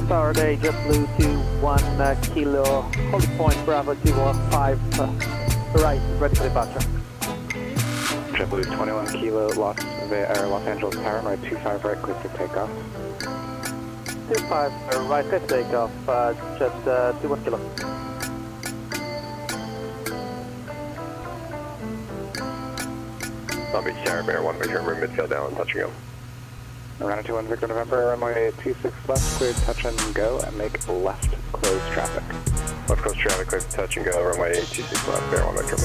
Tower Day, JetBlue 21 Kilo, Holy Point Bravo 215, right, ready for departure. JetBlue 21 Kilo, Los Angeles Tower, right 25 right, clear for takeoff. 25 right, clear for takeoff, Jet 21 Kilo. Long Beach Tower, Bear 1, Victor, room midfield down, touch and go. Around 21 Victor November, runway 26 left, cleared touch and go, and make left close traffic. Left close traffic, clear touch and go, runway 26 left, Bear 1, Victor.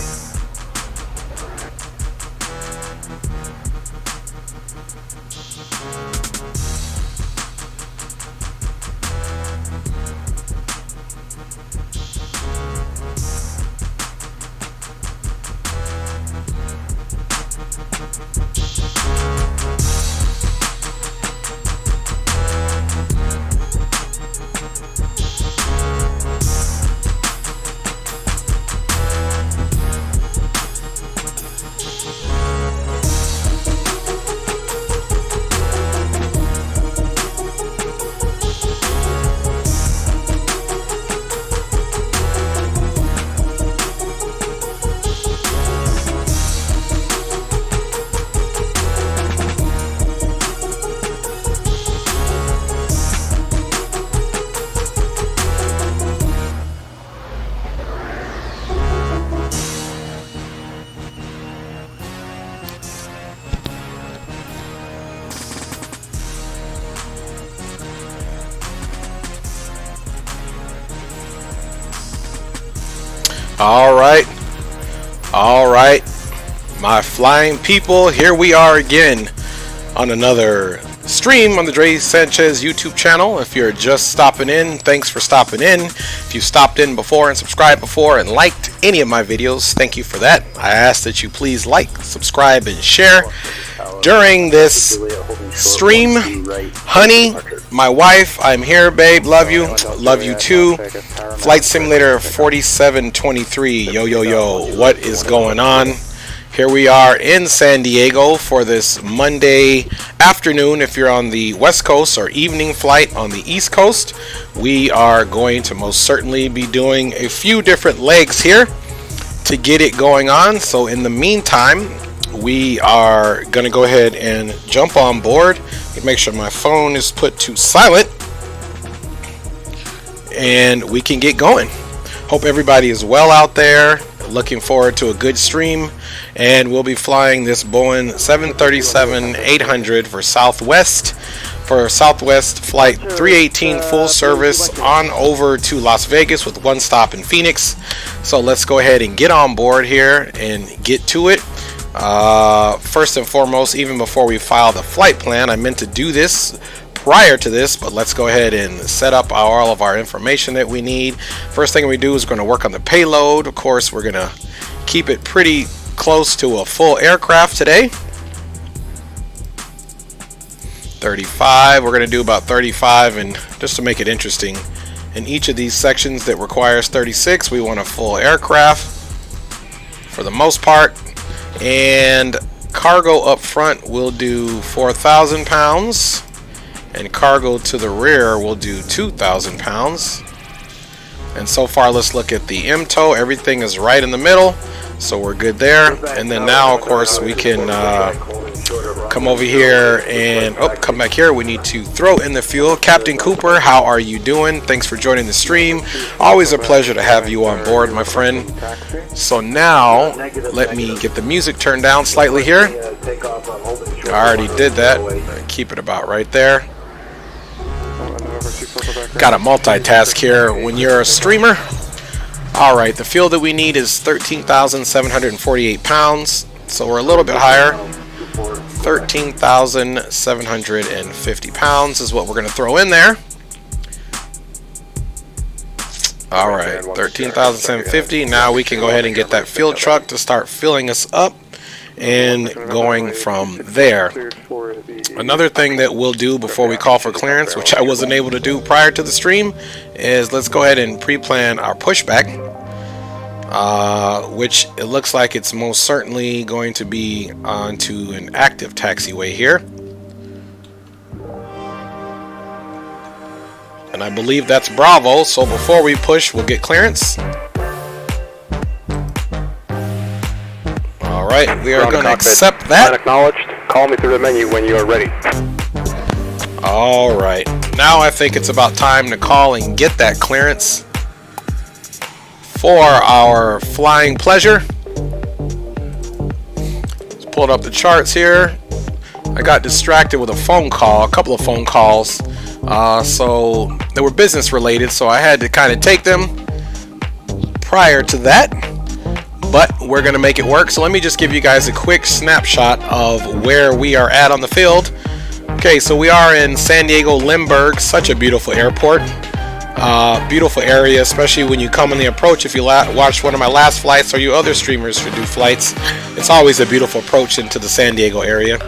All right, my flying people, here we are again on another stream on the Dre Sanchez YouTube channel. If you're just stopping in, thanks for stopping in. If you stopped in before and subscribed before and liked any of my videos, thank you for that. I ask that you please like, subscribe, and share during this stream. Honey, my wife, I'm here, babe. Love you too. Flight Simulator 4723. Yo, yo, yo. What is going on? Here we are in San Diego for this Monday afternoon. If you're on the West Coast, or evening flight on the East Coast, we are going to most certainly be doing a few different legs here to get it going on. So in the meantime, we are going to go ahead and jump on board. Make sure my phone is put to silent, and we can get going. Hope everybody is well out there. Looking forward to a good stream, and we'll be flying this Boeing 737-800 for Southwest flight 318 full service on over to Las Vegas with one stop in Phoenix. So let's go ahead and get on board here and get to it. First and foremost, even before we file the flight plan, I meant to do this prior to this, but let's go ahead and set up all of our information that we need. First thing we do is going to work on the payload. Of course, we're going to keep it pretty close to a full aircraft today. 35, we're going to do about 35, and just to make it interesting, in each of these sections that requires 36, we want a full aircraft for the most part. And cargo up front will do 4,000 pounds, and cargo to the rear will do 2,000 pounds. And so far, let's look at the MTOW. Everything is right in the middle, so we're good there. And then now, of course, we can come over here and come back here. We need to throw in the fuel. Captain Cooper, how are you doing? Thanks for joining the stream. Always a pleasure to have you on board, my friend. So now let me get the music turned down slightly here. I already did that. Keep it about right there. Got to multitask here when you're a streamer. All right, the fuel that we need is 13,748 pounds, so we're a little bit higher. 13,750 pounds is what we're going to throw in there. All right, 13,750. Now we can go ahead and get that field truck to start filling us up and going from there. Another thing that we'll do before we call for clearance, which I wasn't able to do prior to the stream, is let's go ahead and pre-plan our pushback, which it looks like it's most certainly going to be onto an active taxiway here. And I believe that's Bravo, so before we push, we'll get clearance. Alright, we are going to accept that. Acknowledged. Call me through the menu when you are ready. Alright, now I think it's about time to call and get that clearance for our flying pleasure. Let's pull up the charts here. I got distracted with a phone call, a couple of phone calls. So they were business related, so I had to kind of take them prior to that, but we're gonna make it work. So let me just give you guys a quick snapshot of where we are at on the field. Okay, so we are in San Diego Lindbergh, such a beautiful airport, beautiful area, especially when you come on the approach. If you watch one of my last flights, or you other streamers who do flights, it's always a beautiful approach into the San Diego area.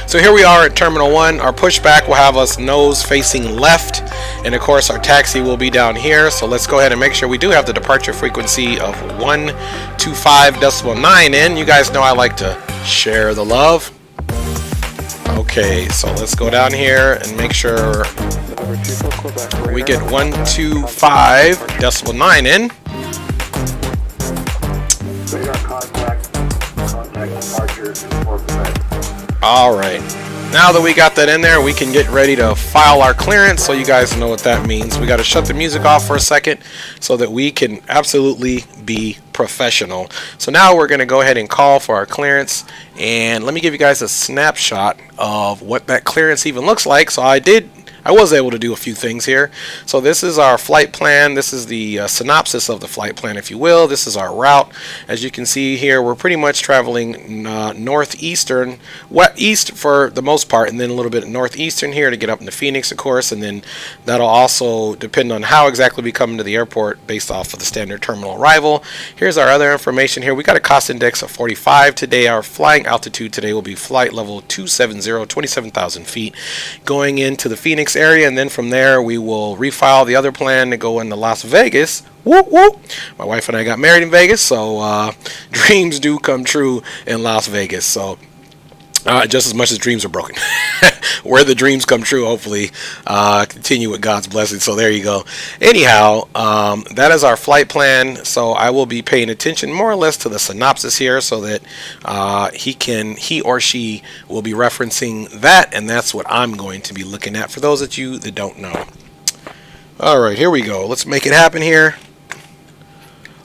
So here we are at Terminal 1. Our pushback will have us nose facing left, and of course our taxi will be down here. So let's go ahead and make sure we do have the departure frequency of 125.9 in. You guys know I like to share the love. Okay, so let's go down here and make sure we get 125.9 in. Alright, now that we got that in there, we can get ready to file our clearance, so you guys know what that means. We got to shut the music off for a second so that we can absolutely be professional. So now we're going to go ahead and call for our clearance, and let me give you guys a snapshot of what that clearance even looks like. So I was able to do a few things here. So this is our flight plan. This is the synopsis of the flight plan, if you will. This is our route. As you can see here, we're pretty much traveling northeastern, east for the most part, and then a little bit northeastern here to get up into Phoenix, of course, and then that'll also depend on how exactly we come into the airport based off of the standard terminal arrival. Here's our other information here. We got a cost index of 45 today. Our flying altitude today will be flight level 270, 27,000 feet, going into the Phoenix area, and then from there we will refile the other plan to go into Las Vegas. Whoop whoop. My wife and I got married in Vegas, so dreams do come true in Las Vegas. So just as much as dreams are broken. Where the dreams come true, hopefully continue with God's blessing. So there you go. Anyhow, that is our flight plan. So I will be paying attention more or less to the synopsis here, so that he or she will be referencing that, and that's what I'm going to be looking at for those of you that don't know. Alright, here we go. Let's make it happen here.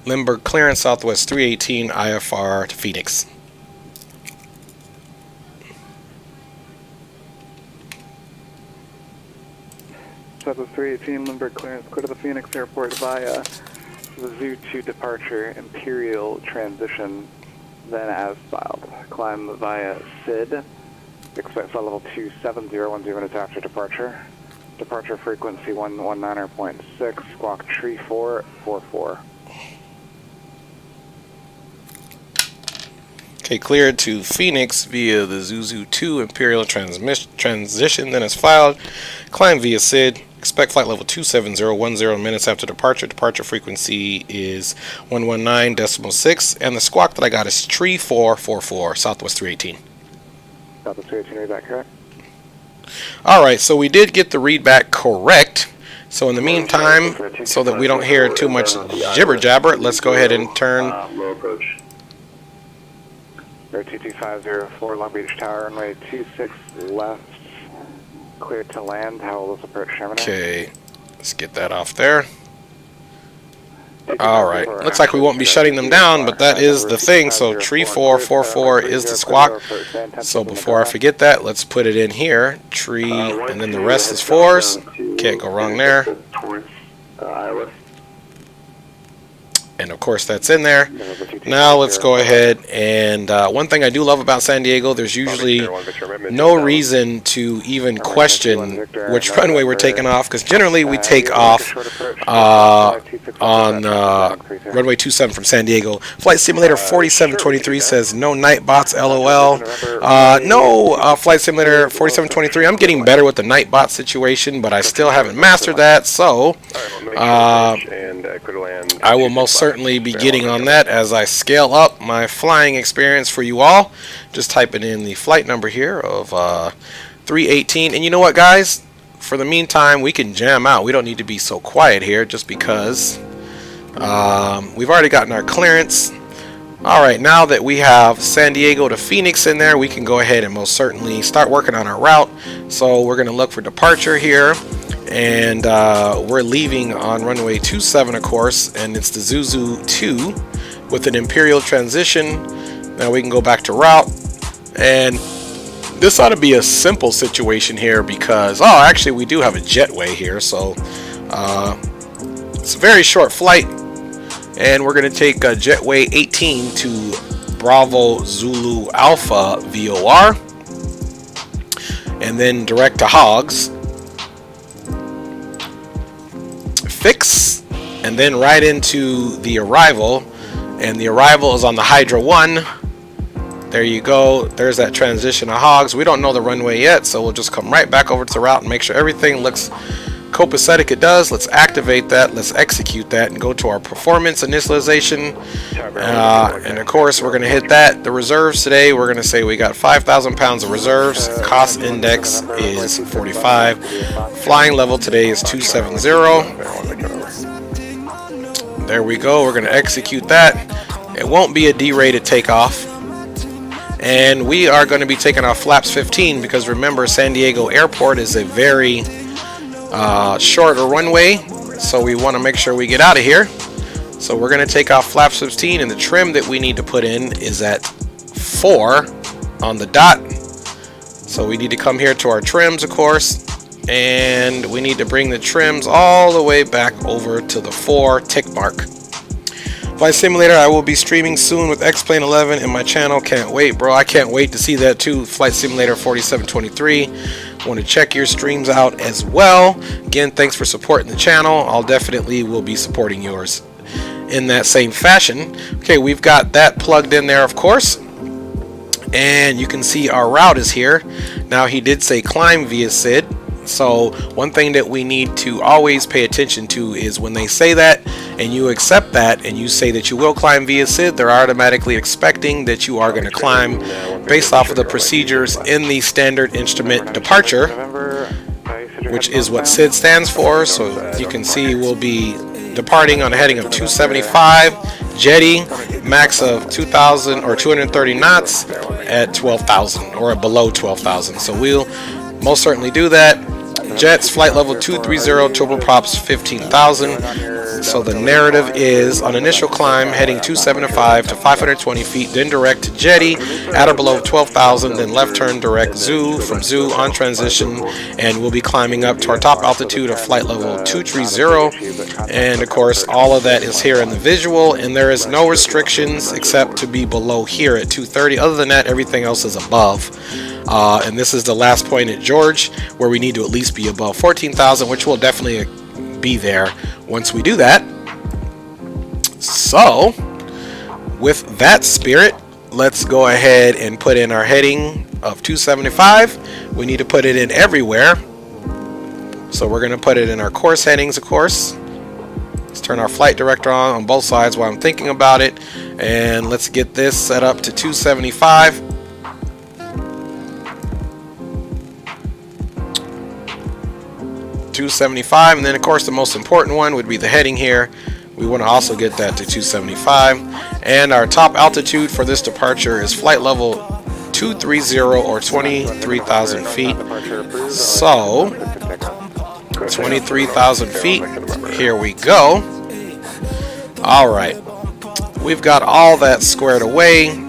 Lindbergh clearance, Southwest 318 IFR to Phoenix. Southwest 318 Lindbergh clearance, clear to the Phoenix Airport via the Zoo 2 departure, Imperial transition, then as filed. Climb via SID, expect flight level 270, 10 minutes after departure. Departure frequency 119.6, squawk tree 444. Okay, cleared to Phoenix via the Zoo 2 Imperial transition, then as filed. Climb via SID. Expect flight level 270, 10 minutes after departure. Departure frequency is 119.6, and the squawk that I got is tree 444, Southwest 318. Southwest 318, read that correct? Alright, so we did get the readback correct. So in the meantime, so that we don't hear too much jibber jabber, let's go ahead and turn. Low approach. 22504 Long Beach Tower, runway 26 left, cleared to land. How will this approach Sherman? Okay, let's get that off there. Alright, looks like we won't be shutting them down, but that is the thing. So tree 444 is the squawk. So before I forget that, let's put it in here. Tree, and then the rest is 4s. Can't go wrong there. And of course that's in there. Now let's go ahead and one thing I do love about San Diego, there's usually no reason to even question which runway we're taking off, because generally we take off on runway 27 from San Diego. Flight Simulator 4723 says no night bots, LOL. No, Flight Simulator 4723, I'm getting better with the night bot situation, but I still haven't mastered that, so I will most certainly be getting on that as I scale up my flying experience for you all. Just typing in the flight number here of 318. And you know what, guys? For the meantime, we can jam out. We don't need to be so quiet here just because we've already gotten our clearance. Alright, now that we have San Diego to Phoenix in there, we can go ahead and most certainly start working on our route. So we're going to look for departure here. And we're leaving on runway 27, of course, and it's the Zuzu 2 with an Imperial transition. Now we can go back to route, and this ought to be a simple situation here because, oh, actually we do have a jetway here, so it's a very short flight, and we're going to take jetway 18 to Bravo Zulu Alpha VOR, and then direct to Hogs. Fix, and then right into the arrival, and the arrival is on the Hydra 1. There you go, there's that transition of Hogs. We don't know the runway yet, so we'll just come right back over to the route and make sure everything looks copacetic. It does. Let's activate that, let's execute that, and go to our performance initialization, and of course we're going to hit that. The reserves today, we're going to say we got 5,000 pounds of reserves. Cost index is 45. Flying level today is 270. There we go. We're going to execute that. It won't be a D-rated takeoff. And we are going to be taking off flaps 15 because remember, San Diego Airport is a very shorter runway. So we want to make sure we get out of here. So we're going to take off flaps 15, and the trim that we need to put in is at 4 on the dot. So we need to come here to our trims, of course. And we need to bring the trims all the way back over to the 4 tick mark. Flight Simulator, I will be streaming soon with X-Plane 11 in my channel. Can't wait, bro. I can't wait to see that too. Flight Simulator 4723. Want to check your streams out as well. Again, thanks for supporting the channel. I'll definitely will be supporting yours in that same fashion. Okay, we've got that plugged in there, of course. And you can see our route is here. Now, he did say climb via SID. So one thing that we need to always pay attention to is when they say that and you accept that and you say that you will climb via SID, they're automatically expecting that you are going to climb based off of the procedures in the standard instrument departure, which is what SID stands for. So you can see we'll be departing on a heading of 275, jetty, max of 2,000 or 230 knots at 12,000 or below 12,000. So we'll most certainly do that. Jets, flight level 230, turboprops 15,000. So the narrative is on initial climb, heading 275 to 520 feet, then direct to jetty at or below 12,000, then left turn direct zoo, from zoo on transition, and we'll be climbing up to our top altitude of flight level 230. And of course, all of that is here in the visual, and there is no restrictions except to be below here at 230. Other than that, everything else is above. And this is the last point at George where we need to at least be above 14,000, which will definitely be there once we do that. So with that spirit, let's go ahead and put in our heading of 275. We need to put it in everywhere. So we're going to put it in our course headings, of course. Let's turn our flight director on both sides while I'm thinking about it. And let's get this set up to 275. .275, and then of course the most important one would be the heading here. We want to also get that to 275, and our top altitude for this departure is flight level 230 or 23,000 feet. So 23,000 feet, here we go. All right, we've got all that squared away.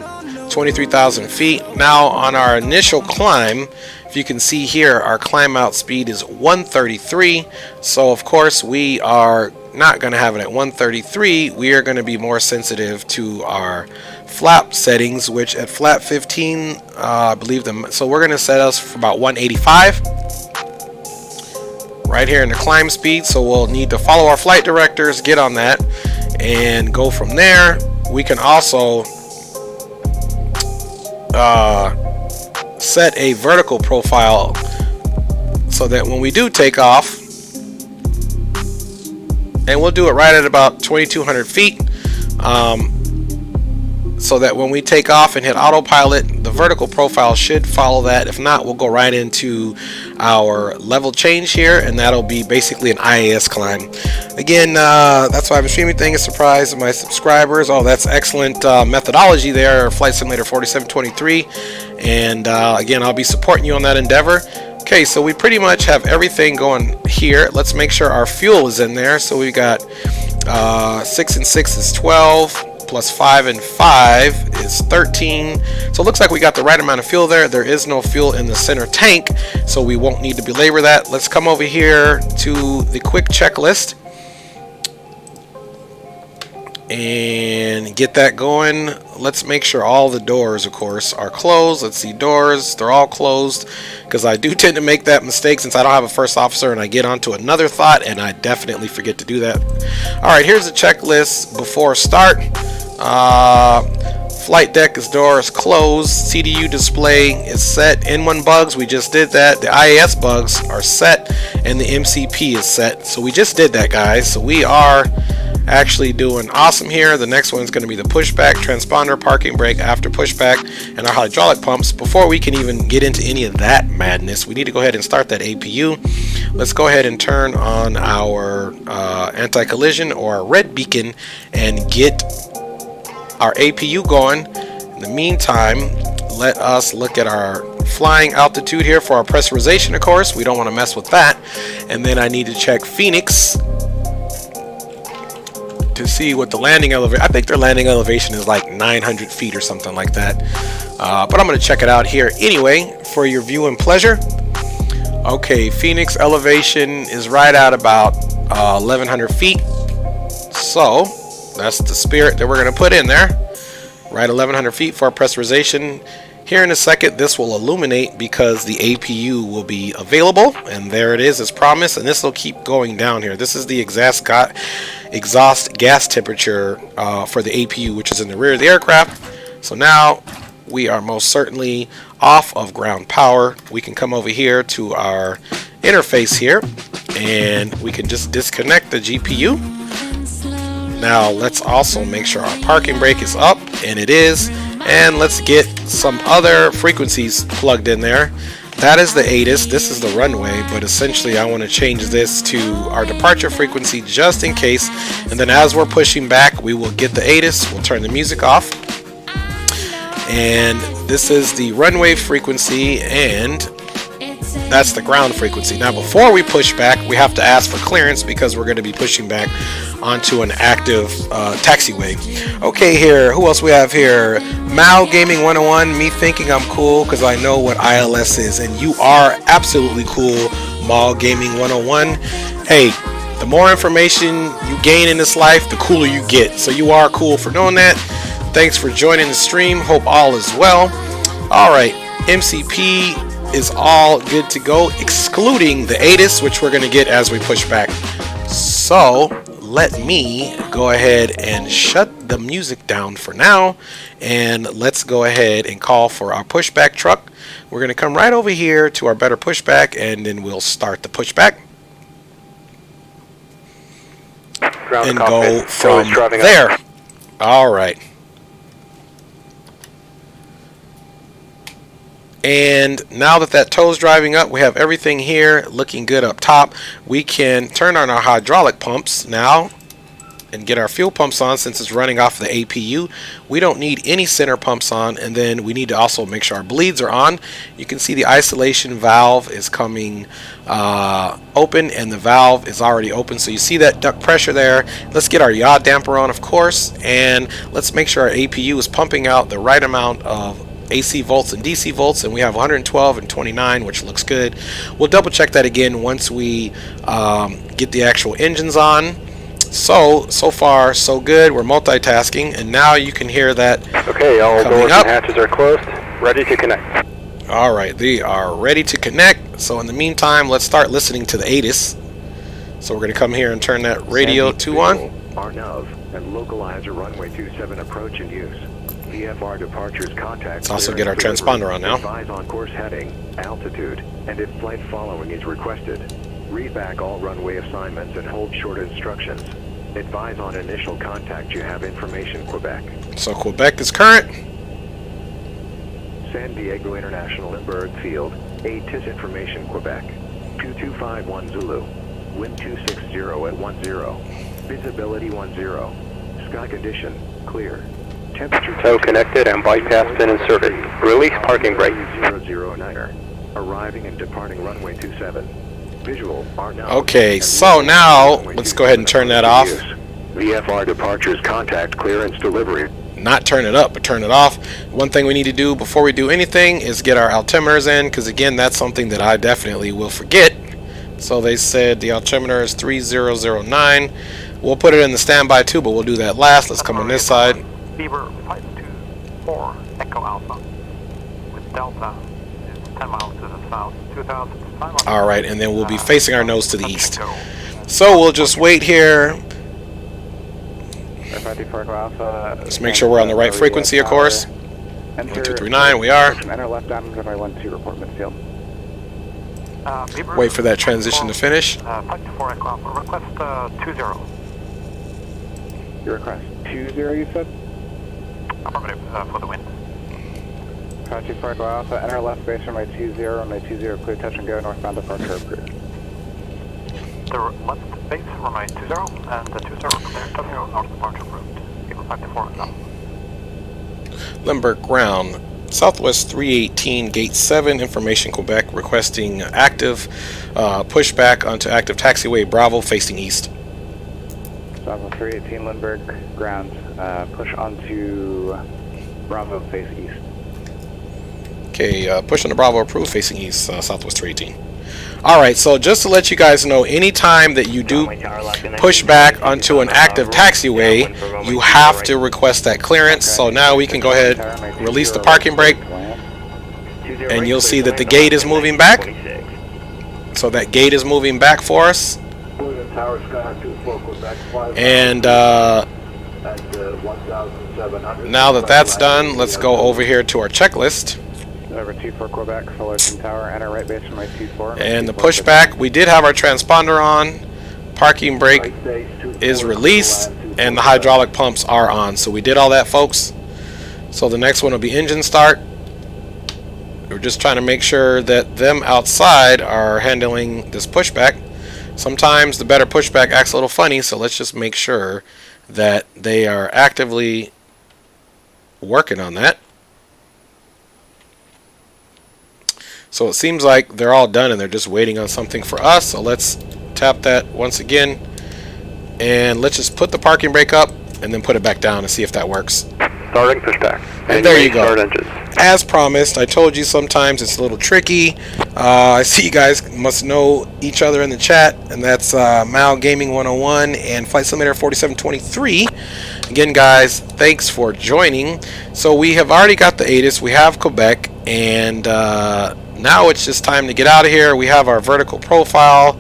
23,000 feet. Now on our initial climb, if you can see here, our climb out speed is 133. So of course we are not going to have it at 133. We are going to be more sensitive to our flap settings, which at flap 15, I believe them. So we're going to set us for about 185 right here in the climb speed. So we'll need to follow our flight directors, get on that, and go from there. We can also set a vertical profile so that when we do take off, and we'll do it right at about 2,200 feet, so that when we take off and hit autopilot, the vertical profile should follow that. If not, we'll go right into our level change here, and that'll be basically an IAS climb. Again, that's why I'm streaming thing. A surprise to my subscribers. Oh, that's excellent methodology there, Flight Simulator 4723. And again, I'll be supporting you on that endeavor. Okay, so we pretty much have everything going here. Let's make sure our fuel is in there. So we got 6 and 6 is 12. Plus 5 and 5 is 13. So it looks like we got the right amount of fuel there. There is no fuel in the center tank, so we won't need to belabor that. Let's come over here to the quick checklist and get that going. Let's make sure all the doors, of course, are closed. Let's see, doors, they're all closed, because I do tend to make that mistake since I don't have a first officer and I get onto another thought, and I definitely forget to do that. All right, here's the checklist before start. Flight deck door is closed. CDU display is set. N1 bugs, we just did that. The IAS bugs are set, and the MCP is set. So we just did that, guys. So we are actually doing awesome here. The next one is going to be the pushback, transponder, parking brake, after pushback, and our hydraulic pumps. Before we can even get into any of that madness, we need to go ahead and start that APU. Let's go ahead and turn on our anti-collision or red beacon and get our APU going. In the meantime, let us look at our flying altitude here for our pressurization, of course. We don't want to mess with that. And then I need to check Phoenix to see what the landing elevation. I think their landing elevation is like 900 feet or something like that. But I'm going to check it out here anyway for your view and pleasure. Okay, Phoenix elevation is right at about 1,100 feet. So that's the spirit that we're going to put in there. Right, 1,100 feet for our pressurization. Here in a second, this will illuminate because the APU will be available, and there it is as promised. And this will keep going down here. This is the exhaust gas temperature for the APU, which is in the rear of the aircraft. So now we are most certainly off of ground power. We can come over here to our interface here, and we can just disconnect the GPU. Now let's also make sure our parking brake is up, and it is. And let's get some other frequencies plugged in there. That is the ATIS. This is the runway, but essentially I want to change this to our departure frequency just in case. And then as we're pushing back, we will get the ATIS. We'll turn the music off. And this is the runway frequency, and that's the ground frequency. Now before we push back, we have to ask for clearance because we're going to be pushing back onto an active taxiway. Okay, here, who else we have here? Mal Gaming 101, me thinking I'm cool because I know what ILS is, and you are absolutely cool, Mal Gaming 101. Hey, the more information you gain in this life, the cooler you get. So you are cool for knowing that. Thanks for joining the stream. Hope all is well. All right, MCP is all good to go, excluding the ATIS, which we're going to get as we push back. So let me go ahead and shut the music down for now, and let's go ahead and call for our pushback truck. We're going to come right over here to our better pushback, and then we'll start the pushback and go from there. All right. And now that toe's driving up, we have everything here looking good up top. We can turn on our hydraulic pumps now and get our fuel pumps on since it's running off the APU. We don't need any center pumps on, and then we need to also make sure our bleeds are on. You can see the isolation valve is coming open, and the valve is already open, so you see that duct pressure there. Let's get our yaw damper on, of course, and let's make sure our APU is pumping out the right amount of AC volts and DC volts, and we have 112 and 29, which looks good. We'll double check that again once we get the actual engines on. So far so good. We're multitasking, and now you can hear that. Okay, all coming doors up. and hatches are closed. Ready to connect. All right, they are ready to connect. So in the meantime, let's start listening to the ATIS. So we're going to come here and turn that radio to on. RNAV and localizer runway 27 approach and use. VFR departures contact. Let's also get our transponder on now. Advise on course heading, altitude, and if flight following is requested. Read back all runway assignments and hold short instructions. Advise on initial contact you have information, Quebec. So Quebec is current. San Diego International Lindbergh Field, ATIS information, Quebec. 2251 Zulu. Wind 260 at 10. Visibility 10. Sky condition, clear. Temperature... Tow connected and bypass pin inserted. Release parking brake. 009er. Arriving and departing runway 27. Visual are now... Okay, so now let's go ahead and turn that off. VFR departures contact clearance delivery. Not turn it up, but turn it off. One thing we need to do before we do anything is get our altimeters in, because again, that's something that I definitely will forget. So they said the altimeter is 3009. We'll put it in the standby too, but we'll do that last. Let's come on this side. Beaver 524 Echo Alpha with Delta is 10 miles to the south, 2,500. All right, and then we'll be facing our nose to the east. So we'll just wait here. Let's make sure we're on the right frequency, of course. 1239, we are. Enter left down runway 12, report midfield. Wait for that transition to finish. 524 Echo Alpha, request 20. Your request 20, you said? Affirmative, for the wind. 524 Echo Alpha, enter left base runway 20, clear touch and go, northbound departure approved. The left base runway 20 and the 20 clear touch and go, north departure approved. Beaver 524 now. Lindbergh ground. Southwest 318, Gate 7, information Quebec, requesting active pushback onto active taxiway Bravo facing east. Southwest 318, Lindbergh ground, push onto Bravo face east. Okay, push on the Bravo approved facing east, Southwest 318. Alright, so just to let you guys know, anytime that you do push back onto an active taxiway, you have to request that clearance. So now we can go ahead, release the parking brake, and you'll see that the gate is moving back. So that gate is moving back for us. And now that that's done, let's go over here to our checklist. Over 24 Quebec, Fullerton Tower, enter right base from my 24. And the pushback, we did have our transponder on, parking brake is released, and the hydraulic pumps are on. So we did all that, folks. So the next one will be engine start. We're just trying to make sure that them outside are handling this pushback. Sometimes the better pushback acts a little funny, so let's just make sure that they are actively working on that. So it seems like they're all done and they're just waiting on something for us. So let's tap that once again. And let's just put the parking brake up and then put it back down and see if that works. Starting pushback. And there you go. Start engines. As promised, I told you sometimes it's a little tricky. I see you guys must know each other in the chat. And that's Mal Gaming 101 and Flight Simulator 4723. Again, guys, thanks for joining. So we have already got the ATIS. We have Quebec. And now it's just time to get out of here. We have our vertical profile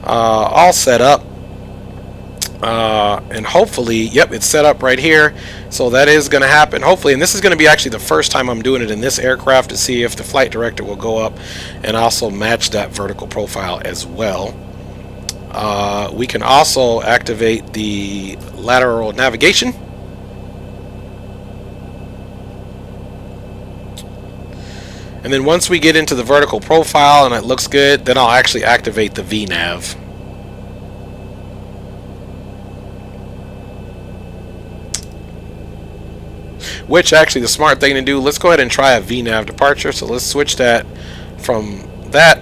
all set up. And hopefully, yep, it's set up right here. So that is going to happen, hopefully. And this is going to be actually the first time I'm doing it in this aircraft to see if the flight director will go up and also match that vertical profile as well. We can also activate the lateral navigation. And then once we get into the vertical profile and it looks good, then I'll actually activate the VNAV. Which actually the smart thing to do, let's go ahead and try a VNAV departure. So let's switch that from that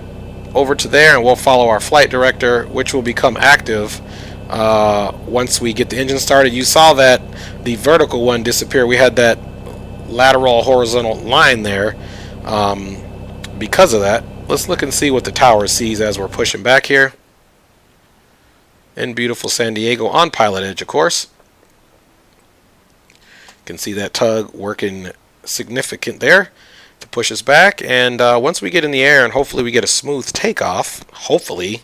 over to there and we'll follow our flight director, which will become active once we get the engine started. You saw that the vertical one disappear. We had that lateral horizontal line there. Because of that, let's look and see what the tower sees as we're pushing back here. in beautiful San Diego on Pilotedge, of course. You can see that tug working significant there to push us back. And once we get in the air and hopefully we get a smooth takeoff, hopefully,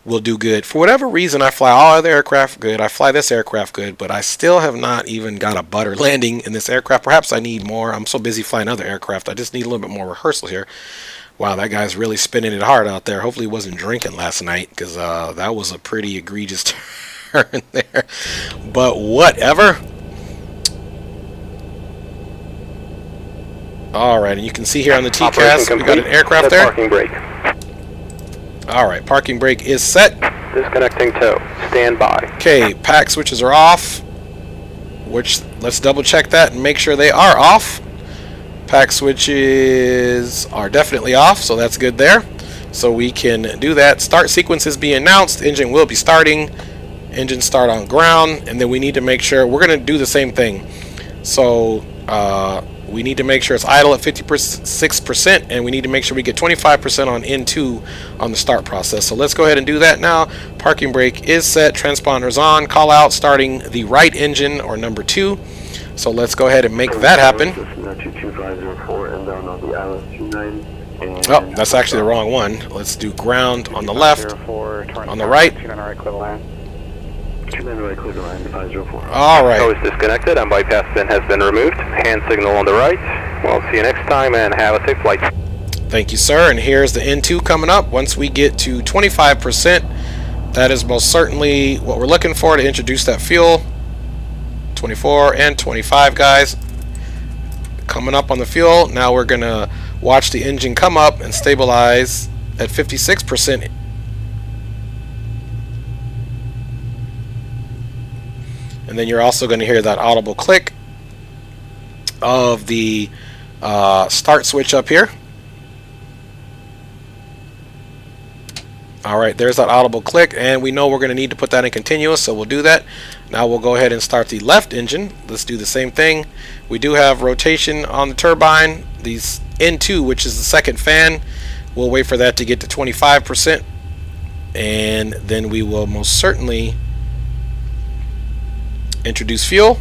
we'll do good. For whatever reason, I fly all other aircraft good. I fly this aircraft good, but I still have not even got a butter landing in this aircraft. Perhaps I need more. I'm so busy flying other aircraft. I just need a little bit more rehearsal here. Wow, that guy's really spinning it hard out there. Hopefully he wasn't drinking last night, because that was a pretty egregious turn there. But whatever. Alright, and you can see here on the TCAS, we got an aircraft there. Parking brake. Alright, parking brake is set. Disconnecting tow. Stand by. Okay, pack switches are off. Which, let's double check that and make sure they are off. Pack switches are definitely off, so that's good there. So we can do that. Start sequence is being announced. Engine will be starting. Engine start on ground. And then we need to make sure, we're going to do the same thing. So we need to make sure it's idle at 56%, and we need to make sure we get 25% on N2 on the start process. So let's go ahead and do that now. Parking brake is set. Transponders on. Call out starting the right engine, or number 2. So let's go ahead and make that happen. Oh, that's actually the wrong one. Let's do ground on the left, on the right. Alright. Tow is disconnected and bypass pin has been removed. Hand signal on the right. We'll see you next time and have a safe flight. Thank you, sir. And here's the N2 coming up. Once we get to 25%, that is most certainly what we're looking for to introduce that fuel. 24 and 25, guys, coming up on the fuel. Now we're gonna watch the engine come up and stabilize at 56%. And then you're also going to hear that audible click of the start switch up here. Alright, there's that audible click, and we know we're going to need to put that in continuous, so we'll do that. Now we'll go ahead and start the left engine. Let's do the same thing. We do have rotation on the turbine. These N2, which is the second fan, we'll wait for that to get to 25%, and then we will most certainly introduce fuel.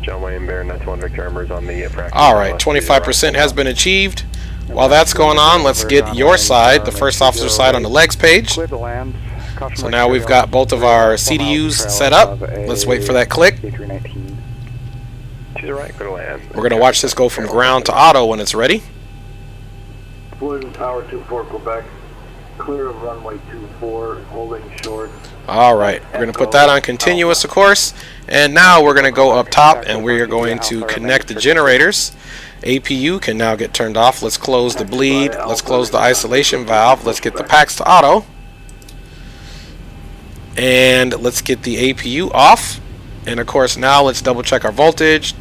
John Wayne Bear, 91 Victor Embers on the practice. Alright, 25% has been achieved. While that's going on, let's get your side, the first officer side, on the legs page. So now we've got both of our CDUs set up. Let's wait for that click. To the right, clear to land. We're going to watch this go from ground to auto when it's ready. Floyd Tower 24 Quebec, clear of runway 24, holding short. Alright, we're going to put that on continuous, of course. And now we're going to go up top and we're going to connect the generators. APU can now get turned off. Let's close the bleed. Let's close the isolation valve. Let's get the packs to auto. And let's get the APU off. And of course now let's double check our voltage.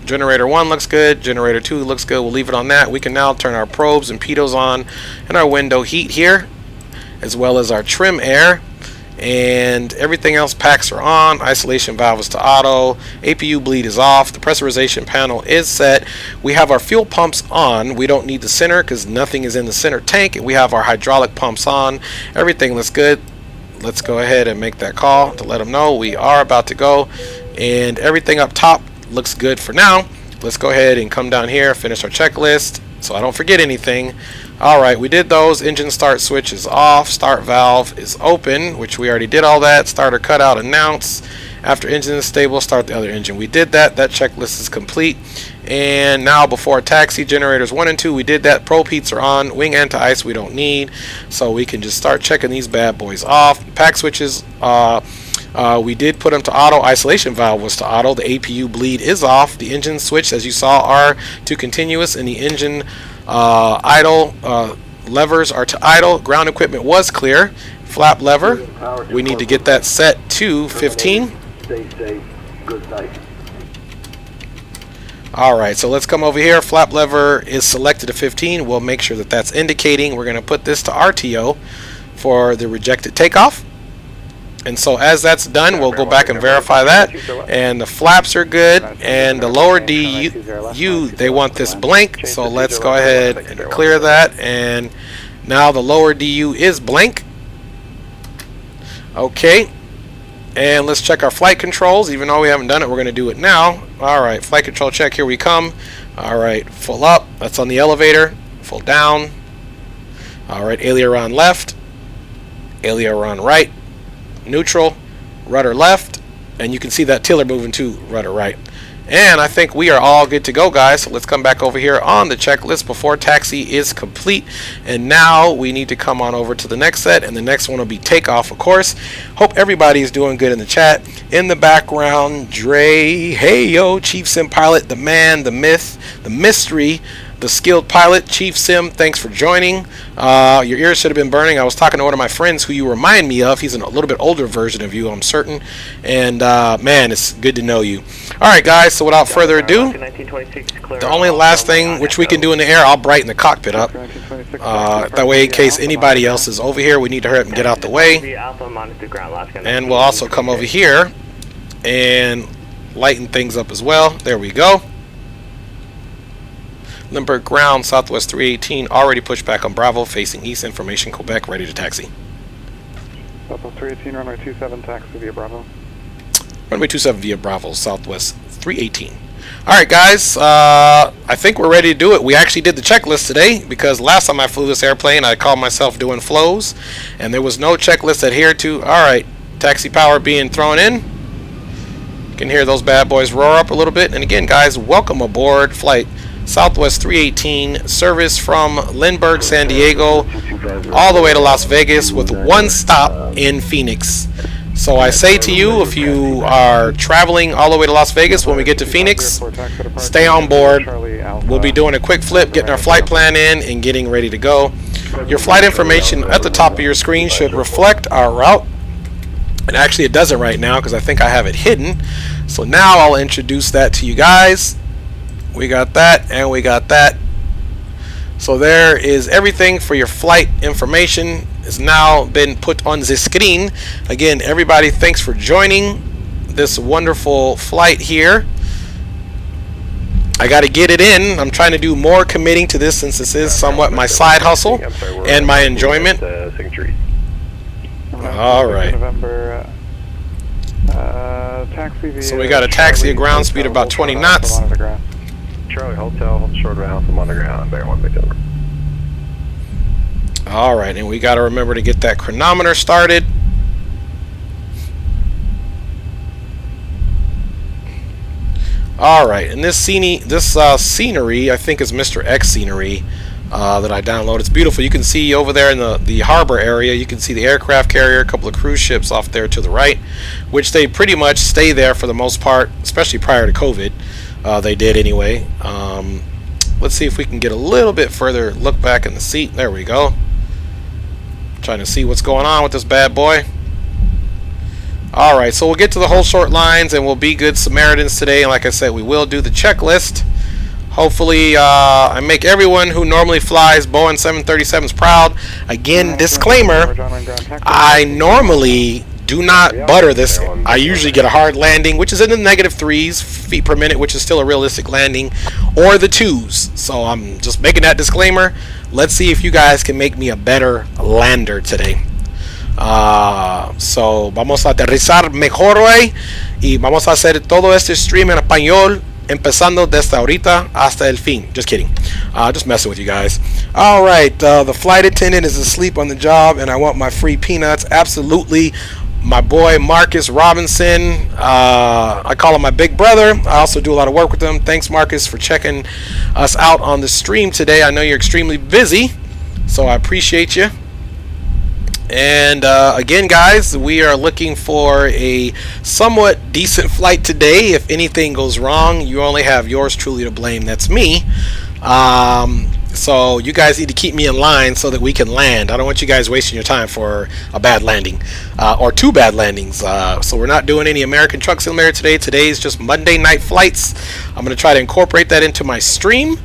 Generator 1 looks good. Generator 2 looks good. We'll leave it on that. We can now turn our probes and pitos on and our window heat here, as well as our trim air. And everything else, packs are on. Isolation valve is to auto. APU bleed is off. The pressurization panel is set. We have our fuel pumps on. We don't need the center because nothing is in the center tank. We have our hydraulic pumps on. Everything looks good. Let's go ahead and make that call to let them know we are about to go. And everything up top looks good for now. Let's go ahead and come down here, finish our checklist so I don't forget anything. Alright, we did those. Engine start switch is off. Start valve is open, which we already did all that. Starter cutout announce. After engine is stable, start the other engine. We did that. That checklist is complete. And now before taxi, generators 1 and 2, we did that. Probe heats are on. Wing anti-ice we don't need. So we can just start checking these bad boys off. Pack switches, we did put them to auto. Isolation valve was to auto. The APU bleed is off. The engine switch, as you saw, are to continuous, and the engine idle levers are to idle. Ground equipment was clear. Flap lever, we need to get that set to 15. Stay safe. Good night. Alright, so let's come over here. Flap lever is selected to 15. We'll make sure that that's indicating. We're going to put this to RTO for the rejected takeoff. And so as that's done, we'll go back and verify that. And the flaps are good. And the lower DU, they want this blank. So let's go ahead and clear that. And Now the lower DU is blank. Okay. And let's check our flight controls. Even though we haven't done it, we're going to do it now. Alright, flight control check. Here we come. Alright, full up. That's on the elevator. Full down. Alright, aileron left. Aileron right. Neutral. Rudder left. And you can see that tiller moving to rudder right. And I think we are all good to go, guys. So let's come back over here on the checklist before taxi is complete. And now we need to come on over to the next set, and the next one will be takeoff, of course. Hope everybody is doing good in the chat. In the background, Dre, hey yo, Chief Sim Pilot, the man, the myth, the mystery, the skilled pilot, Chief Sim, thanks for joining. Your ears should have been burning. I was talking to one of my friends who you remind me of. He's a little bit older version of you, I'm certain. And man, it's good to know you. Alright guys, so without further ado, the only last thing which we can do in the air, I'll brighten the cockpit up. That way in case anybody else is over here, we need to hurry up and get out the way. And we'll also come over here and lighten things up as well. There we go. Limburg ground, Southwest 318, already pushed back on Bravo, facing east, information Quebec, ready to taxi. Southwest 318, runway 27, taxi via Bravo. Runway 27 via Bravo, Southwest 318. Alright guys, I think we're ready to do it. We actually did the checklist today, because last time I flew this airplane, I called myself doing flows, and there was no checklist adhered to. Alright, taxi power being thrown in. You can hear those bad boys roar up a little bit. And again guys, welcome aboard flight Southwest 318, service from Lindbergh, San Diego, all the way to Las Vegas with one stop in Phoenix. So I say to you, if you are traveling all the way to Las Vegas, when we get to Phoenix, stay on board. We'll be doing a quick flip, getting our flight plan in, and getting ready to go. Your flight information at the top of your screen should reflect our route. And actually it doesn't right now because I think I have it hidden. So now I'll introduce that to you guys. We got that, and we got that. So there is everything for your flight information. Has now been put on the screen. Again, everybody, thanks for joining this wonderful flight here. I got to get it in. I'm trying to do more committing to this since this is somewhat my side hustle and my enjoyment. All right. So we got a taxi at ground speed of about 20 knots. Charlie Hotel, hold short of House, I'm underground, bear 1 big number. Alright, and we got to remember to get that chronometer started. Alright, and this scenery, I think is Mr. X scenery that I downloaded. It's beautiful. You can see over there in the harbor area, you can see the aircraft carrier, a couple of cruise ships off there to the right, which they pretty much stay there for the most part, especially prior to COVID. They did anyway. Let's see if we can get a little bit further look back in the seat. There we go. Trying to see what's going on with this bad boy. Alright, so we'll get to the whole short lines and we'll be good Samaritans today. And like I said, we will do the checklist. Hopefully I make everyone who normally flies Boeing 737s proud. Again, disclaimer, I normally do not butter this. I usually get a hard landing, which is in the -3 feet per minute, which is still a realistic landing, or the 2s. So I'm just making that disclaimer. Let's see if you guys can make me a better lander today. So vamos a aterrizar mejor hoy y vamos a hacer todo este stream en español, empezando desde ahorita hasta el fin. Just kidding. Just messing with you guys. Alright, the flight attendant is asleep on the job and I want my free peanuts. Absolutely. My boy Marcus Robinson, I call him my big brother. I also do a lot of work with him. Thanks Marcus for checking us out on the stream today. I know you're extremely busy, so I appreciate you. And again guys, we are looking for a somewhat decent flight today. If anything goes wrong, you only have yours truly to blame. That's me. So you guys need to keep me in line so that we can land. I don't want you guys wasting your time for a bad landing or 2 bad landings. So we're not doing any American Truck Simulator today. Today's just Monday night flights. I'm going to try to incorporate that into my stream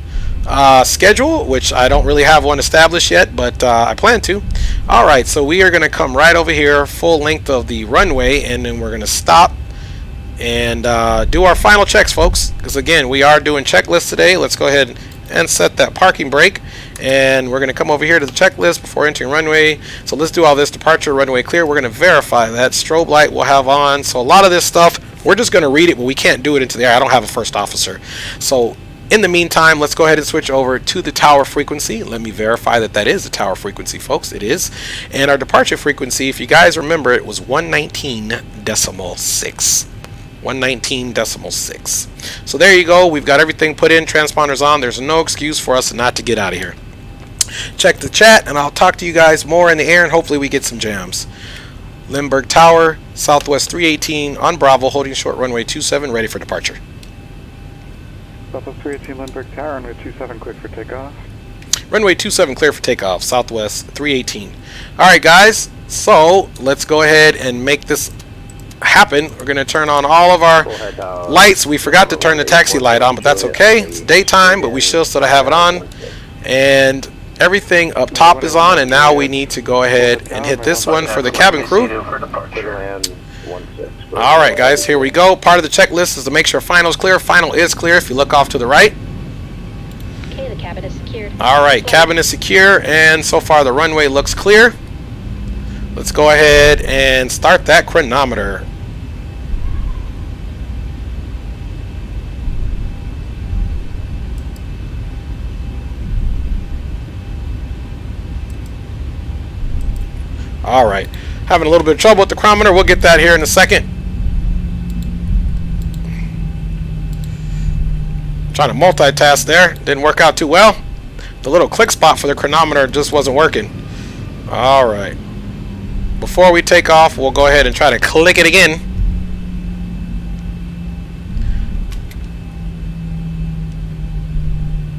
schedule, which I don't really have one established yet, but I plan to. Alright, so we are going to come right over here, full length of the runway, and then we're going to stop and do our final checks, folks. Because again, we are doing checklists today. Let's go ahead and set that parking brake, And we're going to come over here to the checklist before entering runway. So let's do all this. Departure, runway clear. We're going to verify that. Strobe light we'll have on. So a lot of this stuff, we're just going to read it, but we can't do it into the air. I don't have a first officer. So in the meantime, let's go ahead and switch over to the tower frequency. Let me verify that that is the tower frequency, folks. It is. And our departure frequency, if you guys remember, it was 119.6. 119.6. So there you go. We've got everything put in, transponders on. There's no excuse for us not to get out of here. Check the chat, and I'll talk to you guys more in the air, and hopefully we get some jams. Lindbergh Tower, Southwest 318 on Bravo, holding short runway 27, ready for departure. Southwest 318 Lindbergh Tower, runway 27 clear for takeoff. Runway 27 clear for takeoff, Southwest 318. Alright guys, so let's go ahead and make this happen. We're going to turn on all of our lights. We forgot to turn the taxi light on, but that's okay. It's daytime, but we still have it on. And everything up top is on, and now we need to go ahead and hit this one for the cabin crew. Alright guys, here we go. Part of the checklist is to make sure final is clear. Final is clear if you look off to the right. Okay, the cabin is secured. Alright, cabin is secure, and so far the runway looks clear. Let's go ahead and start that chronometer. Alright, having a little bit of trouble with the chronometer. We'll get that here in a second. Trying to multitask there. Didn't work out too well. The little click spot for the chronometer just wasn't working. Alright. Before we take off, we'll go ahead and try to click it again.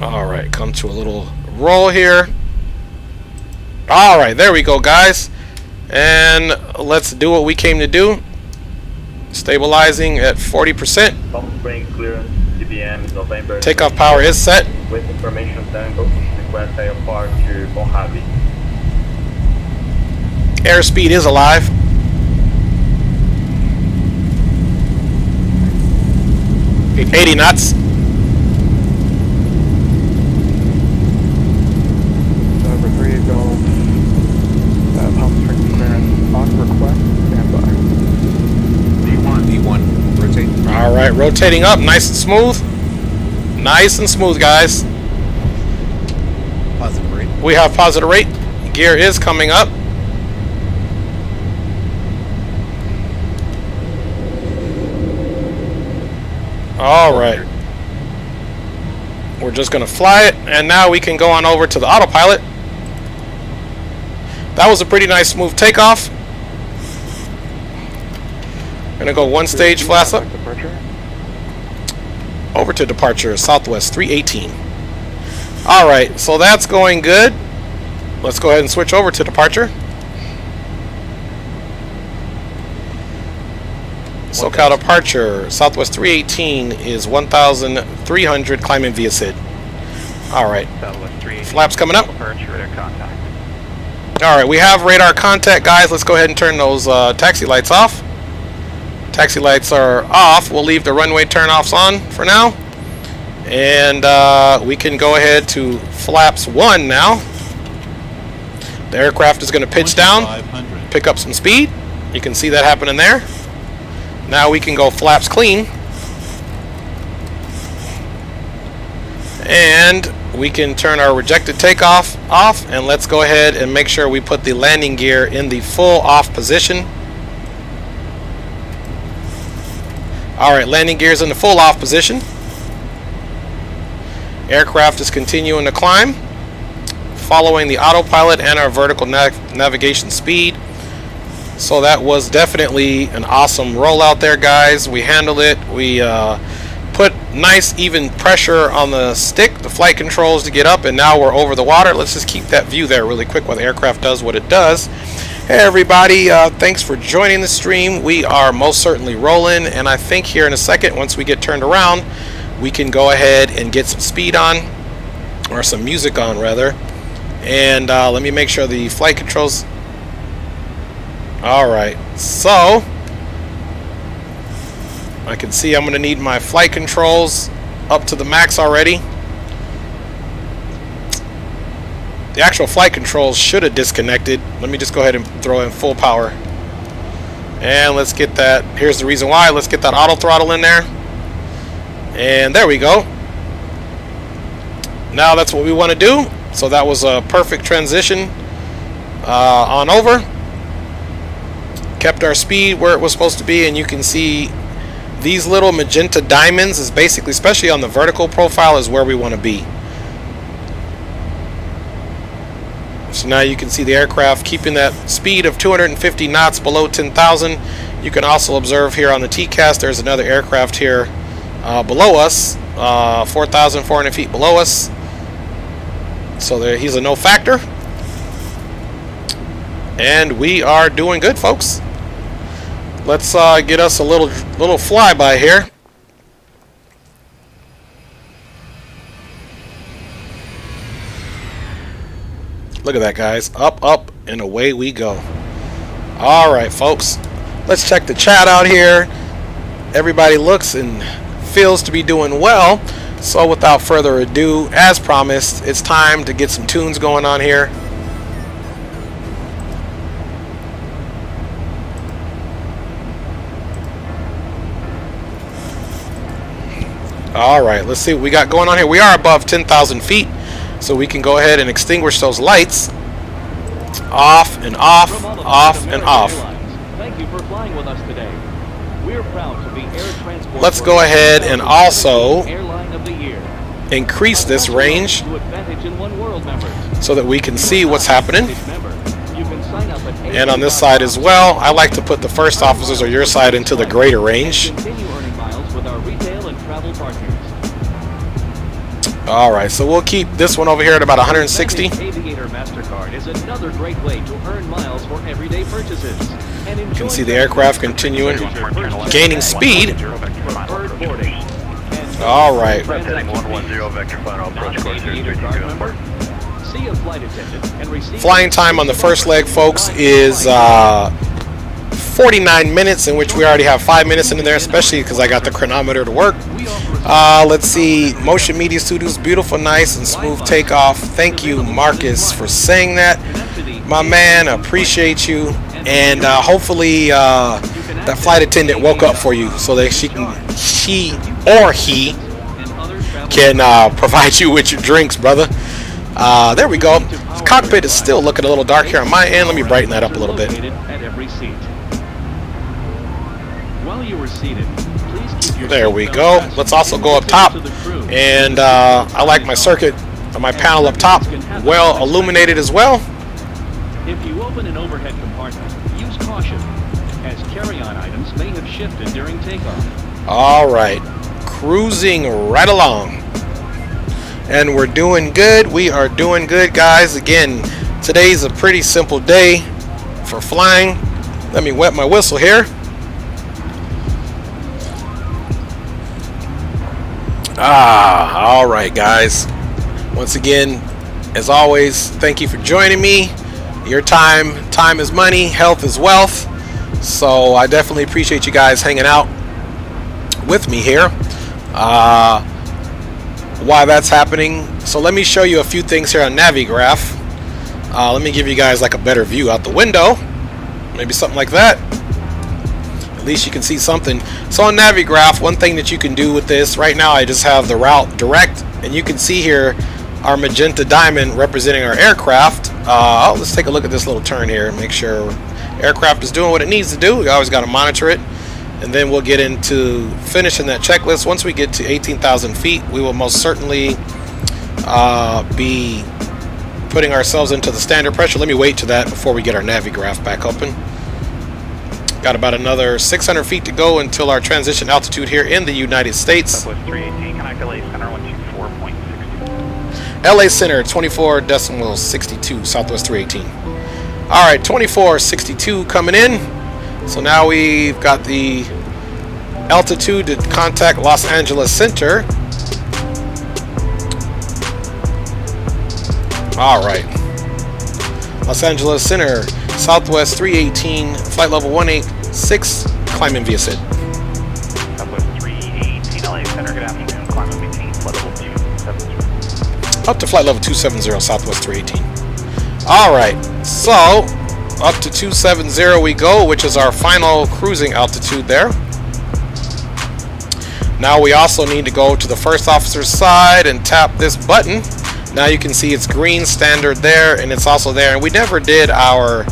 Alright, come to a little roll here. Alright, there we go, guys. And let's do what we came to do. Stabilizing at 40%. Takeoff power is set. With information tango, request airport to Mojave. Airspeed is alive. Eight 80 knots. Number 3 Golf. Pump string clearance on request. Standby. V1, rotate. Alright, rotating up, nice and smooth. Nice and smooth, guys. Positive rate. We have positive rate. Gear is coming up. Alright. We're just going to fly it, and now we can go on over to the autopilot. That was a pretty nice smooth takeoff. Gonna go one stage flaps up. Over to departure, Southwest 318. Alright, so that's going good. Let's go ahead and switch over to departure. SoCal departure, Southwest 318 is 1,300, climbing via SID. Alright, flaps coming up. Alright, we have radar contact, guys. Let's go ahead and turn those taxi lights off. Taxi lights are off. We'll leave the runway turn-offs on for now. And we can go ahead to flaps 1 now. The aircraft is going to pitch down, pick up some speed. You can see that happening there. Now we can go flaps clean. And we can turn our rejected takeoff off, and let's go ahead and make sure we put the landing gear in the full off position. Alright, landing gear is in the full off position. Aircraft is continuing to climb, following the autopilot and our vertical navigation speed. So that was definitely an awesome rollout there, guys. We handled it. We put nice even pressure on the stick, the flight controls to get up, and now we're over the water. Let's just keep that view there really quick while the aircraft does what it does. Hey everybody, thanks for joining the stream. We are most certainly rolling, and I think here in a second, once we get turned around, we can go ahead and get some speed on, or some music on rather. And let me make sure the flight controls. Alright, so I can see I'm going to need my flight controls up to the max already. The actual flight controls should have disconnected. Let me just go ahead and throw in full power. And let's get that. Here's the reason why. Let's get that auto throttle in there. And there we go. Now that's what we want to do. So that was a perfect transition on over. Kept our speed where it was supposed to be, and you can see these little magenta diamonds is basically, especially on the vertical profile, is where we want to be. So now you can see the aircraft keeping that speed of 250 knots below 10,000. You can also observe here on the TCAS there's another aircraft here below us, 4,400 feet below us. So there, he's a no factor. And we are doing good, folks. Let's get us a little flyby here. Look at that, guys. Up, up, and away we go. All right, folks. Let's check the chat out here. Everybody looks and feels to be doing well. So without further ado, as promised, it's time to get some tunes going on here. All right, let's see what we got going on here. We are above 10,000 feet, so we can go ahead and extinguish those lights. Off and off, off and off. Thank you for flying with us today. We're proud to be air transport. Let's go ahead and also Airline of the Year. Increase this range so that we can see what's happening. And on this side as well, I like to put the first officers or your side into the greater range. All right, so we'll keep this one over here at about 160. Aviator MasterCard is another great way to earn miles for everyday purchases. You can see the aircraft continuing, gaining speed. All right. Flying time on the first leg, folks, is 49 minutes, in which we already have 5 minutes into there, especially because I got the chronometer to work. Let's see. Motion Media Studios, beautiful, nice, and smooth takeoff. Thank you, Marcus, for saying that. My man, appreciate you. And hopefully that flight attendant woke up for you so that she or he can provide you with your drinks, brother. There we go. The cockpit is still looking a little dark here on my end. Let me brighten that up a little bit. There we go. Let's also go up top. And I like my circuit, my panel up top, well illuminated as well. If you open an overhead compartment, use caution, as carry-on items may have shifted during takeoff. All right, cruising right along. And we're doing good. We are doing good, guys. Again, today's a pretty simple day for flying. Let me wet my whistle here. All right, guys. Once again, as always, thank you for joining me. Your time is money, health is wealth. So I definitely appreciate you guys hanging out with me here. Why that's happening. So let me show you a few things here on Navigraph. Let me give you guys like a better view out the window. Maybe something like that. At least you can see something. So on Navigraph, one thing that you can do with this, right now I just have the route direct, and you can see here our magenta diamond representing our aircraft. Let's take a look at this little turn here and make sure aircraft is doing what it needs to do. We always got to monitor it. And then we'll get into finishing that checklist. Once we get to 18,000 feet, we will most certainly be putting ourselves into the standard pressure. Let me wait to that before we get our Navigraph back open. Got about another 600 feet to go until our transition altitude here in the United States. Southwest 318, connect LA Center 124.62. LA Center 24.62, Southwest 318. All right, 24.62 coming in. So now we've got the altitude to contact Los Angeles Center. All right. Los Angeles Center, Southwest 318, flight level 186, climbing via SID. Southwest 318, LA Center, good afternoon, climbing maintain, flight level 270. Up to flight level 270, Southwest 318. Alright, so up to 270 we go, which is our final cruising altitude there. Now we also need to go to the first officer's side and tap this button. Now you can see it's green standard there, and it's also there. And we never did our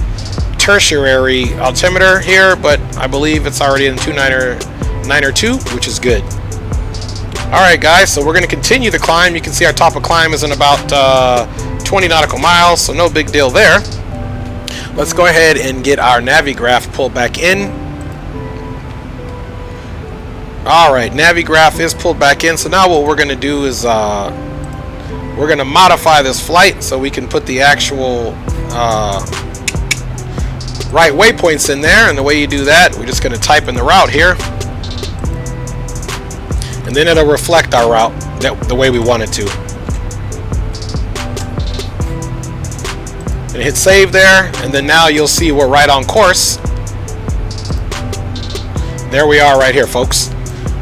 tertiary altimeter here, but I believe it's already in 292, which is good. Alright guys, so we're going to continue the climb. You can see our top of climb is in about 20 nautical miles, so no big deal there. Let's go ahead and get our Navigraph pulled back in. Alright, Navigraph is pulled back in, so now what we're going to do is we're going to modify this flight so we can put the actual right waypoints in there. And the way you do that, we're just going to type in the route here, and then it'll reflect our route the way we want it to. And hit save there, and then now you'll see we're right on course. There we are right here, folks.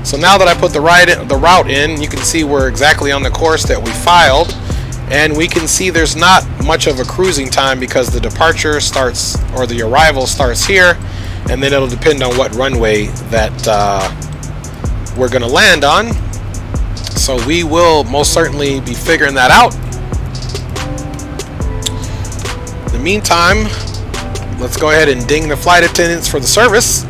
So now that I put the route in, you can see we're exactly on the course that we filed, and we can see there's not much of a cruising time because the departure starts, or the arrival starts here, and then it'll depend on what runway that we're going to land on. So we will most certainly be figuring that out. In the meantime, let's go ahead and ding the flight attendants for the service.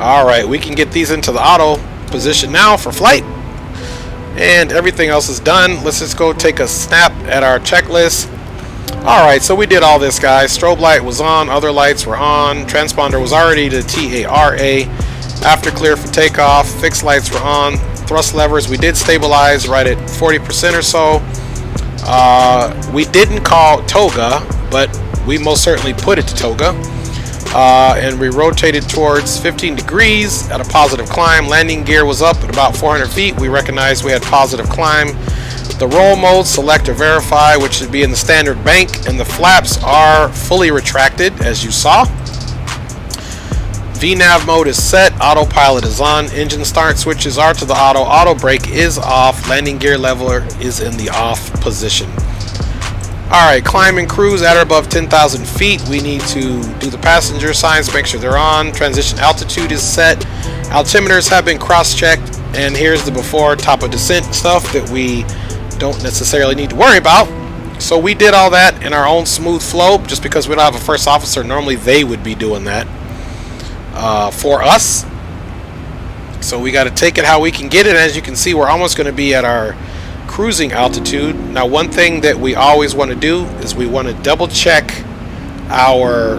Alright, we can get these into the auto position now for flight, and everything else is done. Let's just go take a snap at our checklist. Alright, so we did all this, guys. Strobe light was on, other lights were on, transponder was already to TARA, after clear for takeoff, fixed lights were on, thrust levers we did stabilize right at 40% or so. We didn't call toga, but we most certainly put it to toga. And we rotated towards 15 degrees at a positive climb. Landing gear was up at about 400 feet. We recognized we had positive climb. The roll mode, select or verify, which should be in the standard bank, and the flaps are fully retracted, as you saw. VNAV mode is set, autopilot is on, engine start switches are to the auto brake is off, landing gear leveler is in the off position. Alright, climb and cruise at or above 10,000 feet. We need to do the passenger signs, make sure they're on. Transition altitude is set. Altimeters have been cross-checked, and here's the before top of descent stuff that we don't necessarily need to worry about. So we did all that in our own smooth flow, just because we don't have a first officer. Normally they would be doing that for us. So we got to take it how we can get it. As you can see, we're almost going to be at our cruising altitude. Now, one thing that we always want to do is we want to double check our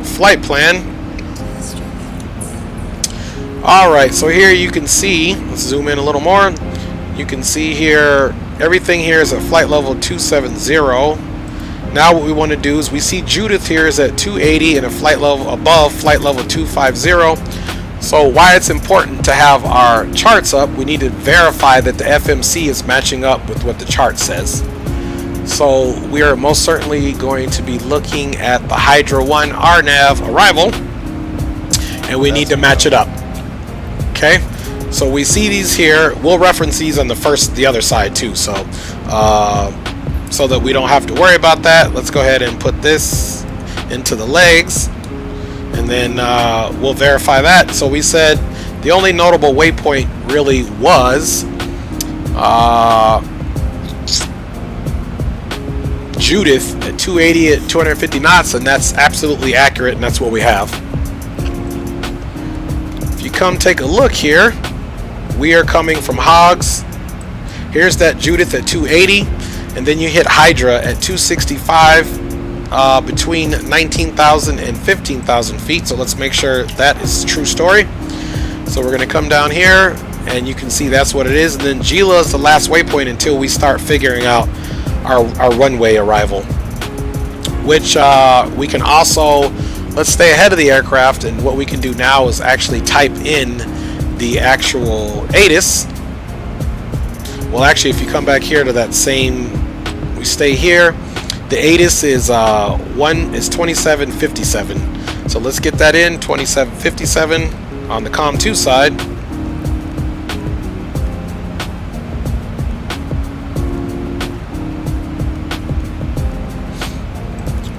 flight plan. Alright, so here you can see, let's zoom in a little more. You can see here, everything here is at flight level 270. Now what we want to do is we see Judith here is at 280 and a flight level above flight level 250. So why it's important to have our charts up, we need to verify that the FMC is matching up with what the chart says. So we are most certainly going to be looking at the Hydra 1 RNAV arrival, and we need to match it up. Okay, so we see these here. We'll reference these on the other side too, so that we don't have to worry about that. Let's go ahead and put this into the legs, and then we'll verify that. So we said the only notable waypoint really was Judith at 280 at 250 knots, and that's absolutely accurate, and that's what we have. If you come take a look here, we are coming from Hogs. Here's that Judith at 280, and then you hit Hydra at 265 between 19,000 and 15,000 feet. So let's make sure that is a true story. So we're going to come down here, and you can see that's what it is. And then Gila is the last waypoint until we start figuring out our runway arrival, which we can also, let's stay ahead of the aircraft, and what we can do now is actually type in the actual ATIS. Well, actually, if you come back here to that same, we stay here, the ATIS is 2757. So let's get that in, 2757 on the COM2 side.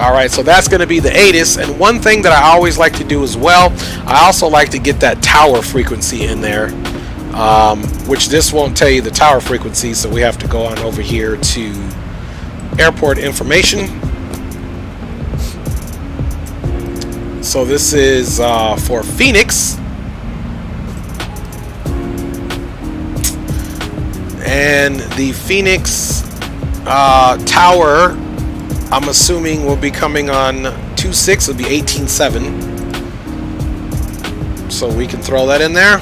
Alright, so that's going to be the ATIS. And one thing that I always like to do as well, I also like to get that tower frequency in there. Which this won't tell you the tower frequency, so we have to go on over here to airport information. So this is for Phoenix. And the Phoenix tower, I'm assuming, will be coming on 26. It'll be 18.7. So we can throw that in there.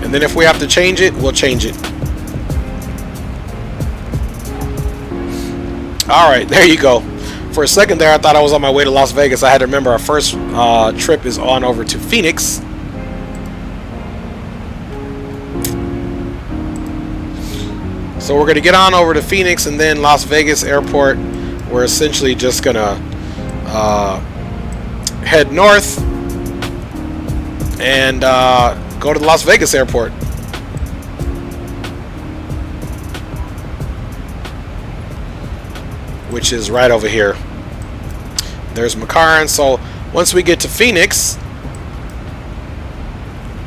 And then if we have to change it, we'll change it. Alright, there you go. For a second there, I thought I was on my way to Las Vegas. I had to remember our first trip is on over to Phoenix. So we're going to get on over to Phoenix, and then Las Vegas Airport. We're essentially just going to head north and go to the Las Vegas Airport. Which is right over here. There's McCarran. So once we get to Phoenix,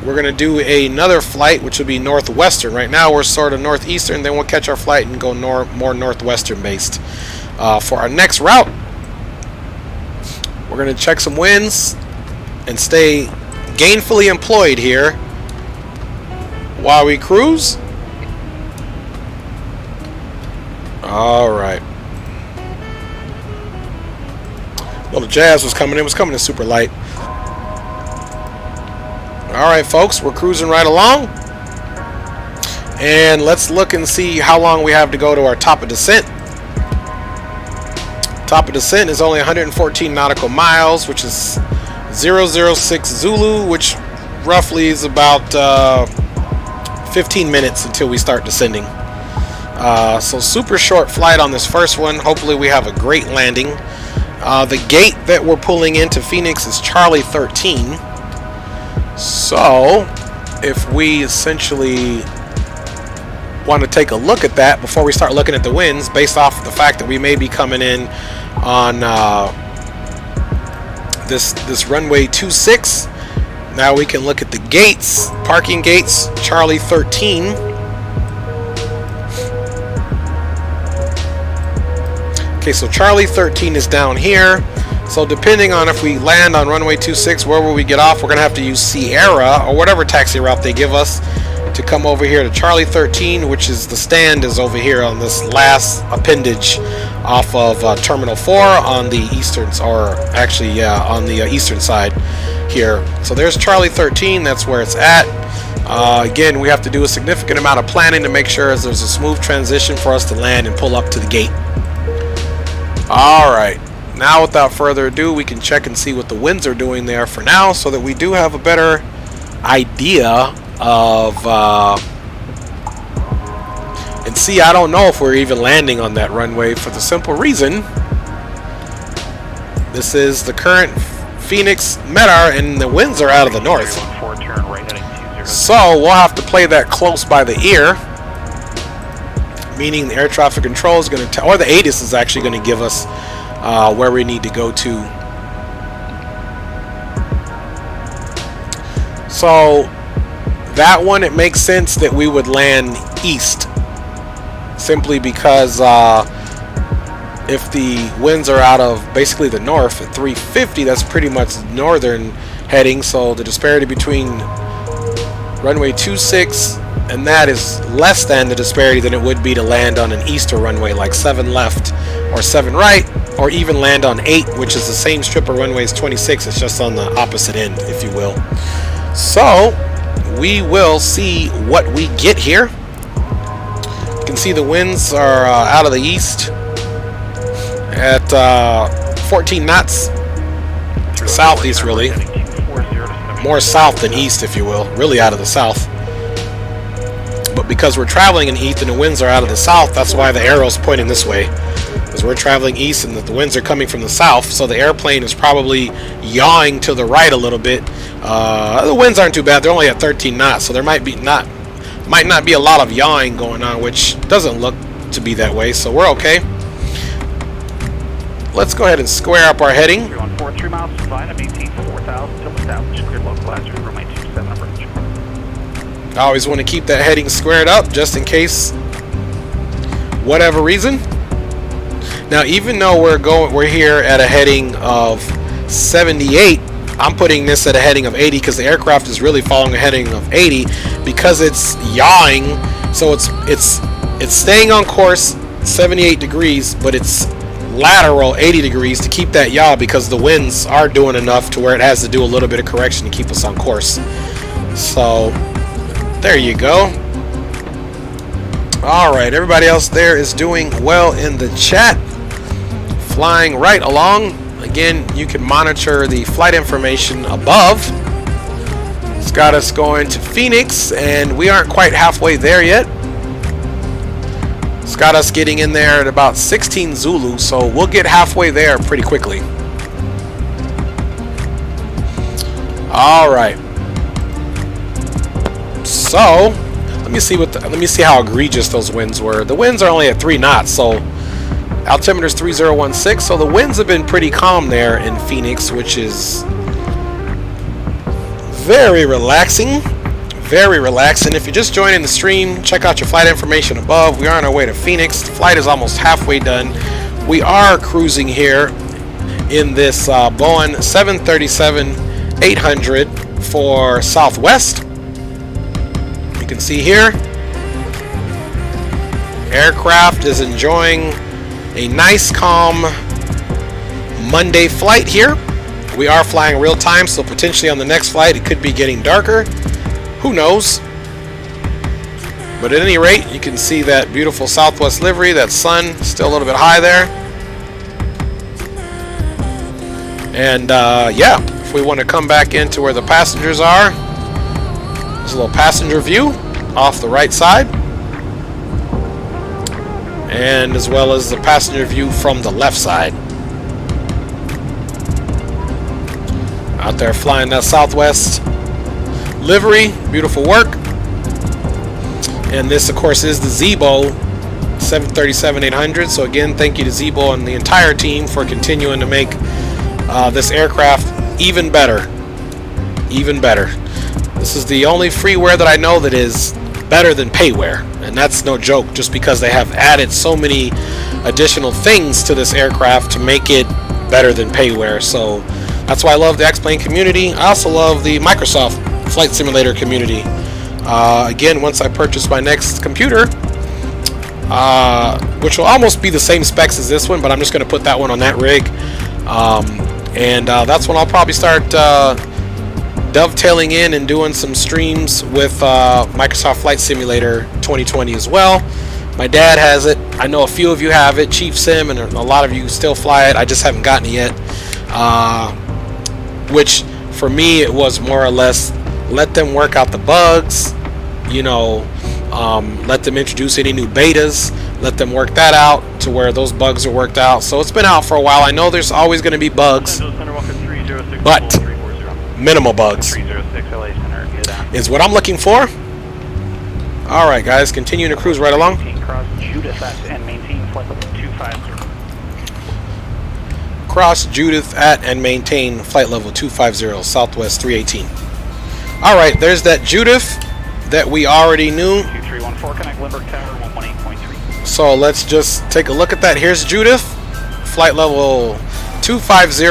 we're going to do another flight, which will be northwestern. Right now we're sort of northeastern, then we'll catch our flight and go more northwestern based. For our next route, we're going to check some winds and stay gainfully employed here while we cruise. Alright. Little Jazz was coming in. It was coming in super light. Alright, folks. We're cruising right along. And let's look and see how long we have to go to our top of descent. Top of descent is only 114 nautical miles, which is 006 Zulu, which roughly is about 15 minutes until we start descending. So super short flight on this first one. Hopefully we have a great landing. The gate that we're pulling into Phoenix is Charlie 13. So if we essentially want to take a look at that before we start looking at the winds, based off the fact that we may be coming in on this runway 26. Now we can look at the gates, parking gates, Charlie 13. Okay, so Charlie 13 is down here. So depending on if we land on runway 26, where will we get off? We're going to have to use Sierra or whatever taxi route they give us to come over here to Charlie 13, which is the stand is over here on this last appendage off of Terminal 4 on the eastern, or actually, yeah, on the eastern side here. So there's Charlie 13. That's where it's at. Again, we have to do a significant amount of planning to make sure there's a smooth transition for us to land and pull up to the gate. Alright, now without further ado, we can check and see what the winds are doing there for now, so that we do have a better idea of and see, I don't know if we're even landing on that runway, for the simple reason this is the current Phoenix METAR and the winds are out of the north. So we'll have to play that close by the ear, meaning the air traffic control is going to or the ATIS is actually going to give us where we need to go to. So that one, it makes sense that we would land east, simply because if the winds are out of basically the north at 350, that's pretty much northern heading. So the disparity between runway 26 and that is less than the disparity than it would be to land on an eastern runway like 7 left or 7 right, or even land on 8, which is the same strip of runways 26. It's just on the opposite end, if you will. So we will see what we get here. You can see the winds are out of the east at 14 knots. Southeast, really. More south than east, if you will. Really out of the south. But because we're traveling in east and the winds are out of the south, that's why the arrow's pointing this way. Because we're traveling east and the winds are coming from the south, so the airplane is probably yawing to the right a little bit. The winds aren't too bad. They're only at 13 knots, so there might not be a lot of yawing going on, which doesn't look to be that way, so we're okay. let's go ahead and square up our heading. 314, 3 miles to flight, maintain 4,000 till established. Clear local altitude, runway 27 approach. I always want to keep that heading squared up just in case, whatever reason. Now, even though we're here at a heading of 78, I'm putting this at a heading of 80 because the aircraft is really following a heading of 80 because it's yawing. So it's staying on course 78 degrees, but it's lateral 80 degrees to keep that yaw because the winds are doing enough to where it has to do a little bit of correction to keep us on course. So there you go. Alright, everybody else there is doing well in the chat. Flying right along. Again, you can monitor the flight information above. It's got us going to Phoenix, and we aren't quite halfway there yet. It's got us getting in there at about 16 Zulu, so we'll get halfway there pretty quickly. Alright. So, let me see how egregious those winds were. The winds are only at 3 knots, so altimeter is 3016, so the winds have been pretty calm there in Phoenix, which is very relaxing. Very relaxing. If you're just joining the stream, check out your flight information above. We are on our way to Phoenix. The flight is almost halfway done. We are cruising here in this Boeing 737-800 for Southwest. You can see here, aircraft is enjoying a nice, calm Monday flight here. We are flying real time, so potentially on the next flight it could be getting darker. Who knows? But at any rate, you can see that beautiful Southwest livery, that sun still a little bit high there. And yeah, if we want to come back into where the passengers are, there's a little passenger view off the right side, and as well as the passenger view from the left side. Out there flying that Southwest livery, beautiful work. And this of course is the Zebo 737-800. So again, thank you to Zebo and the entire team for continuing to make this aircraft even better. Even better. This is the only freeware that I know that is better than payware, and that's no joke, just because they have added so many additional things to this aircraft to make it better than payware. So that's why I love the X-Plane community. I also love the Microsoft Flight Simulator community. Again, once I purchase my next computer, which will almost be the same specs as this one, but I'm just going to put that one on that rig, and that's when I'll probably start dovetailing in and doing some streams with Microsoft Flight Simulator 2020 as well. My dad has it. I know a few of you have it, Chief Sim, and a lot of you still fly it. I just haven't gotten it yet. Which for me, it was more or less let them work out the bugs, you know, let them introduce any new betas, let them work that out to where those bugs are worked out. So it's been out for a while. I know there's always going to be bugs, but minimal bugs is what I'm looking for. All right, guys, continuing to cruise right along. Cross Judith at and maintain flight level 250. Cross Judith at and maintain flight level 250, Southwest 318. All right, there's that Judith that we already knew. 2314, connect Limburg Tower 118.3. So let's just take a look at that. Here's Judith, flight level 250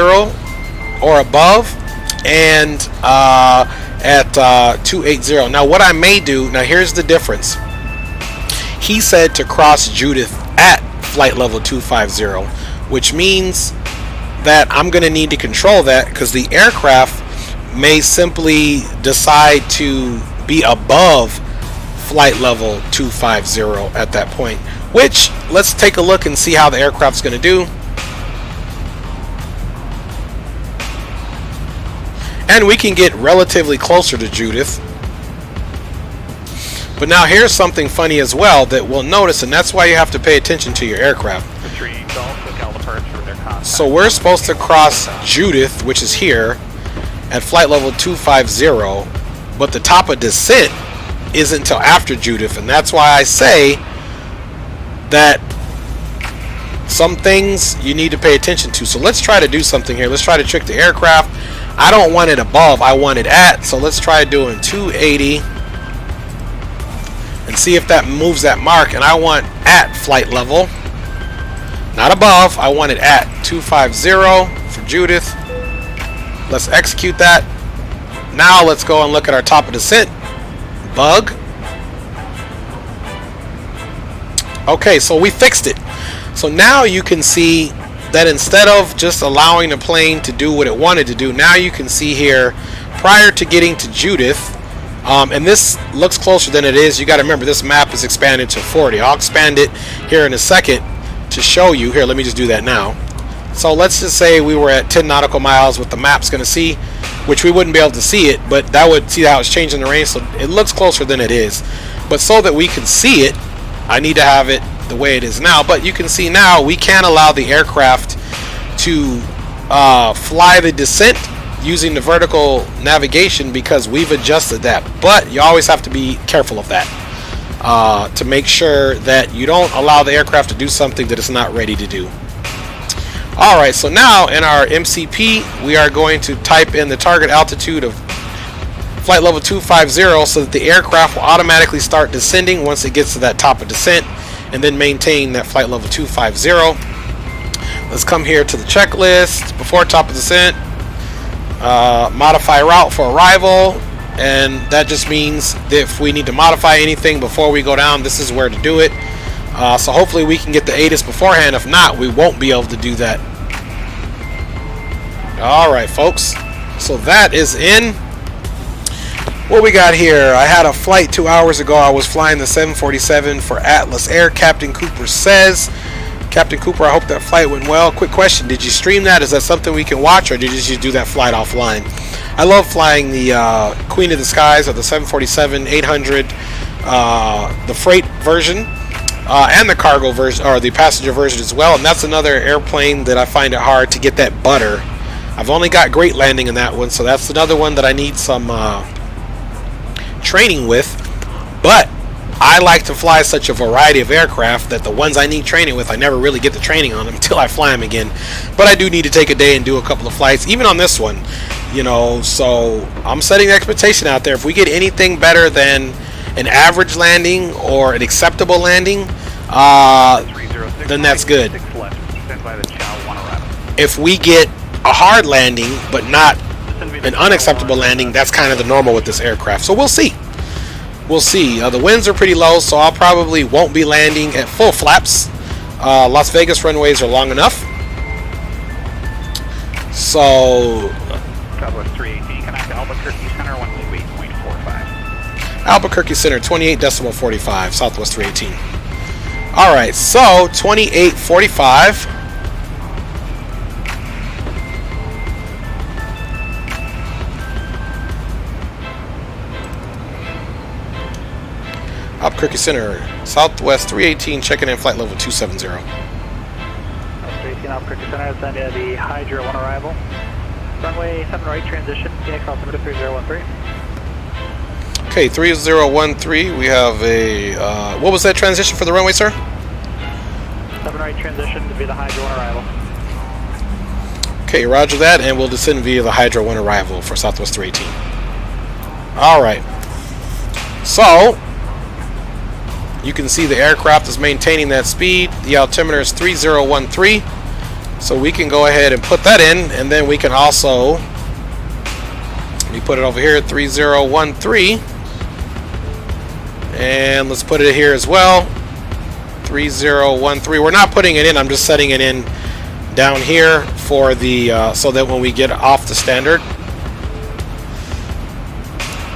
or above, and at 280. Now what I may do, now here's the difference. He said to cross Judith at flight level 250, which means that I'm going to need to control that because the aircraft may simply decide to be above flight level 250 at that point, which let's take a look and see how the aircraft's going to do. And we can get relatively closer to Judith. But now here's something funny as well that we'll notice, and that's why you have to pay attention to your aircraft. So we're supposed to cross Judith, which is here, at flight level 250, but the top of descent isn't until after Judith, and that's why I say that some things you need to pay attention to. So let's try to do something here. Let's try to trick the aircraft. I don't want it above, I want it at. So let's try doing 280 and see if that moves that mark. And I want at flight level, not above. I want it at 250 for Judith. Let's execute that. Now let's go and look at our top of descent. Bug. Okay, so we fixed it. So now you can see that instead of just allowing the plane to do what it wanted to do, now you can see here prior to getting to Judith, and this looks closer than it is. You got to remember this map is expanded to 40. I'll expand it here in a second to show you. Here, let me just do that now. So let's just say we were at 10 nautical miles, what the map's going to see, which we wouldn't be able to see it, but that would see how it's changing the range. So it looks closer than it is. But so that we can see it, I need to have it the way it is now. But you can see now we can allow the aircraft to fly the descent using the vertical navigation because we've adjusted that. But you always have to be careful of that to make sure that you don't allow the aircraft to do something that it's not ready to do. Alright, so now in our MCP we are going to type in the target altitude of flight level 250 so that the aircraft will automatically start descending once it gets to that top of descent, and then maintain that flight level 250. Let's come here to the checklist before top of descent. Modify route for arrival, and that just means that if we need to modify anything before we go down, this is where to do it. So hopefully we can get the ATIS beforehand. If not, we won't be able to do that. Alright folks, so that is in. What we got here, I had a flight 2 hours ago. I was flying the 747 for Atlas Air. Captain Cooper says, Captain Cooper, I hope that flight went well. Quick question, did you stream that? Is that something we can watch, or did you just do that flight offline? I love flying the Queen of the Skies, or the 747-800, the freight version, and the cargo version, or the passenger version as well. And that's another airplane that I find it hard to get that butter. I've only got great landing in that one, so that's another one that I need some training with. But I like to fly such a variety of aircraft that the ones I need training with, I never really get the training on them until I fly them again. But I do need to take a day and do a couple of flights, even on this one, you know. So I'm setting the expectation out there. If we get anything better than an average landing or an acceptable landing, then that's good. If we get a hard landing but not an unacceptable landing, that's kind of the normal with this aircraft. So we'll see. We'll see. The winds are pretty low, so I'll probably won't be landing at full flaps. Las Vegas runways are long enough. So Southwest 318, connect to Albuquerque Center, 128.45. Albuquerque Center, 28.45, Southwest 318. Alright, so 28.45. Albuquerque Center, Southwest 318, checking in flight level 270. 318 Albuquerque Center, send you the Hydra 1 arrival. Runway 7 right transition, Phoenix altimeter 3013. Okay, 3013, we have a, what was that transition for the runway, sir? 7 right transition to be the Hydra 1 arrival. Okay, roger that, and we'll descend via the Hydra 1 arrival for Southwest 318. Alright, so you can see the aircraft is maintaining that speed. The altimeter is 3013. So we can go ahead and put that in, and then we can also, let me put it over here, 3013. And let's put it here as well, 3013. We're not putting it in, I'm just setting it in down here for the, so that when we get off the standard.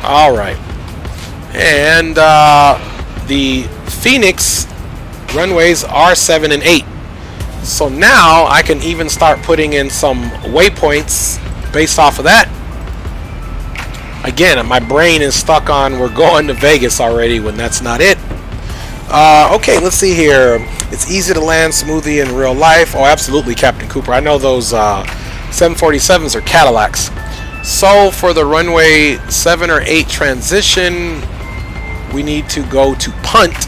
Alright. And the Phoenix runways are 7 and 8. So now I can even start putting in some waypoints based off of that. Again, my brain is stuck on we're going to Vegas already when that's not it. Okay, let's see here. It's easy to land smoothly in real life. Oh, absolutely, Captain Cooper. I know those 747s are Cadillacs. So for the runway 7 or 8 transition, we need to go to punt.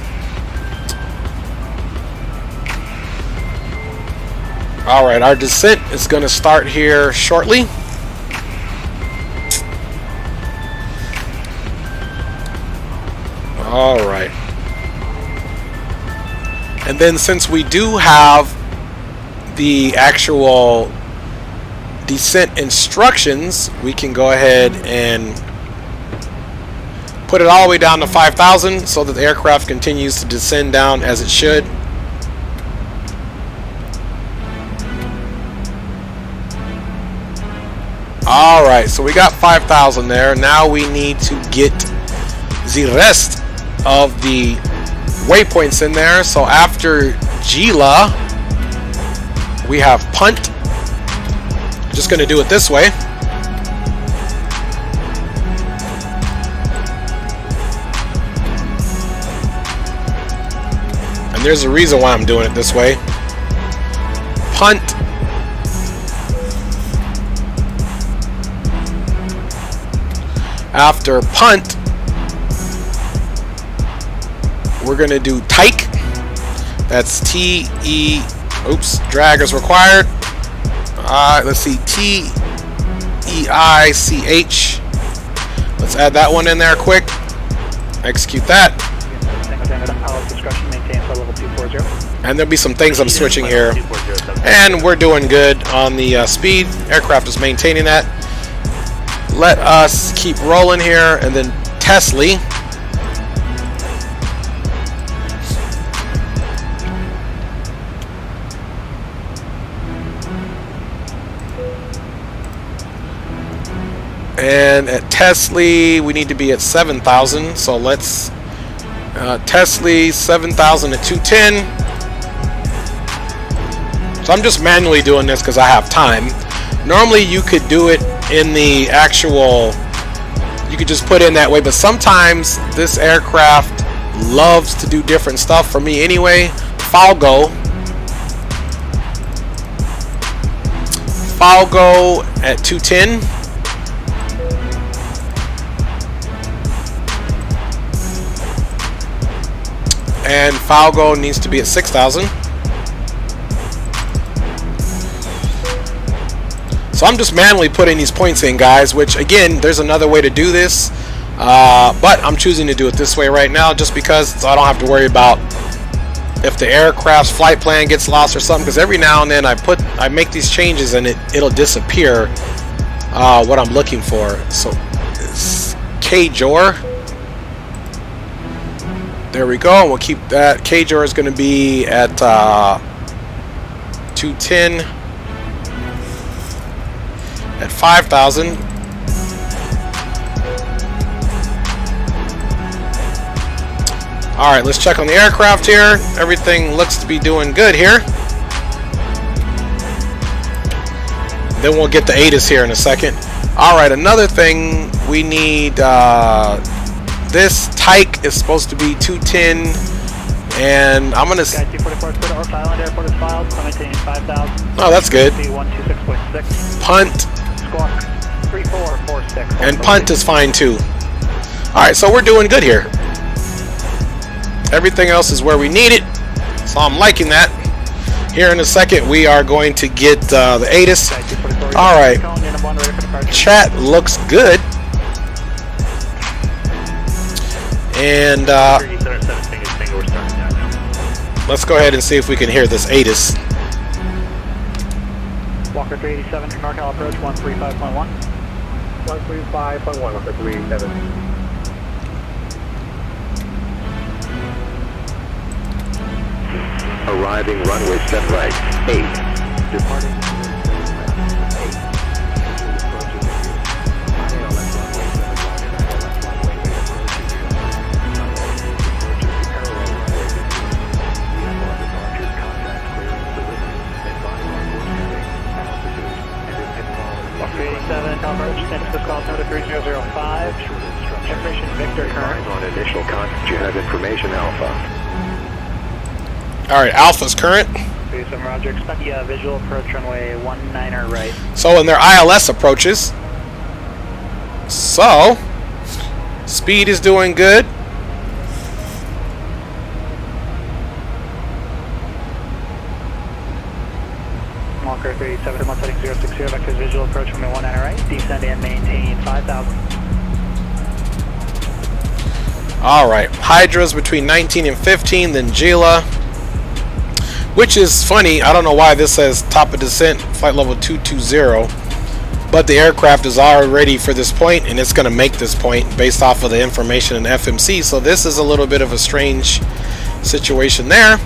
Alright, our descent is going to start here shortly. Alright. And then since we do have the actual descent instructions, we can go ahead and put it all the way down to 5,000 so that the aircraft continues to descend down as it should. Alright, so we got 5,000 there. Now we need to get the rest of the waypoints in there. So after Gila, we have punt. Just going to do it this way. And there's a reason why I'm doing it this way. Punt. After punt, we're going to do tyke. That's T-E, oops, drag is required. Let's see, T-E-I-C-H. Let's add that one in there quick. Execute that. And there'll be some things I'm switching here. And we're doing good on the speed. Aircraft is maintaining that. Let us keep rolling here, and then Tesla. And at Tesla, we need to be at 7,000. So let's Tesla 7,000 at 210. So I'm just manually doing this because I have time. Normally you could do it in the actual, you could just put in that way, but sometimes this aircraft loves to do different stuff. For me anyway, Falgo at 210. And Falgo needs to be at 6,000. So I'm just manually putting these points in, guys, which again, there's another way to do this, but I'm choosing to do it this way right now just because I don't have to worry about if the aircraft's flight plan gets lost or something, because every now and then I make these changes and it'll disappear what I'm looking for. So it's KJOR. There we go, and we'll keep that. KJOR is going to be at 210 at 5,000. Alright, let's check on the aircraft here. Everything looks to be doing good here. Then we'll get the ATIS here in a second. Alright, another thing we need, this tyke is supposed to be 210, and I'm gonna. Oh, that's good. Punt. And punt is fine too. Alright, so we're doing good here. Everything else is where we need it, so I'm liking that. Here in a second, we are going to get the ATIS. Alright, chat looks good. And let's go ahead and see if we can hear this ATIS. Walker 387, NorCal approach 135.1. 135.1, Walker 387. Arriving runway set right, 8. Departing. Information Victor current. On initial contact, you have information Alpha. Alright, Alpha's current. Roger, expect the visual approach runway 19er right. So in their ILS approaches. So, speed is doing good. 37 1 setting 060, vectors visual approach from 1 and right, descend and maintain 5,000. Alright, Hydra's between 19 and 15, then Gila. Which is funny, I don't know why this says top of descent, flight level 220. But the aircraft is already ready for this point, and it's going to make this point based off of the information in FMC. So this is a little bit of a strange situation there.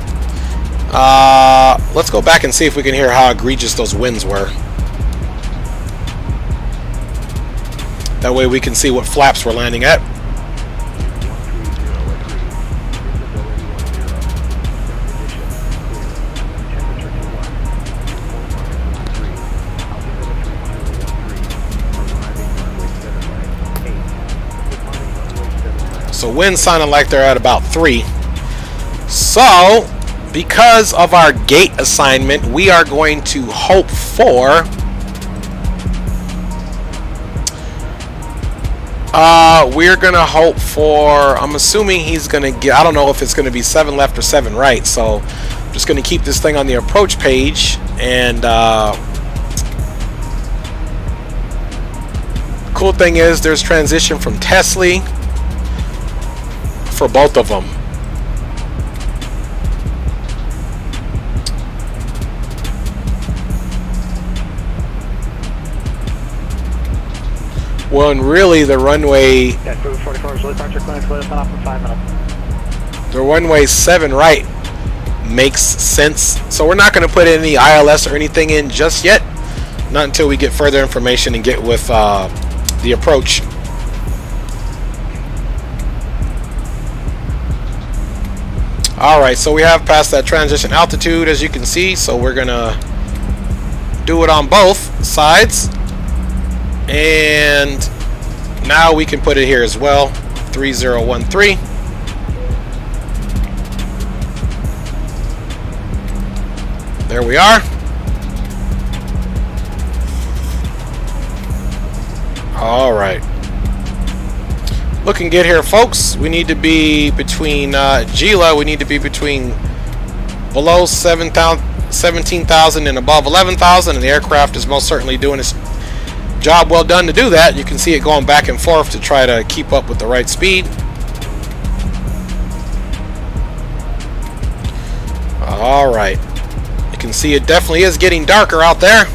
Let's go back and see if we can hear how egregious those winds were. That way we can see what flaps we're landing at. So winds sounding like they're at about 3. So because of our gate assignment, we are going to hope for I'm assuming he's gonna get, I don't know if it's gonna be 7 left or 7 right, so I'm just gonna keep this thing on the approach page. And cool thing is there's transition from Tesla for both of them. Well, and really the runway, the runway 7 right makes sense. So we're not going to put any ILS or anything in just yet, not until we get further information and get with the approach. Alright, so we have passed that transition altitude, as you can see, so we're gonna do it on both sides. And now we can put it here as well. 3013. There we are. Alright. Looking good here, folks. We need to be between Gila, we need to be between below 17,000 and above 11,000, and the aircraft is most certainly doing its job well done to do that. You can see it going back and forth to try to keep up with the right speed. Alright. You can see it definitely is getting darker out there.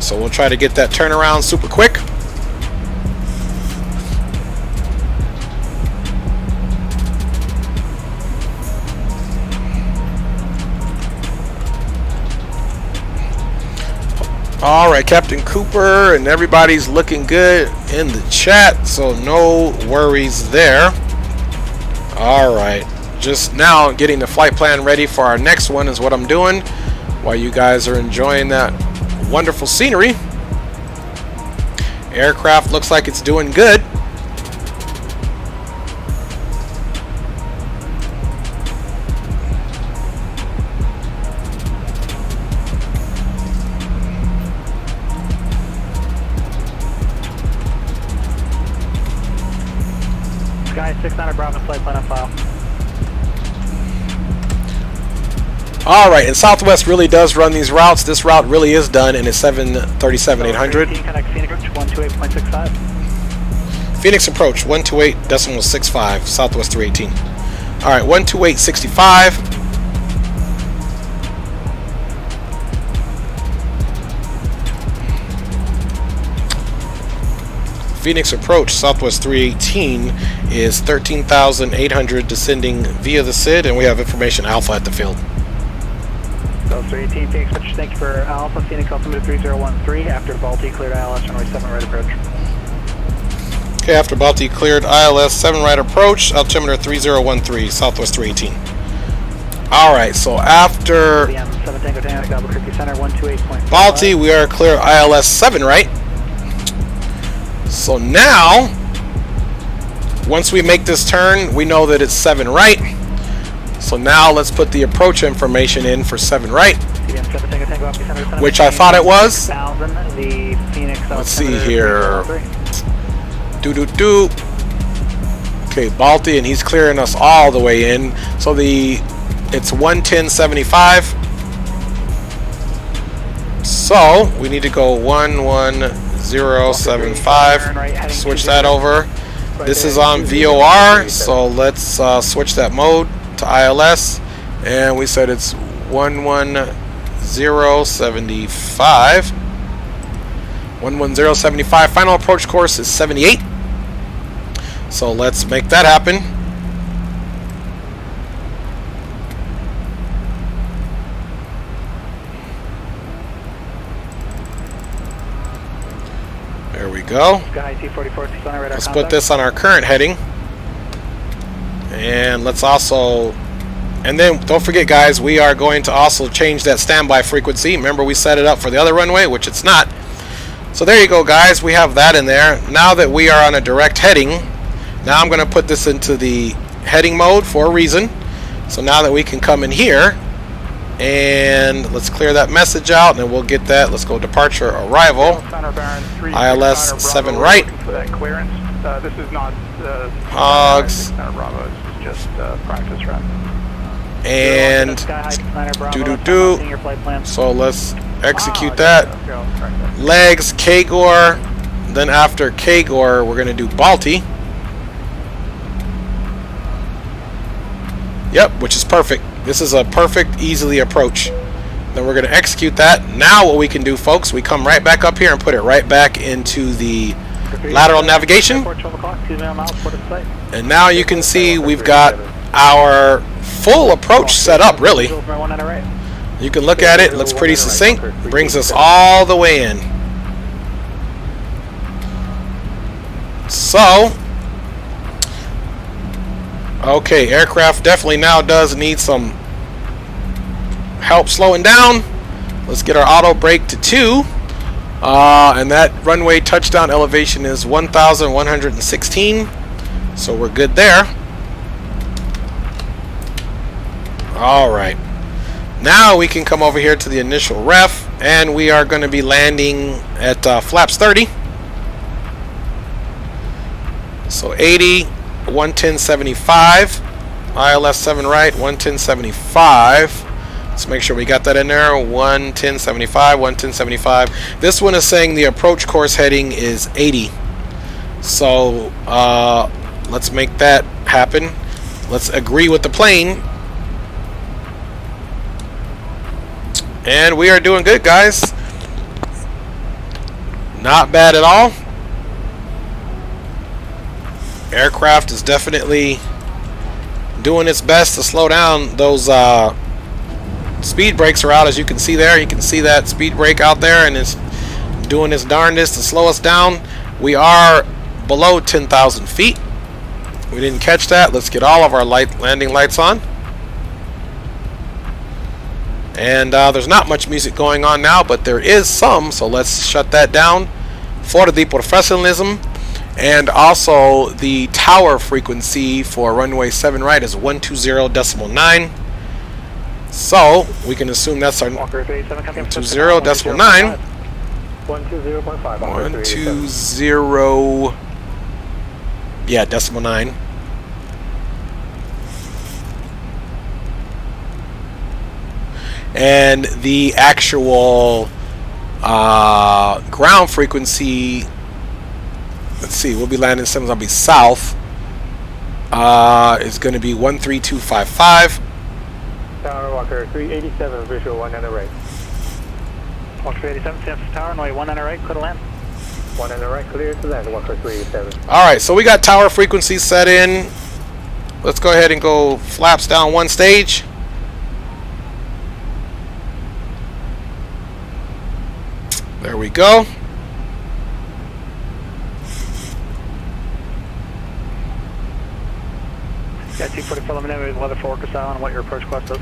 So we'll try to get that turnaround super quick. Alright, Captain Cooper and everybody's looking good in the chat, so no worries there. Alright, just now getting the flight plan ready for our next one is what I'm doing while you guys are enjoying that wonderful scenery. Aircraft looks like it's doing good. Sky 600 Bravo, flight plan on file. Alright, and Southwest really does run these routes. This route really is done, and it's 737-800. Phoenix approach 128.65, Southwest 318. Alright, 128.65. Phoenix approach Southwest 318 is 13,800 descending via the SID, and we have information Alpha at the field. South 318, Phoenix approach, thank you for Alpha, Phoenix altimeter 3013, after Balti cleared ILS runway 7 right approach. Okay, after Balti cleared ILS 7 right approach, altimeter 3013, Southwest 318. Alright, so after Balti, we are clear ILS 7 right. So now, once we make this turn, we know that it's 7 right. So now let's put the approach information in for 7 right, which I thought it was. Let's see here. Okay, Balti, and he's clearing us all the way in. So the it's 110.75. So we need to go 110.75. Switch that over. This is on VOR, so let's switch that mode to ILS, and we said it's 110.75. 110.75. Final approach course is 78. So let's make that happen. There we go. Let's put this on our current heading. And let's also, and then don't forget guys, we are going to also change that standby frequency. Remember we set it up for the other runway, which it's not. So there you go guys, we have that in there. Now that we are on a direct heading, now I'm going to put this into the heading mode for a reason. So now that we can come in here, and let's clear that message out, and then we'll get that. Let's go departure arrival. ILS 7 right. This is not Hogs. Bravo. It's just practice run. And do. So let's execute that. Legs, Kagor. Then after Kagor, we're going to do Balti. Yep, which is perfect. This is a perfect, easily approach. Then we're going to execute that. Now what we can do, folks, we come right back up here and put it right back into the lateral navigation. And now you can see we've got our full approach set up, really. You can look at it. It looks pretty succinct. Brings us all the way in. So, okay, aircraft definitely now does need some help slowing down. Let's get our auto brake to 2. And that runway touchdown elevation is 1,116. So we're good there. Alright. Now we can come over here to the initial ref, and we are going to be landing at flaps 30. So 80, 110.75. ILS 7 right, 110.75. Let's make sure we got that in there. 110.75, 110.75. This one is saying the approach course heading is 80. So let's make that happen. Let's agree with the plane. And we are doing good, guys. Not bad at all. Aircraft is definitely doing its best to slow down. Those speed brakes are out, as you can see there. You can see that speed brake out there, and it's doing its darndest to slow us down. We are below 10,000 feet. We didn't catch that. Let's get all of our landing lights on. And there's not much music going on now, but there is some, so let's shut that down. For the professionalism. And also the tower frequency for runway 7 right is 120.9. So we can assume that's our 120.9. 120. Yeah, decimal 9. And the actual ground frequency, let's see, we'll be landing something that'll be south. Is going to be 13255. Tower Walker 387, visual 1 on the right. Walker 387, San Francisco Tower, runway 1 on the right, clear to land. 1 on the right, clear to land, Walker 387. Alright, so we got tower frequency set in. Let's go ahead and go flaps down one stage. There we go. Got 240 preliminary weather for Orcas Island, what your approach course is.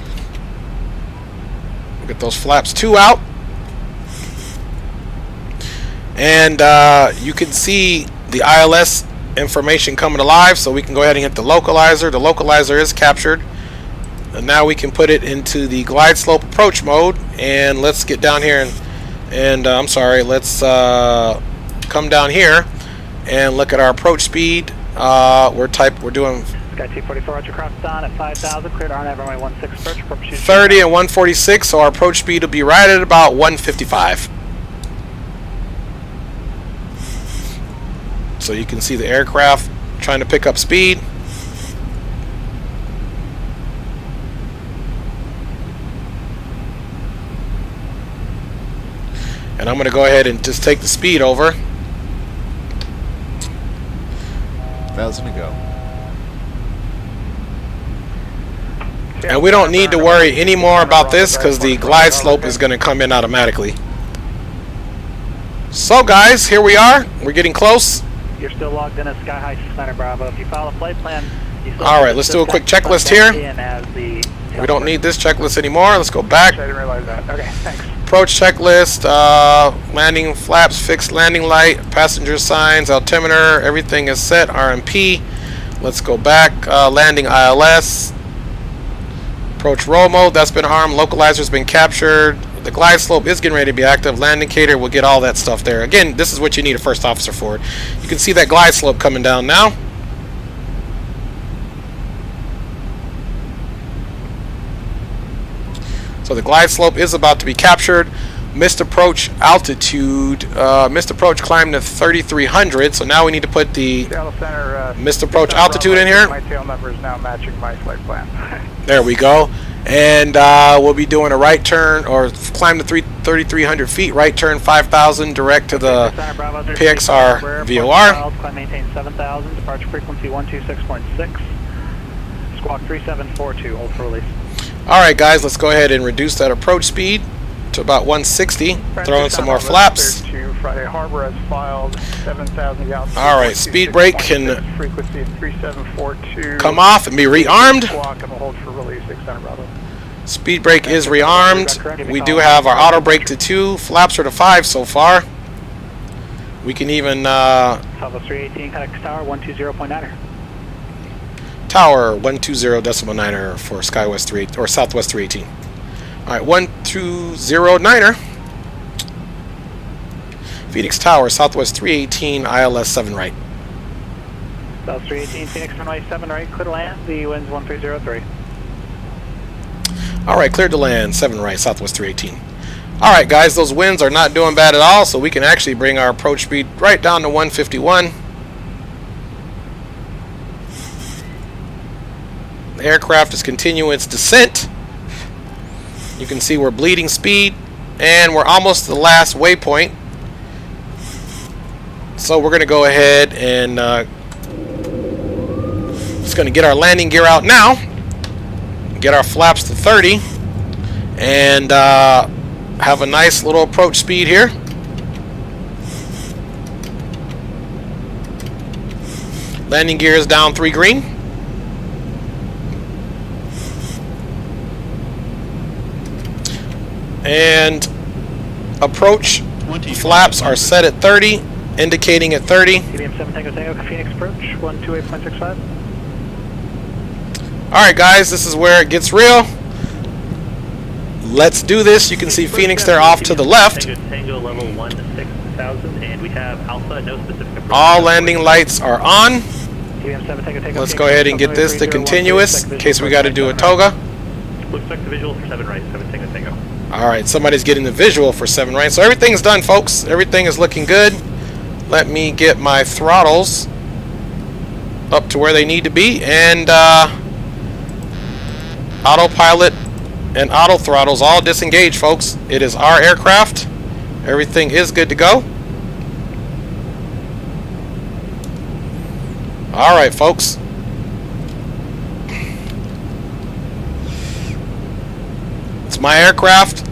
We'll get those flaps 2 out. And you can see the ILS information coming alive, so we can go ahead and hit the localizer. The localizer is captured. And now we can put it into the glide slope approach mode. And let's get down here and I'm sorry, let's come down here and look at our approach speed. We're doing Sky 244, Roger, cross on at 5,000, cleared RNAV runway 16 approach, approach 30 and 146, so our approach speed will be right at about 155. So you can see the aircraft trying to pick up speed. And I'm going to go ahead and just take the speed over. 1,000 to go. And we don't need to worry anymore about this because the glide slope is going to come in automatically. So guys, here we are. We're getting close. You're still logged in at Sky High Center Bravo. If you follow the flight plan, you still All right, let's do a quick checklist here. We don't need this checklist anymore. Let's go back. I didn't realize that. Okay, thanks. Approach checklist, landing flaps, fixed landing light, passenger signs, altimeter, everything is set, RMP. Let's go back, landing ILS. Approach roll mode, that's been armed, localizer's been captured. The glide slope is getting ready to be active. Land indicator, we'll get all that stuff there. Again, this is what you need a first officer for. You can see that glide slope coming down now. So the glide slope is about to be captured. Missed approach altitude, missed approach climb to 3,300. So now we need to put the missed approach altitude in here. My tail number is now matching my flight plan. There we go. And we'll be doing a right turn, or climb to 3,300 feet, right turn 5,000 direct to the PXR VOR. Climb maintain 7,000, departure frequency 126.6, squawk 3742, hold for release. Alright guys, let's go ahead and reduce that approach speed to about 160. Throw in some more flaps. Friday Harbor has filed 7,000 gallons. Alright, speed brake can frequency 3742. come off and be rearmed. Squawk and hold for release 600 Bravo. Speed brake is rearmed. We do have our auto brake to 2, flaps are to 5 so far. We can even Southwest 318, connect tower 120.9er. Tower 120.9er for Skywest 3 or Southwest 318. Alright, 120.9er. Phoenix Tower, Southwest 318, ILS 7 right. South 318, Phoenix runway 7 right, clear to land. The wind's 1303. Alright, cleared to land, 7 right, Southwest 318. Alright guys, those winds are not doing bad at all, so we can actually bring our approach speed right down to 151. The aircraft is continuing its descent. You can see we're bleeding speed, and we're almost to the last waypoint. So we're going to go ahead and just going to get our landing gear out now. Get our flaps to 30 and have a nice little approach speed here. Landing gear is down 3 green. And approach flaps are set at 30, indicating at 30. KBM 7 Tango Tango, Phoenix approach 128.65. Alright guys, this is where it gets real. Let's do this. You can see Phoenix there off to the left. Tango level 1 to 6,000, and we have alpha, no specific approach. All landing lights are on. KBM 7 Tango Tango. Let's go ahead and get this to continuous in case we got to do a toga. Looks like the visual for 7 right, 7 Tango Tango. Alright, somebody's getting the visual for 7 right. So everything's done, folks. Everything is looking good. Let me get my throttles up to where they need to be. And autopilot and auto throttles all disengaged, folks. It is our aircraft. Everything is good to go. Alright, folks. It's my aircraft.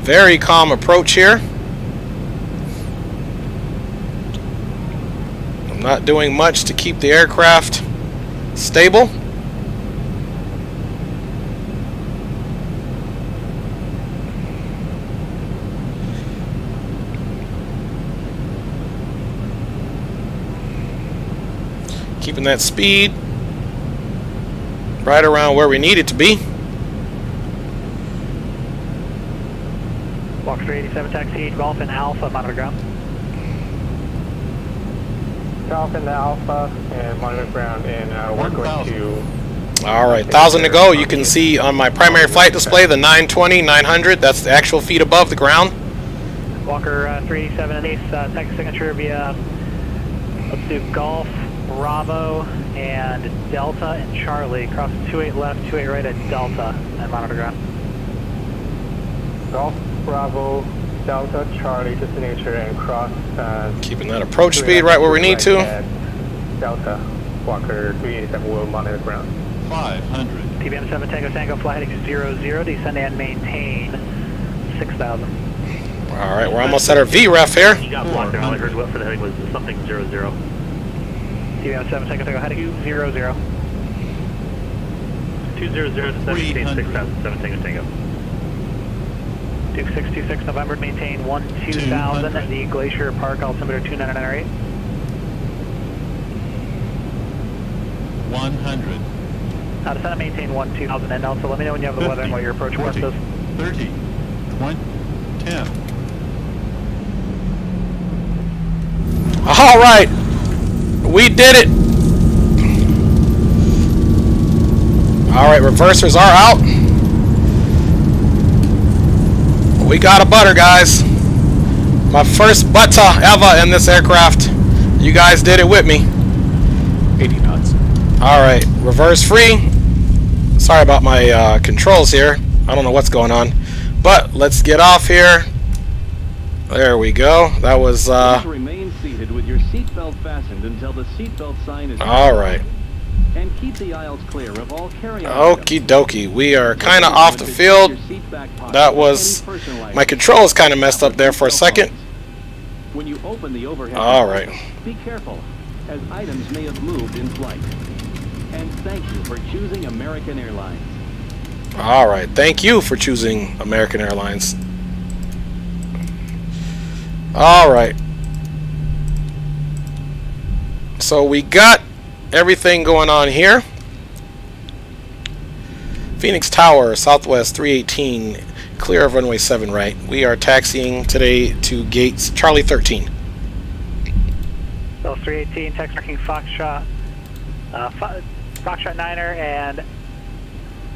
Very calm approach here. I'm not doing much to keep the aircraft stable. Keeping that speed right around where we need it to be. Walk Walker 387, taxi Golf and Alpha, monitor ground. Golf and Alpha, and monitor ground, and we're going to... Alright, 1,000 to go. You can see on my primary flight display the 920, 900. That's the actual feet above the ground. Walker 387 Ace, taxi signature via, let's do Golf, Bravo, and Delta and Charlie. Cross 28 left, 28 right at Delta, and monitor ground. Golf, Bravo, Delta, Charlie to signature, and cross. Keeping that approach speed right where we need to. Delta, Walker 387 will monitor ground. 500. TBM 7 Tango Tango, fly heading 00, descend and maintain 6,000. Alright, we're almost at our VREF here. You got blocked there, all I heard what for the heading was something 00. TBM 7 Tango Tango, heading 00. 200 to 17, 6,000, 7 Tango Tango. Duke 626 November, maintain 12,000 at the Glacier Park, altimeter 2998. 100. Descend and maintain 12,000, and also let me know when you have the 50, weather and what your approach 40, course is. 30, 20, 10. Alright, we did it. Alright, reversers are out. We got a butter, guys. My first butter ever in this aircraft. You guys did it with me. 80 knots. Alright, reverse free. Sorry about my controls here. I don't know what's going on. But let's get off here. There we go. That was Remain seated with your seatbelt fastened until the seatbelt sign is... Alright. And keep the aisles clear of all carry-on. Okie dokie. We are kind of off the field. That was... My controls kind of messed up there for a second. When you open the overhead... Alright. Be careful, as items may have moved in flight. And thank you for choosing American Airlines. Alright, thank you for choosing American Airlines. Alright. So we got everything going on here. Phoenix Tower, Southwest 318, clear of runway 7 right. We are taxiing today to gates Charlie 13. So 318, text marking Foxtrot, Foxtrot 9er, and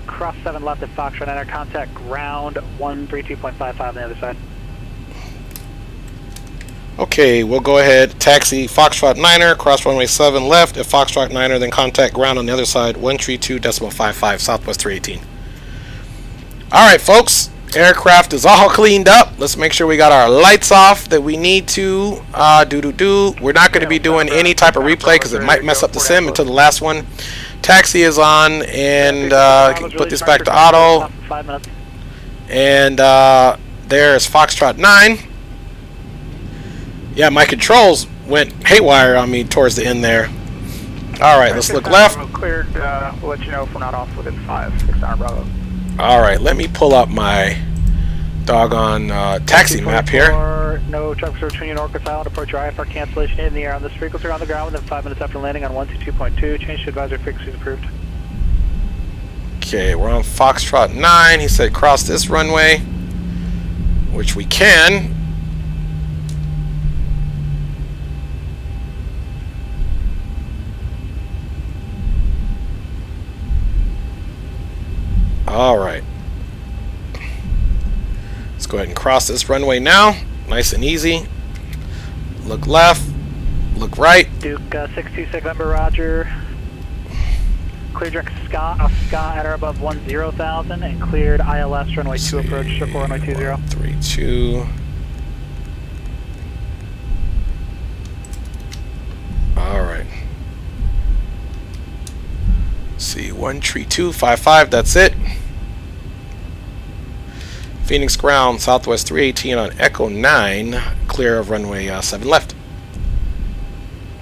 cross 7 left at Foxtrot 9er, contact ground 132.55 on the other side. Okay, we'll go ahead, taxi Foxtrot 9er, cross runway 7 left at Foxtrot 9er, then contact ground on the other side, 132.55, Southwest 318. Alright folks, aircraft is all cleaned up. Let's make sure we got our lights off that we need to do. We're not going to be doing any type of replay because it might mess up the sim until the last one. Taxi is on, and put this back to auto. And there's Foxtrot 9. Yeah, my controls went haywire on me towards the end there. Alright, let's look left. Cleared, we'll let you know if we're not off within 6 hour Bravo. Alright, let me pull up my doggone taxi map here. No traffic between you and Orcas Island. Approach your IFR cancellation in the air on this frequency on the ground within 5 minutes after landing on 122.2. Change to advisory frequencies approved. Okay, we're on Foxtrot 9. He said cross this runway, which we can. Alright. Let's go ahead and cross this runway now. Nice and easy. Look left. Look right. Duke 626 November, Roger. Cleared direct Scott at or above 10,000 and cleared ILS runway 2 approach, circle runway 20. 32. Alright. See, 13255, that's it. Phoenix ground, Southwest 318 on Echo 9, clear of runway 7 left.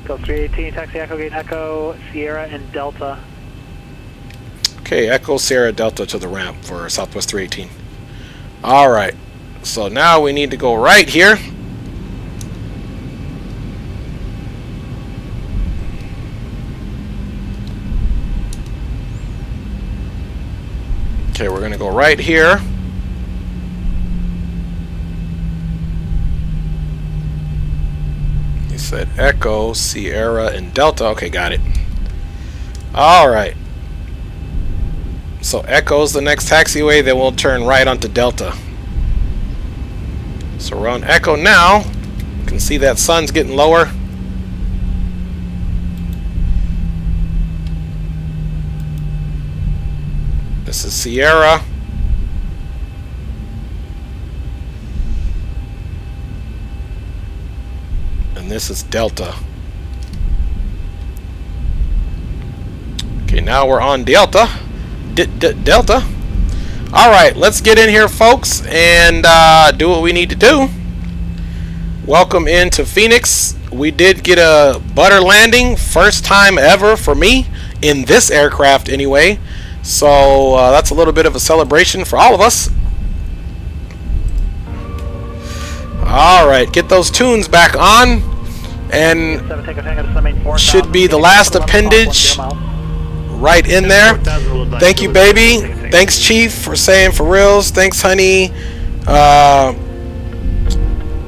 Go 318, taxi Echo Gate Echo, Sierra and Delta. Okay, Echo Sierra Delta to the ramp for Southwest 318. Alright, so now we need to go right here. Okay, we're going to go right here. Said Echo, Sierra, and Delta. Okay, got it. Alright. So Echo's the next taxiway, then we'll turn right onto Delta. So we're on Echo now. You can see that sun's getting lower. This is Sierra. And this is Delta. Okay, now we're on Delta. Delta. Alright, let's get in here, folks, and do what we need to do. Welcome into Phoenix. We did get a butter landing. First time ever for me in this aircraft anyway. So that's a little bit of a celebration for all of us. Alright, get those tunes back on. And should be the last appendage right in there. Thank you, baby. Thanks, Chief, for saying for reals. Thanks, honey,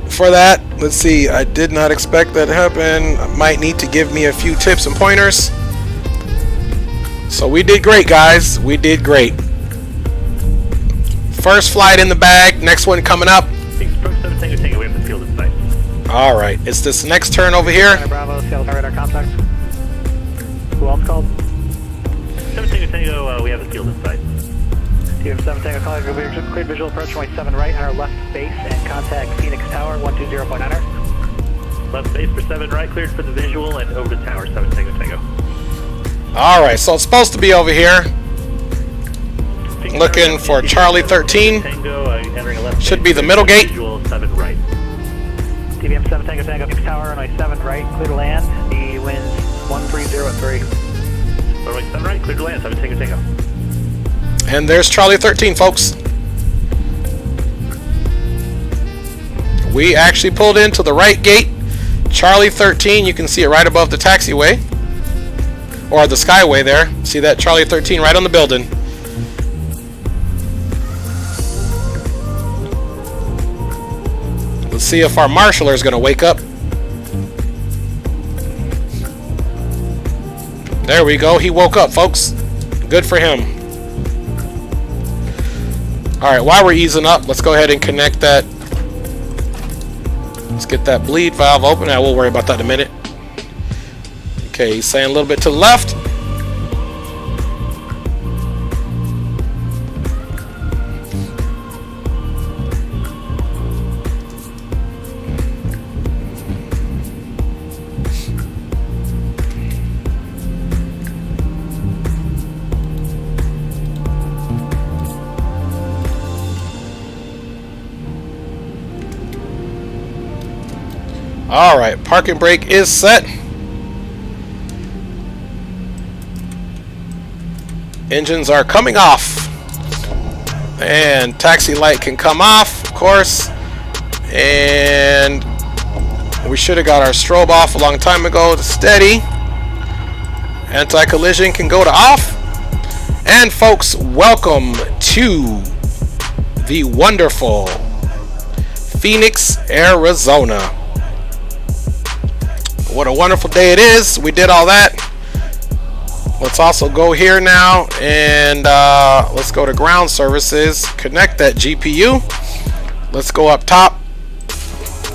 for that. Let's see. I did not expect that to happen. Might need to give me a few tips and pointers. So we did great, guys. We did great. First flight in the bag. Next one coming up. All right. It's this next turn over here. Bravo, Seattle radar contact. Who else called? 7 Tango, we have a field in sight. TM 7 Tango calling, cleared visual approach runway 7 right on our left base and contact Phoenix Tower 120.9er. Left base for 7 right, cleared for the visual and over to tower 7 Tango. All right, so it's supposed to be over here. Looking for Charlie 13. Should be the middle gate. Visual 7 right. TBM 7 Tango Tango Phoenix Tower runway 7 right, clear to land. The winds 130 at 3. Runway 7 right, clear to land, 7 Tango. And there's Charlie 13, folks. We actually pulled into the right gate. Charlie 13, you can see it right above the taxiway. Or the skyway there. See that Charlie 13 right on the building. Let's see if our marshaller is going to wake up. There we go. He woke up, folks. Good for him. Alright, while we're easing up, let's go ahead and connect that. Let's get that bleed valve open. Now we'll worry about that in a minute. Okay, he's saying a little bit to the left. Alright, parking brake is set. Engines are coming off. And taxi light can come off, of course. And we should have got our strobe off a long time ago. To steady. Anti-collision can go to off. And folks, welcome to the wonderful Phoenix, Arizona. What a wonderful day it is. We did all that. Let's also go here now and let's go to ground services. Connect that GPU. Let's go up top.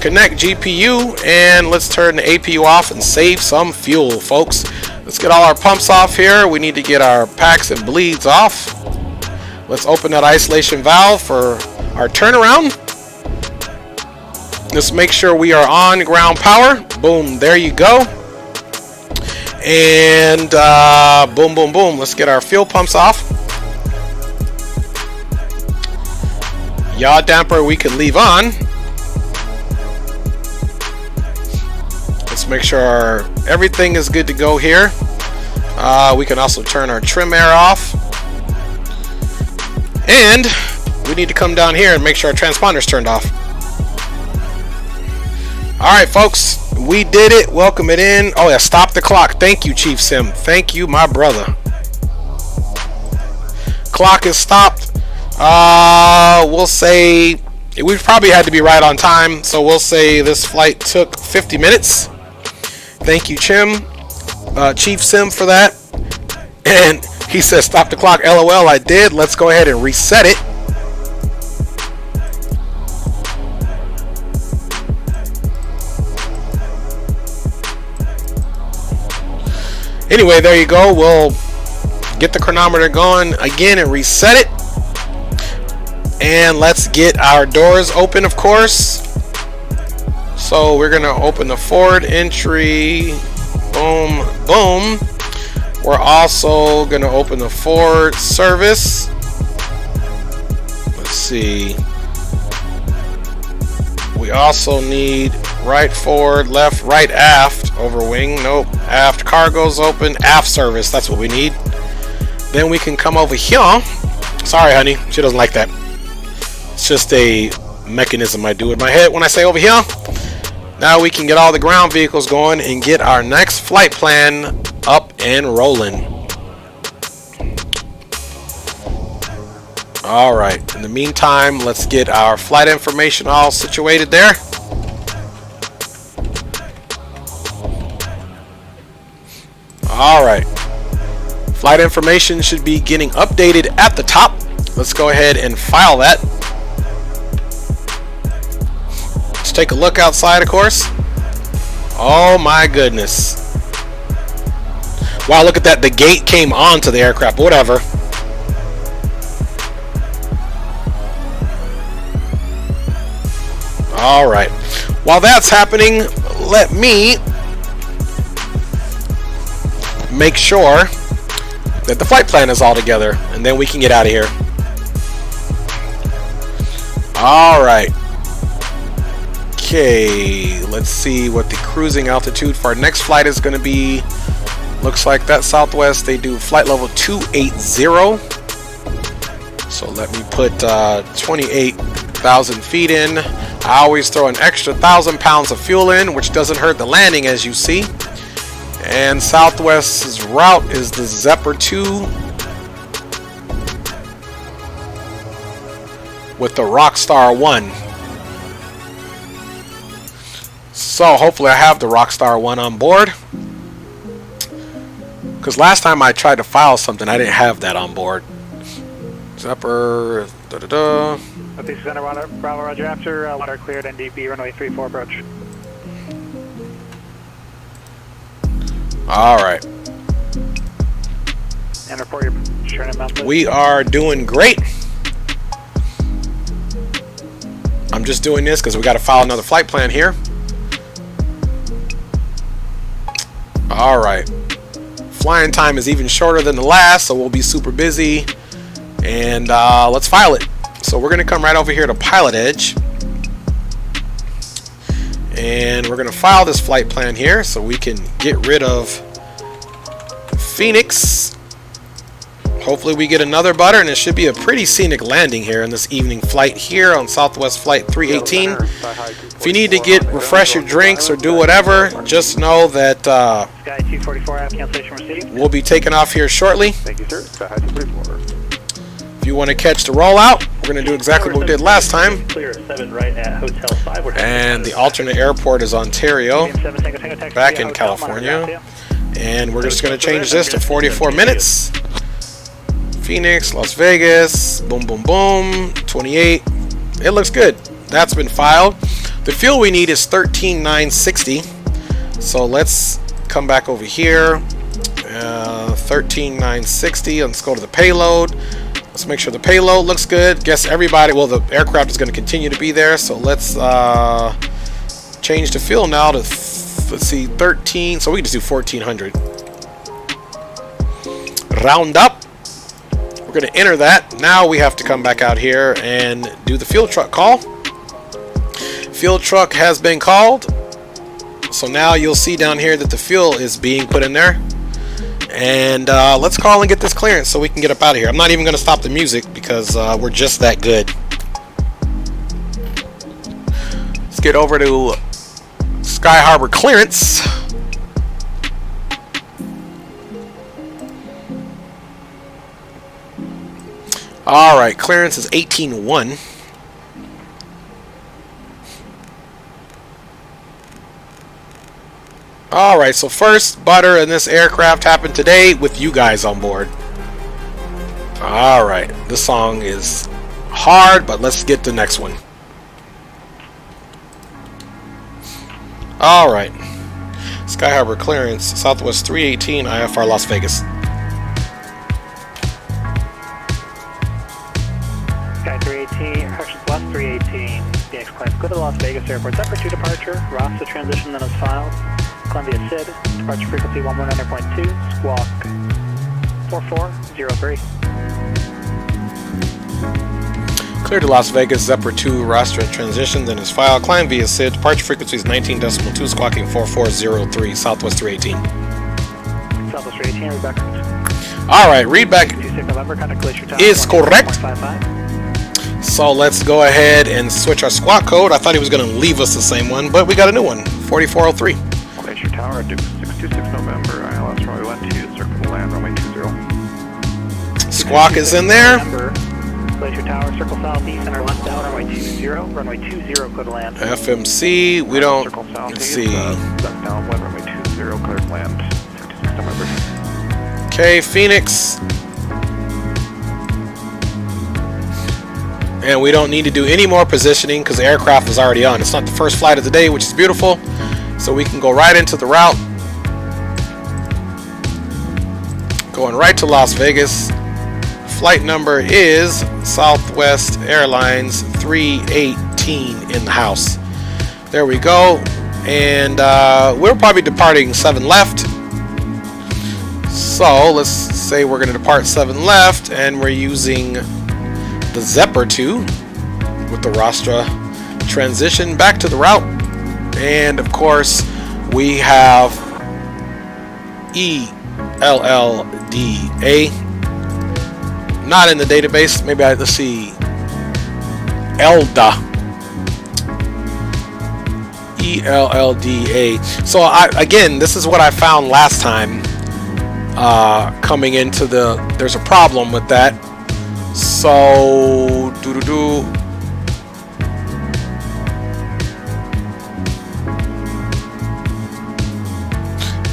Connect GPU and let's turn the APU off and save some fuel, folks. Let's get all our pumps off here. We need to get our packs and bleeds off. Let's open that isolation valve for our turnaround. Let's make sure we are on ground power. Boom, there you go. And boom, boom, boom. Let's get our fuel pumps off. Yaw damper we can leave on. Let's make sure everything is good to go here. We can also turn our trim air off. And we need to come down here and make sure our transponder's turned off. Alright, folks, we did it. Welcome it in. Oh yeah, stop the clock. Thank you, Chief Sim. Thank you, my brother. Clock is stopped. We'll say we probably had to be right on time, so we'll say this flight took 50 minutes. Thank you, Chief Sim, for that. And he says, stop the clock. LOL, I did. Let's go ahead and reset it. Anyway, there you go. We'll get the chronometer going again and reset it. And let's get our doors open, of course. So we're going to open the forward entry. Boom, boom. We're also going to open the forward service. Let's see. We also need right forward, left, right aft, over wing. Nope. Aft cargo's open. Aft service. That's what we need. Then we can come over here. Sorry, honey. She doesn't like that. It's just a mechanism I do in my head when I say over here. Now we can get all the ground vehicles going and get our next flight plan up and rolling. Alright, in the meantime, let's get our flight information all situated there. Alright, flight information should be getting updated at the top. Let's go ahead and file that. Let's take a look outside, of course. Oh my goodness. Wow, look at that. The gate came onto the aircraft. Whatever. Alright. While that's happening, let me make sure that the flight plan is all together, and then we can get out of here. Alright. Okay, let's see what the cruising altitude for our next flight is going to be. Looks like that Southwest, they do flight level 280. So let me put 28,000 feet in. I always throw an extra 1,000 pounds of fuel in, which doesn't hurt the landing, as you see. And Southwest's route is the Zephyr 2 with the Rockstar 1. So hopefully I have the Rockstar 1 on board. Because last time I tried to file something, I didn't have that on board. Zephyr, da-da-da. Northeast Center, Bravo, Roger, after water cleared, NDP, runway 34 approach. Alright. And report your turn and mount. We are doing great. I'm just doing this because we got to file another flight plan here. Alright. Flying time is even shorter than the last, so we'll be super busy. And let's file it. So we're going to come right over here to Pilotedge. And we're going to file this flight plan here so we can get rid of Phoenix. Hopefully we get another butter, and it should be a pretty scenic landing here in this evening flight here on Southwest Flight 318. If you need to refresh your drinks or do whatever, just know that Sky 244, cancellation received. We'll be taking off here shortly. Thank you, sir. Sky 244. If you want to catch the rollout, we're going to do exactly what we did last time. Clear 7 right at Hotel 5. And the alternate airport is Ontario, back in California. And we're just going to change this to 44 minutes. Phoenix, Las Vegas, boom, boom, boom, 28. It looks good. That's been filed. The fuel we need is 13,960. So let's come back over here. 13,960. Let's go to the payload. Let's make sure the payload looks good. Guess everybody, well, the aircraft is going to continue to be there. So let's change the fuel now to, let's see, 13. So we can just do 1,400. Round up. We're going to enter that. Now we have to come back out here and do the fuel truck call. Fuel truck has been called. So now you'll see down here that the fuel is being put in there. And let's call and get this clearance so we can get up out of here. I'm not even going to stop the music because we're just that good. Let's get over to Sky Harbor clearance. Alright, clearance is 18-1. Alright, so first butter in this aircraft happened today with you guys on board. Alright, this song is hard, but let's get to the next one. Alright. Sky Harbor clearance, Southwest 318, IFR Las Vegas. Sky 318, corrections West 318, Phoenix claims go to the Las Vegas Airport. Zephyr 2 departure, Rasta transition then is filed. Columbia SID, departure frequency 119.2, squawk 4403. Clear to Las Vegas, Zephyr 2, Rasta transition then is filed. Climb via SID, departure frequency is 19.2, squawking 4403, Southwest 318. Southwest 318, read back. Alright, read back is correct. So let's go ahead and switch our squawk code. I thought he was going to leave us the same one, but we got a new one, 4403. Glacier Tower, Duke 626 November, ILS runway 12, circle land, runway 20. Squawk is in there. Glacier Tower, circle southeast, center left down, runway 20, runway 20, clear to land. FMC, we don't, circle let's see. Left down, wind, runway 20, clear to land, 56 November. Okay, Phoenix. And we don't need to do any more positioning because the aircraft is already on. It's not the first flight of the day, which is beautiful. So we can go right into the route. Going right to Las Vegas. Flight number is Southwest Airlines 318 in the house. There we go. And we're probably departing 7 left. So let's say we're going to depart 7 left and we're using the Zephyr 2 with the Rasta transition back to the route. And of course we have ELLDA not in the database. Maybe let's see, ELDA, ELLDA. So again, this is what I found last time coming into there's a problem with that. So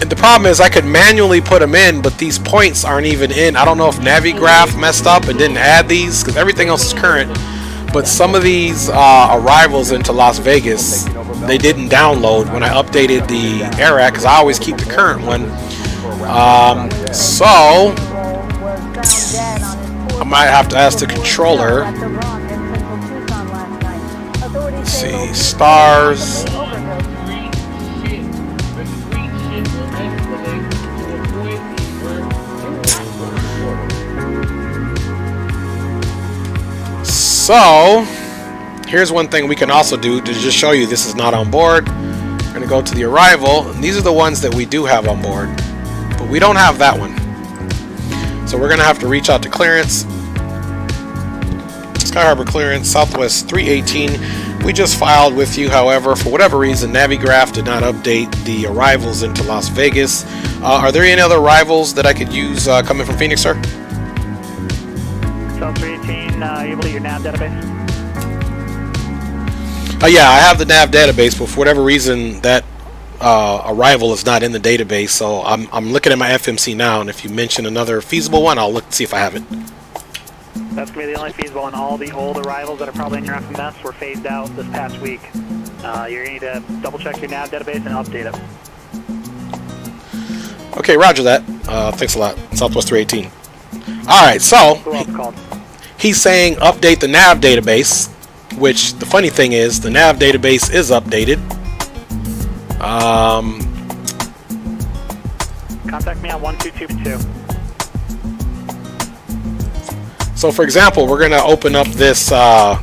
and the problem is I could manually put them in, but these points aren't even in. I don't know if Navigraph messed up and didn't add these because everything else is current, but some of these arrivals into Las Vegas they didn't download when I updated the AIRAC because I always keep the current one. So I might have to ask the controller. Let's see, stars. So here's one thing we can also do to just show you this is not on board. We're going to go to the arrival, and these are the ones that we do have on board, but we don't have that one. So we're going to have to reach out to clearance. Sky Harbor clearance, Southwest 318. We just filed with you, however, for whatever reason, Navigraph did not update the arrivals into Las Vegas. Are there any other arrivals that I could use coming from Phoenix, sir? South 318, you believe your nav database? Yeah, I have the nav database, but for whatever reason, that arrival is not in the database. So I'm looking at my FMC now, and if you mention another feasible one, I'll look to see if I have it. That's going to be the only feasible one. All the old arrivals that are probably in your FMS were phased out this past week. You're going to need to double check your nav database and update it. Okay, roger that. Thanks a lot. Southwest 318. Alright, so Who else called? He's saying update the nav database, which the funny thing is the nav database is updated. Contact me on 1222. So for example, we're going to open up this nav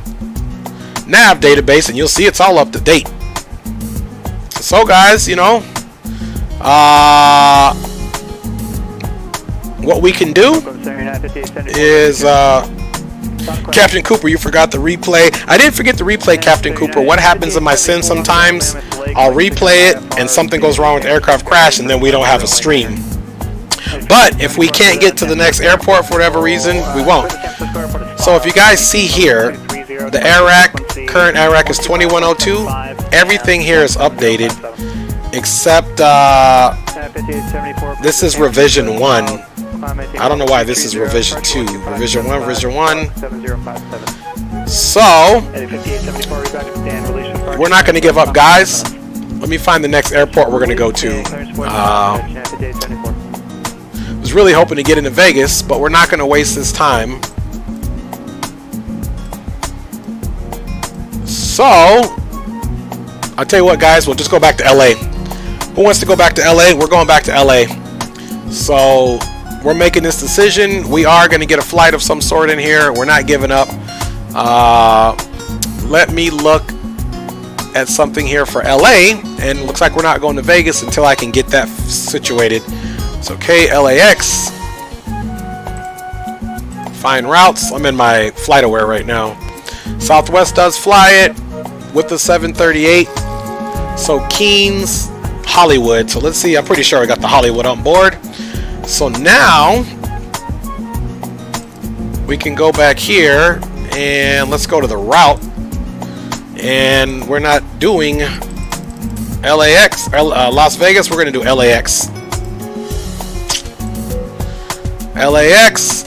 database and you'll see it's all up to date. So guys, you know, what we can do is Captain Cooper, you forgot the replay. I didn't forget the replay, Captain Cooper. What happens in my SIN sometimes, I'll replay it and something goes wrong with the aircraft crash and then we don't have a stream. But if we can't get to the next airport for whatever reason, we won't. So if you guys see here, the AIRAC, current AIRAC is 2102. Everything here is updated. except this is revision 1. I don't know why this is revision 2. Revision 1, revision 1. So, we're not going to give up, guys. Let me find the next airport we're going to go to. I was really hoping to get into Vegas, but we're not going to waste this time. So, I'll tell you what, guys, we'll just go back to LA. Who wants to go back to LA? We're going back to LA. So, we're making this decision. We are going to get a flight of some sort in here. We're not giving up. Let me look at something here for LA, and it looks like we're not going to Vegas until I can get that situated. So KLAS, find routes. I'm in my flight aware right now. Southwest does fly it with the 738. So Keens, Hollywood. So let's see, I'm pretty sure I got the Hollywood on board. So now we can go back here and let's go to the route. And we're not doing LAX, Las Vegas. We're going to do LAX. LAX.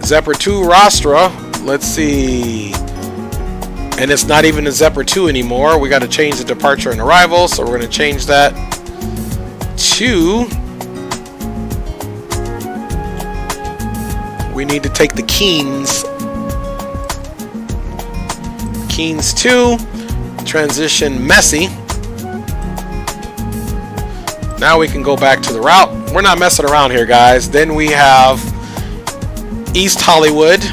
Zephyr 2 Rostra. Let's see. And it's not even a Zephyr 2 anymore. We got to change the departure and arrival. So we're going to change that to... We need to take the Keens. Keens 2, transition messy. Now we can go back to the route. We're not messing around here, guys. Then we have East Hollywood.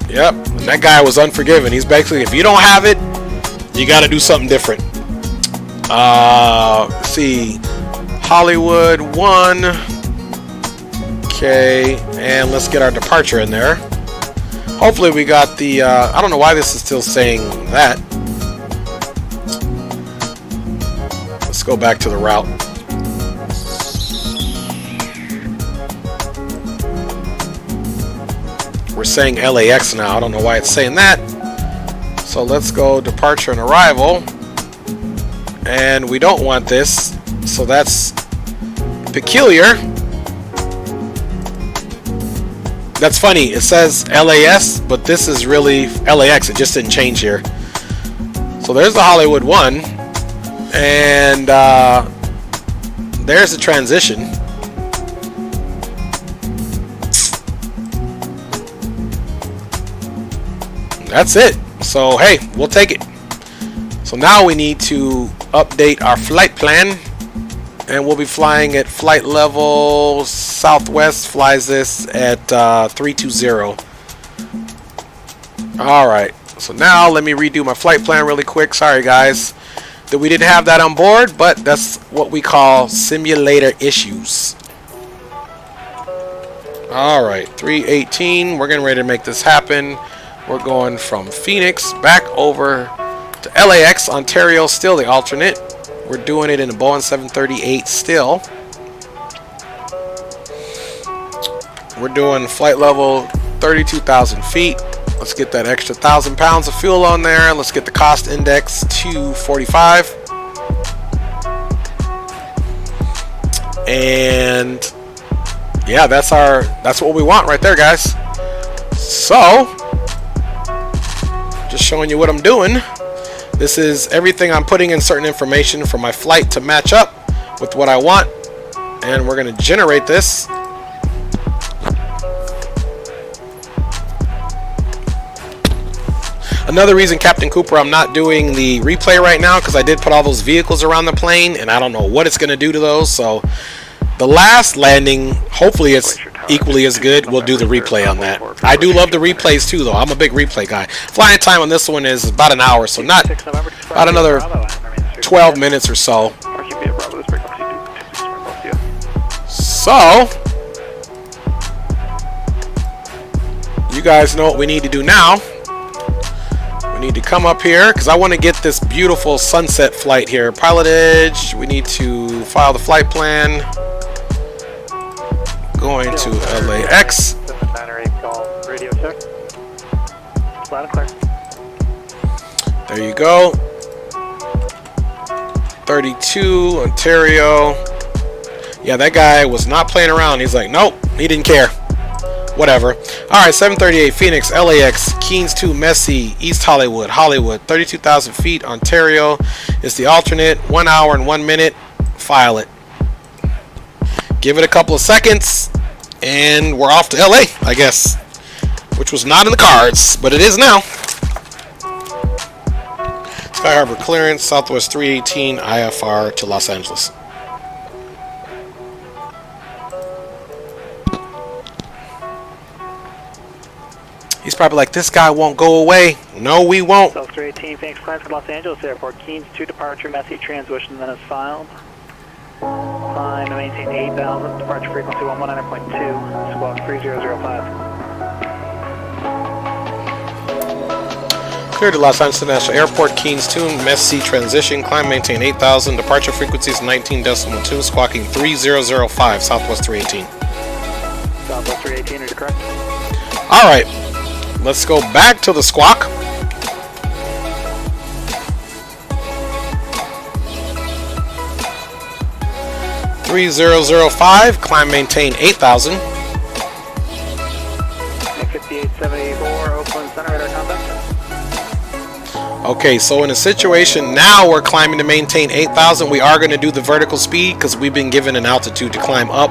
Yep, and that guy was unforgiving. He's basically, if you don't have it, you got to do something different. Let's see, Hollywood 1. Okay, and let's get our departure in there. Hopefully we got the, I don't know why this is still saying that. Let's go back to the route. We're saying LAX now. I don't know why it's saying that. So let's go departure and arrival. And we don't want this. So that's peculiar. That's funny. It says LAS, but this is really LAX. It just didn't change here. So there's the Hollywood 1. And there's the transition. That's it. So, hey, we'll take it. So now we need to update our flight plan. And we'll be flying at flight level. Southwest flies this at 320. Alright. So now let me redo my flight plan really quick. Sorry, guys, that we didn't have that on board. But that's what we call simulator issues. Alright. 318. We're getting ready to make this happen. We're going from Phoenix back over to LAX, Ontario, still the alternate. We're doing it in a Boeing 738 still. We're doing flight level 32,000 feet. Let's get that extra 1,000 pounds of fuel on there. Let's get the cost index to 45. And yeah, that's what we want right there, guys. So just showing you what I'm doing. This is everything. I'm putting in certain information for my flight to match up with what I want. And we're going to generate this. Another reason, Captain Cooper, I'm not doing the replay right now, because I did put all those vehicles around the plane, and I don't know what it's going to do to those. So the last landing, hopefully it's equally as good. We'll do the replay on that. I do love the replays too, though. I'm a big replay guy. Flying time on this one is about an hour, so not about another 12 minutes or so. So you guys know what we need to do now. We need to come up here because I want to get this beautiful sunset flight here. Pilotedge. We need to file the flight plan. going to LAX. 908 call, radio check. Loud and clear. There you go. 32, Ontario. Yeah, that guy was not playing around. He's like, nope, he didn't care. Whatever. Alright, 738 Phoenix, LAX, Keens 2, Messy, East Hollywood, Hollywood, 32,000 feet, Ontario is the alternate. 1 hour and 1 minute. File it. Give it a couple of seconds, and we're off to LA, I guess. Which was not in the cards, but it is now. Sky Harbor clearance, Southwest 318, IFR to Los Angeles. He's probably like, this guy won't go away. No, we won't. South 318, Phoenix clearance for Los Angeles Airport. Keens 2 departure, messy transmission, then is filed. Climb to maintain 8,000, departure frequency 119.2, squawk 3005. Clear to Los Angeles International Airport, Keens 2, messy transition, climb, maintain 8,000, departure frequencies 19.2, squawking 3005, Southwest 318. Southwest 318, are you correct? Alright, let's go back to the squawk. .3005, climb, maintain 8,000. 5874, Oakland Center, radar contact. Okay, so in a situation now we're climbing to maintain 8,000. We are going to do the vertical speed because we've been given an altitude to climb up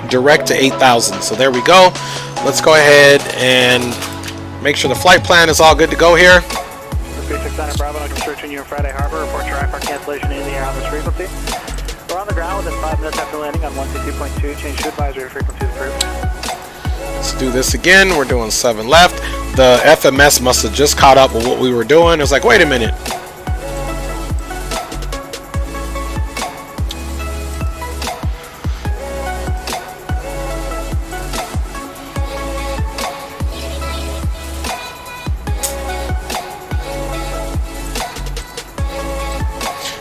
direct to 8,000. So there we go. Let's go ahead and make sure the flight plan is all good to go here. 3600 Bravo, no construction, you in Friday Harbor. Report your IFR cancellation in the air on this frequency. We're on the ground within 5 minutes after landing on 122.2. Change to advisory frequencies approved. Let's do this again. We're doing 7 left. The FMS must have just caught up with what we were doing. It was like, wait a minute.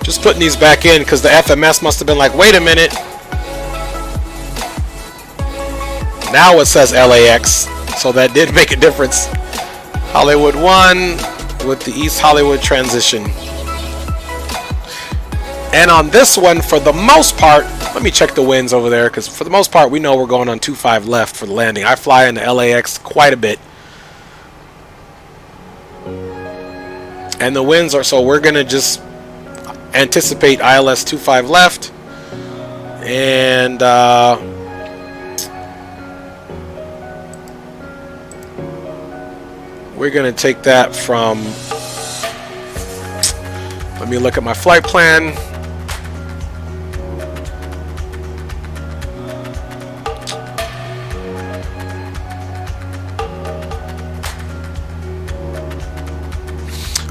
Just putting these back in because the FMS must have been like, wait a minute. Now it says LAX, so that did make a difference. Hollywood 1 with the East Hollywood transition. And on this one, for the most part, let me check the winds over there, because for the most part, we know we're going on 25 left for the landing. I fly into LAX quite a bit. And the winds are, so we're going to just anticipate ILS 25 left. And we're going to take that from, let me look at my flight plan.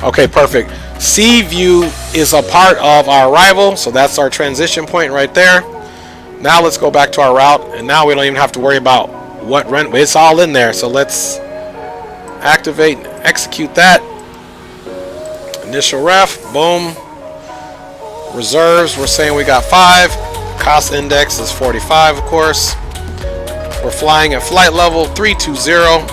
Okay, perfect. Sea view is a part of our arrival, so that's our transition point right there. Now let's go back to our route, and now we don't even have to worry about what run. It's all in there, so let's activate and execute that. Initial ref, boom. Reserves, we're saying we got 5. Cost index is 45, of course. We're flying at flight level 320.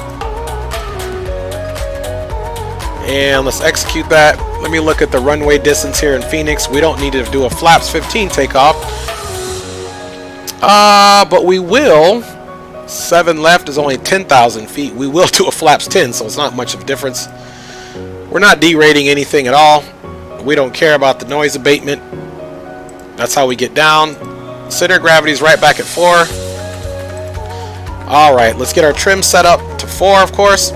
And let's execute that. Let me look at the runway distance here in Phoenix. We don't need to do a flaps 15 takeoff. But we will. 7 left is only 10,000 feet. We will do a flaps 10, so it's not much of a difference. We're not derating anything at all. We don't care about the noise abatement. That's how we get down. Center of gravity is right back at 4. Alright, let's get our trim set up to 4, of course.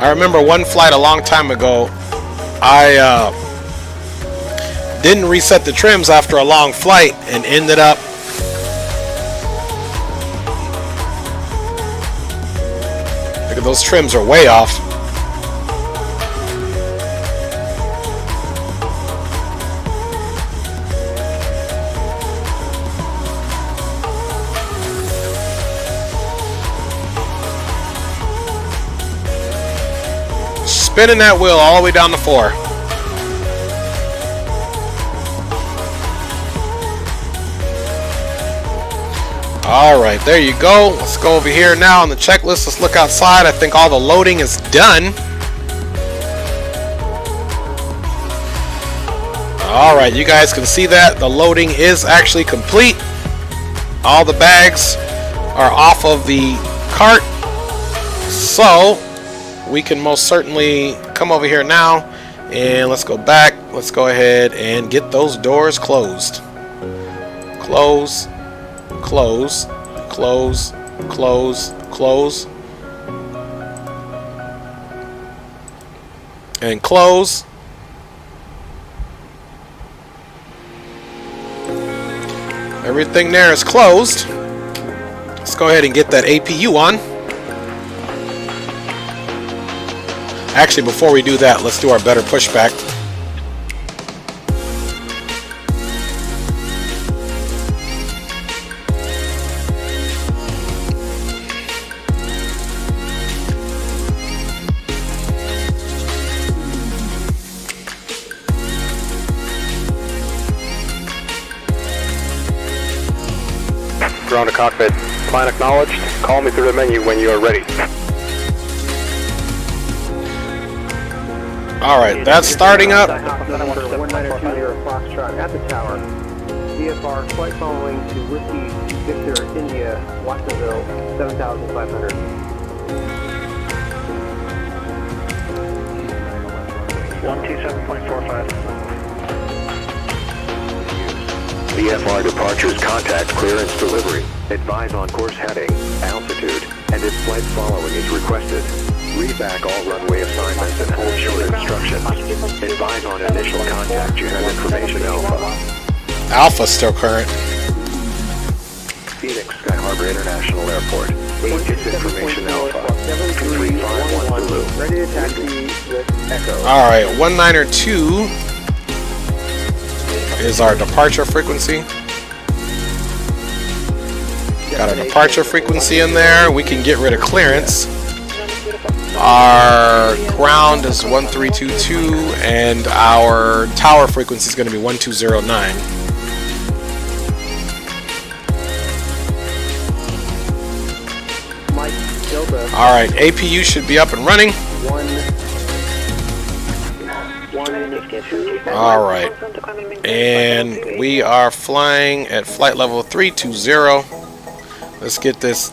I remember one flight a long time ago, I didn't reset the trims after a long flight and ended up look at those trims are way off. Spinning that wheel all the way down to 4. Alright, there you go. Let's go over here now on the checklist. Let's look outside. I think all the loading is done. Alright, you guys can see that the loading is actually complete. All the bags are off of the cart. So we can most certainly come over here now and let's go back. Let's go ahead and get those doors closed. Close, close, close, close, close, and close. Everything there is closed. Let's go ahead and get that APU on. Actually, before we do that, let's do our better pushback. Ground to cockpit. Plan acknowledged. Call me through the menu when you are ready. Alright, that's starting up. 1920 Foxtrot at the tower. VFR flight following to Whiskey Victor India, Watsonville, 7,500. VFR departures contact clearance delivery. Advise on course heading, altitude, and if flight following is requested. Read back all runway assignments and hold short instructions. Advise on initial contact. You have information Alpha. Alpha still current. Phoenix Sky Harbor International Airport. Agent information Alpha. 2351 Zulu. Ready to taxi with Echo. Alright, 192 is our departure frequency. Got a departure frequency in there. We can get rid of clearance. Our ground is 1322 and our tower frequency is going to be 1209. Alright, APU should be up and running. Alright, and we are flying at flight level 320. Let's get this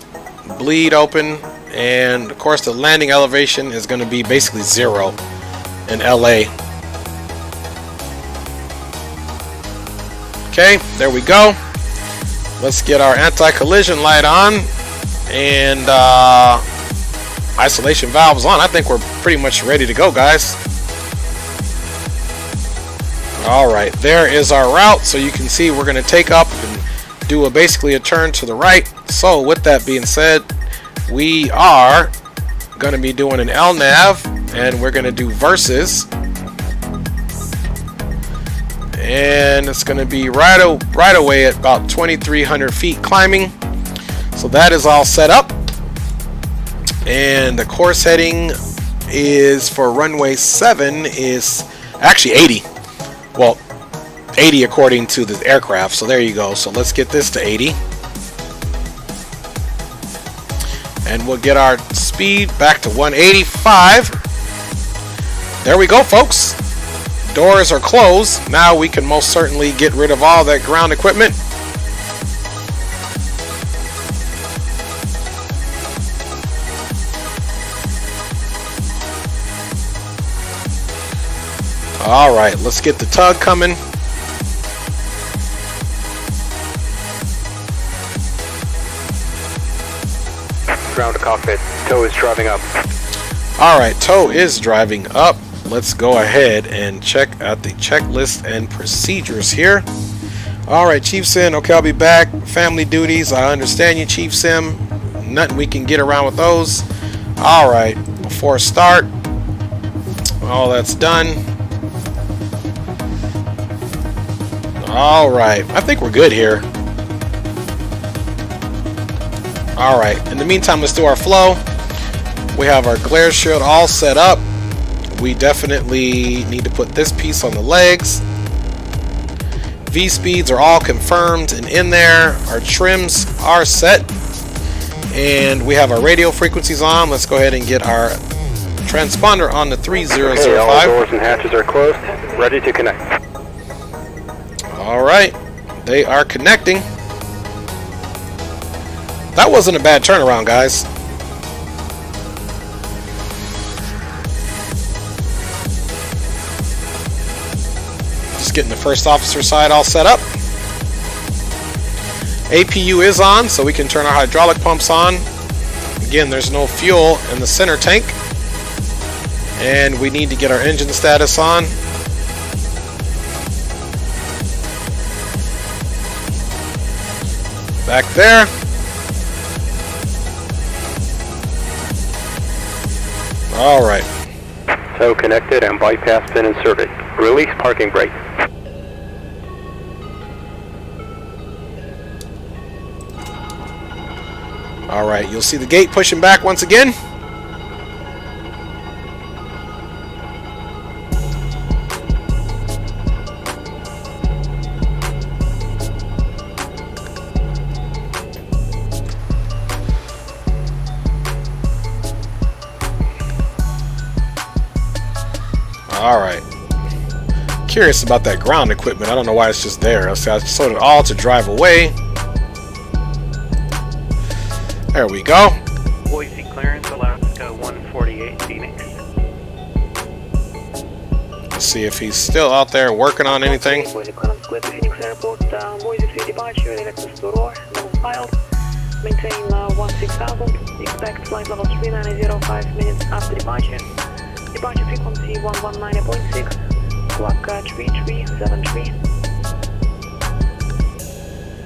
bleed open, and of course the landing elevation is going to be basically 0 in LA. Okay, there we go. Let's get our anti-collision light on and isolation valves on. I think we're pretty much ready to go, guys. Alright, there is our route. So you can see we're going to take up and do basically a turn to the right. So with that being said, we are going to be doing an LNAV, and we're going to do versus, and it's going to be right away at about 2,300 feet climbing. So that is all set up, and the course heading is for runway 7 is actually 80. Well, 80 according to the aircraft. So there you go. So let's get this to 80. And we'll get our speed back to 185. There we go, folks. Doors are closed. Now we can most certainly get rid of all that ground equipment. Alright, let's get the tug coming. Ground to cockpit. Tow is driving up. Alright, tow is driving up. Let's go ahead and check out the checklist and procedures here. Alright, Chief Sim. Okay, I'll be back. Family duties. I understand you, Chief Sim. Nothing we can get around with those. Alright, before start. All that's done. Alright, I think we're good here. Alright, in the meantime, let's do our flow. We have our glare shield all set up. We definitely need to put this piece on the legs. V speeds are all confirmed and in there. Our trims are set. And we have our radio frequencies on. Let's go ahead and get our transponder on the 3005. Okay, all doors and hatches are closed. Ready to connect. Alright. They are connecting. That wasn't a bad turnaround, guys. Just getting the first officer side all set up. APU is on, so we can turn our hydraulic pumps on. Again, there's no fuel in the center tank. And we need to get our engine status on. Back there. Alright. Tow connected and bypass pin inserted. Release parking brake. Alright, you'll see the gate pushing back once again. Alright. Curious about that ground equipment. I don't know why it's just there. I just told it all to drive away. There we go. Boise clearance, Alaska 148 Phoenix. Let's see if he's still out there working on anything. Boise clearance, clear to Phoenix Airport, Boise 3 departure, direct to Roar, level filed. Maintain 16,000, expect flight level 3905 minutes after departure. Departure frequency 119.6, clock 3373.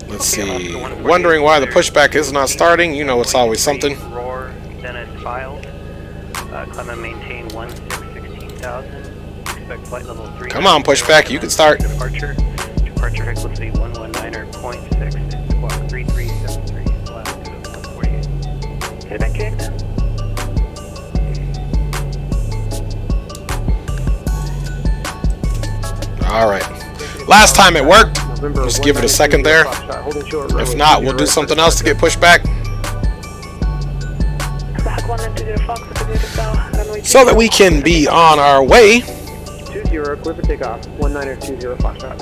Let's see. Wondering why the pushback is not starting. You know it's always something. Roar, Dennis filed. Climb and maintain 16,000. Expect flight level 3. Come on, pushback. You can start. Departure frequency 119.6. Squawk 3373. Alaska 148. Feedback checked. Alright. Last time it worked. Just give it a second there. If not, we'll do something else to get pushed back. So that we can be on our way. 20, clear for takeoff. 1920 Foxtrot.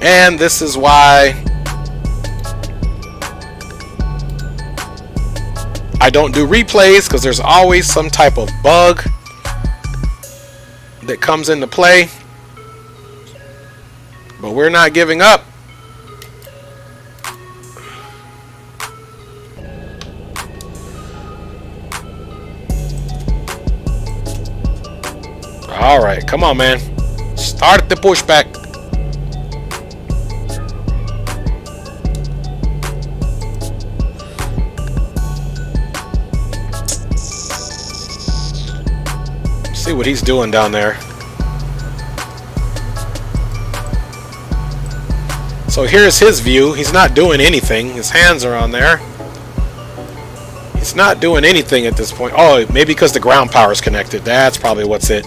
And this is why I don't do replays, because there's always some type of bug that comes into play. But we're not giving up. Alright, come on, man. Start the pushback. See what he's doing down there. So here's his view. He's not doing anything. His hands are on there. He's not doing anything at this point. Oh, maybe because the ground power is connected. That's probably what's it.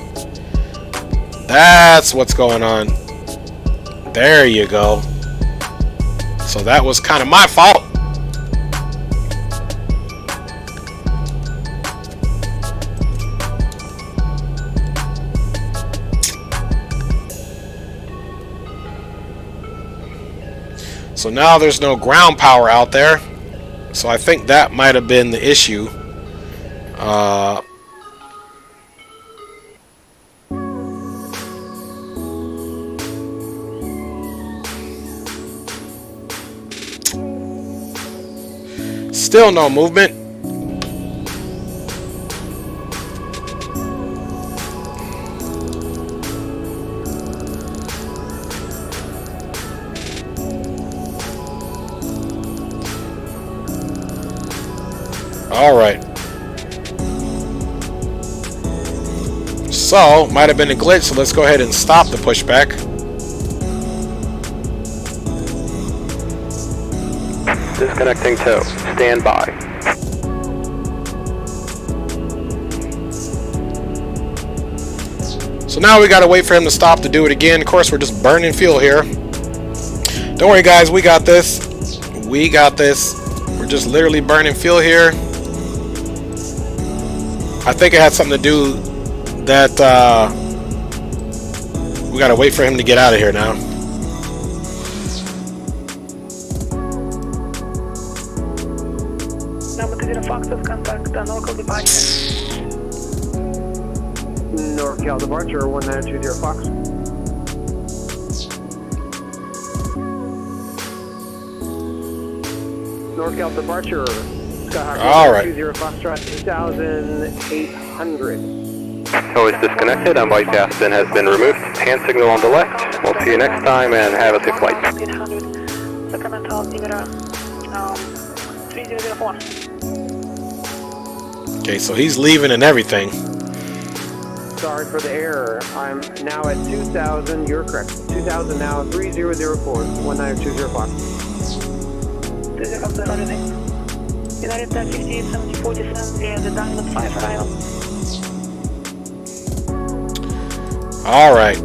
That's what's going on. There you go. So that was kind of my fault. So now there's no ground power out there. So I think that might have been the issue. Still no movement. All right. So, might have been a glitch, so let's go ahead and stop the pushback. Disconnecting tow. Stand by. So now we gotta wait for him to stop to do it again. Of course, we're just burning fuel here. Don't worry, guys. We got this. We got this. We're just literally burning fuel here. I think it had something to do that we gotta wait for him to get out of here now. Number 20 Foxes, contact NorCal departure. NorCal departure, 1920 Fox. NorCal departure, Skyhawk all right. 20 Foxtrot, 2,800. Always disconnected. Envoy Aspen has been removed. Hand signal on the left. We'll see you next time and have a safe flight. 800, Sacramento, Altimeter, 3004. Okay, so he's leaving and everything. Sorry for the error. I'm now at 2,000. You're correct. 2,000 now. 3004. 1920 Fox. 20 everything. United 58, 70, 47, via the Diamond 5 arrival. Alright.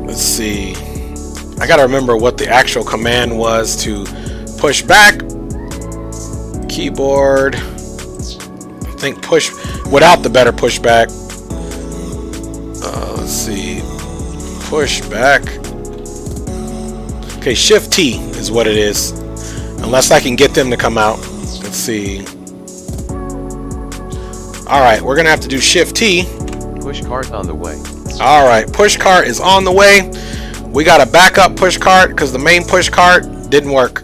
Let's see. I gotta remember what the actual command was to push back. Keyboard. I think push without the better pushback. Let's see. Push back. Okay, Shift T is what it is. Unless I can get them to come out. Let's see. Alright, we're gonna have to do Shift T. Push cart on the way. Alright, push cart is on the way. We got a backup push cart because the main push cart didn't work.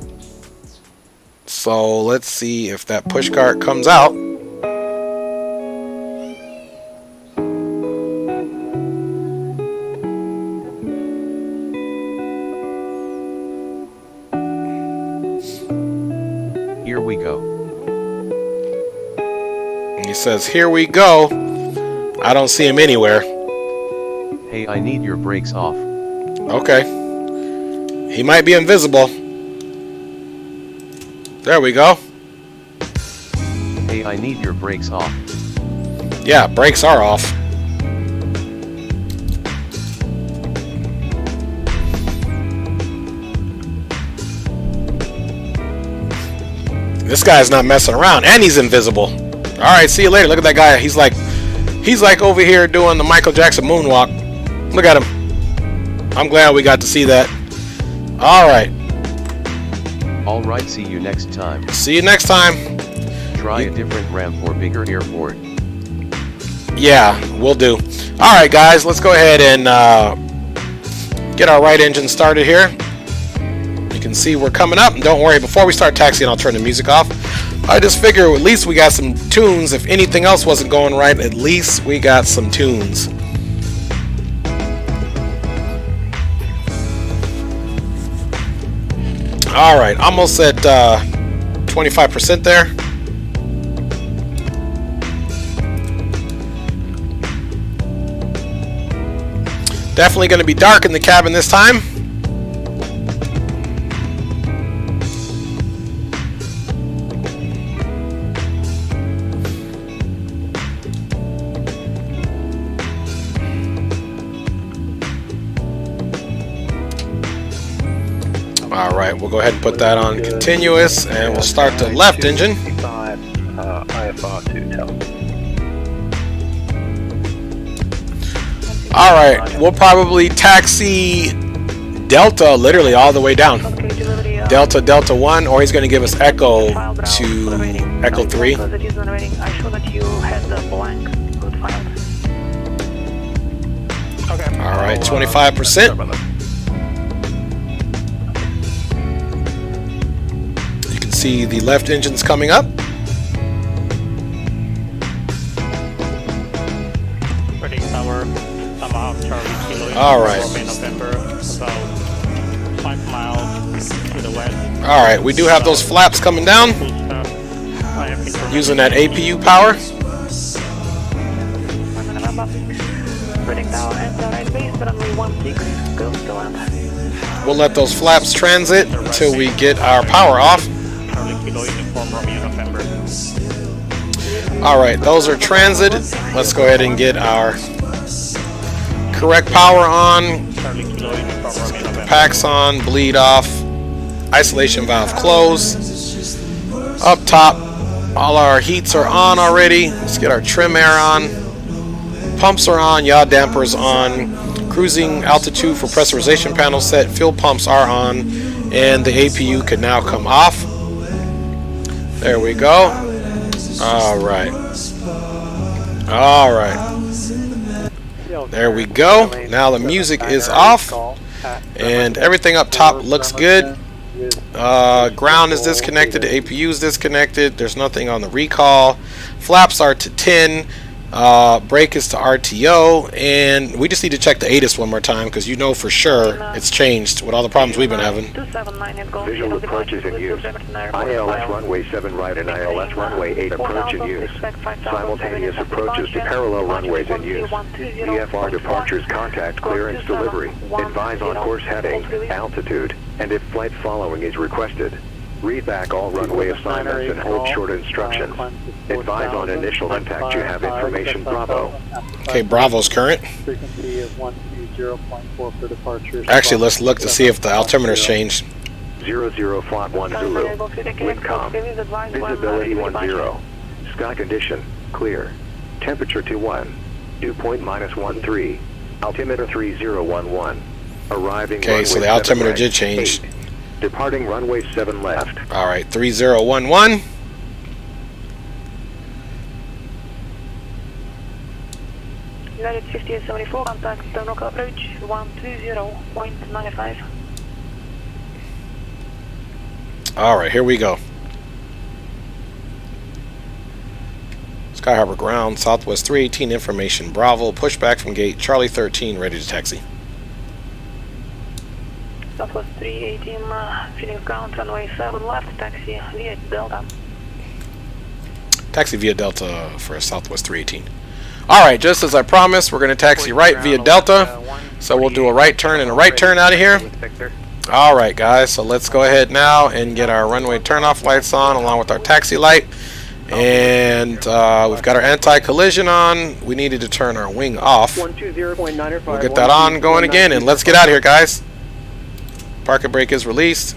So let's see if that push cart comes out. Here we go. He says, here we go. I don't see him anywhere. Hey, I need your brakes off. Okay. He might be invisible. There we go. Hey, I need your brakes off. Yeah, brakes are off. This guy's not messing around, and he's invisible. All right, see you later. Look at that guy. He's like over here doing the Michael Jackson moonwalk. Look at him. I'm glad we got to see that. All right. All right. See you next time. See you next time. Try a different ramp or bigger airport. Yeah, we'll do. All right, guys. Let's go ahead and get our right engine started here. You can see we're coming up. And don't worry, before we start taxiing, I'll turn the music off. I just figure at least we got some tunes. If anything else wasn't going right, at least we got some tunes. All right, almost at 25% there. Definitely going to be dark in the cabin this time. Alright, we'll go ahead and put that on continuous, and we'll start the left engine. IFR to Delta. Alright, we'll probably taxi Delta literally all the way down. Delta, Delta 1, or he's going to give us Echo to Echo 3. Alright, 25%. See the left engine's coming up. Ready, tower, Tomahawk, Charlie, Kilo. All right. November, about 5 miles to the west. All right, we do have those flaps coming down. Using that APU power. We'll let those flaps transit until we get our power off. Alright, those are transited. Let's go ahead and get our correct power on, packs on, bleed off, isolation valve closed. Up top, all our heats are on already. Let's get our trim air on. Pumps are on, yaw dampers on. Cruising altitude for pressurization panel set. Fuel pumps are on, and the APU can now come off. There we go. All right. All right. There we go. Now the music is off, and everything up top looks good. Ground is disconnected. The APU is disconnected. There's nothing on the recall. Flaps are to 10. Brake is to RTO, and we just need to check the ATIS one more time because you know for sure it's changed with all the problems we've been having. Visual approach is in use. ILS runway 7 right and ILS runway 8 approach in use. Simultaneous approaches to parallel runways in use. VFR departures contact clearance delivery. Advise on course heading, altitude, and if flight following is requested. Read back all runway assignments and hold short instructions. Advise on initial impact. You have information Bravo. Okay, Bravo's current. Frequency of 120.4 for departure. Actually, let's look to see if the altimeter's changed. 00 flight 1 Zulu. Windcom. Visibility 10. Sky condition clear. Temperature 21. Dew point -13. Altimeter 3011. Arriving. Okay, so the altimeter did change. 8. Departing runway 7 left. Alright, 3011. United 5874, contact terminal approach 120.95. Alright, here we go. Sky Harbor ground, Southwest 318, information Bravo, pushback from gate Charlie 13, ready to taxi. Southwest 318, Phoenix ground, runway 7 left, taxi via Delta. Taxi via Delta for Southwest 318. Alright, just as I promised, we're going to taxi right via Delta. So we'll do a right turn and a right turn out of here. Alright guys, so let's go ahead now and get our runway turn-off lights on along with our taxi light. And we've got our anti-collision on. We needed to turn our wing off. We'll get that on going again, and let's get out of here, guys. Parking brake is released.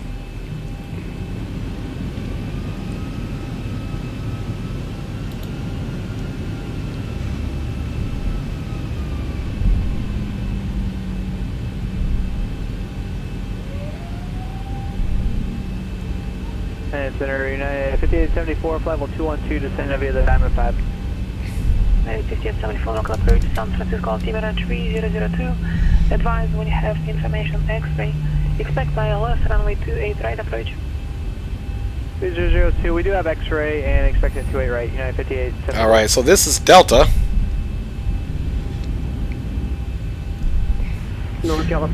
And Center United 5874, flight level 212, descend via the Diamond 5. United 5874, local approach, San Francisco altimeter 3002. Advise when you have information X-ray. Expect ILS runway 28 right approach. 3002, we do have X-ray and expecting 28 right, United 5874. Alright, so this is Delta.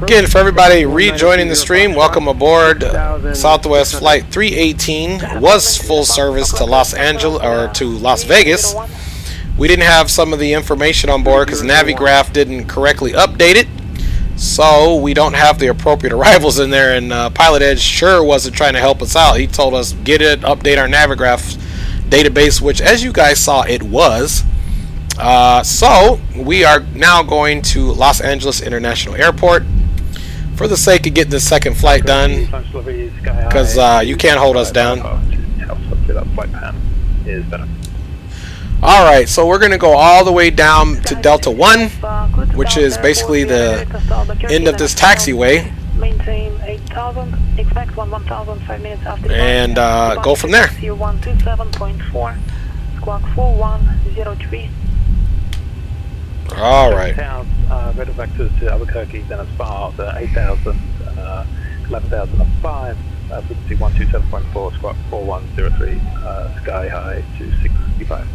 Again, for everybody rejoining the stream, welcome aboard. Southwest Flight 318 was full service to Los Angeles or to Las Vegas. We didn't have some of the information on board because Navigraph didn't correctly update it, so we don't have the appropriate arrivals in there. And Pilotedge sure wasn't trying to help us out. He told us get it, update our Navigraph database, which, as you guys saw, it was. So we are now going to Los Angeles International Airport for the sake of getting the second flight done, because you can't hold us down. Alright, so we're going to go all the way down to Delta 1, which is basically the end of this taxiway, and go from there. Alright. Red vectors to Albuquerque, then as far as 8,000, 11,005, frequency 127.4, squawk 4103, sky high 265.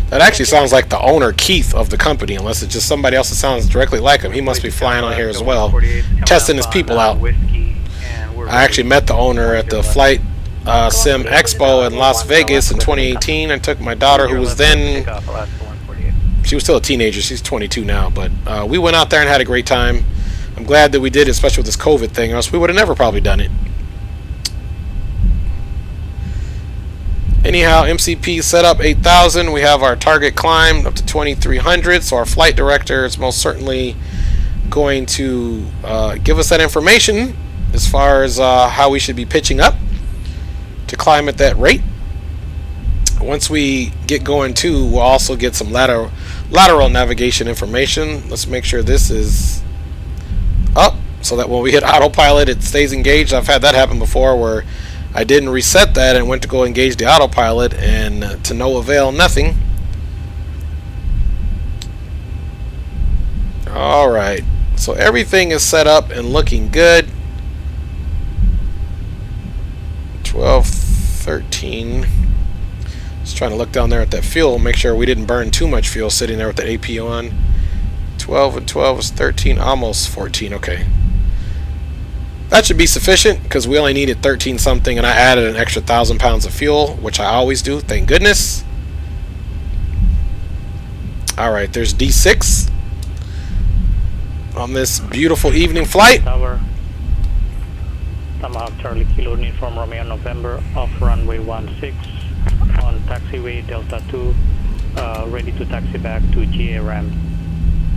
That actually sounds like the owner, Keith, of the company, unless it's just somebody else that sounds directly like him. He must be flying on here as well, testing his people out. I actually met the owner at the Flight Sim Expo in Las Vegas in 2018. I took my daughter, who was then, she was still a teenager, she's 22 now, but we went out there and had a great time. I'm glad that we did, especially with this COVID thing, or else we would have never probably done it. Anyhow, MCP set up 8,000. We have our target climb up to 2,300, so our flight director is most certainly going to give us that information as far as how we should be pitching up to climb at that rate. Once we get going too, we'll also get some lateral navigation information. Let's make sure this is up so that when we hit autopilot it stays engaged. I've had that happen before where I didn't reset that and went to go engage the autopilot, and to no avail, nothing. Alright, so everything is set up and looking good. 12:13. Just trying to look down there at that fuel, make sure we didn't burn too much fuel sitting there with the AP on. 12 and 12 is 13, almost 14. Okay. That should be sufficient because we only needed 13 something, and I added an extra 1,000 pounds of fuel, which I always do, thank goodness. Alright, there's D6 on this beautiful evening flight. Tower. Tomahawk Charlie Kilo Uniform Romeo November off runway 16 on taxiway Delta 2, ready to taxi back to GA ramp.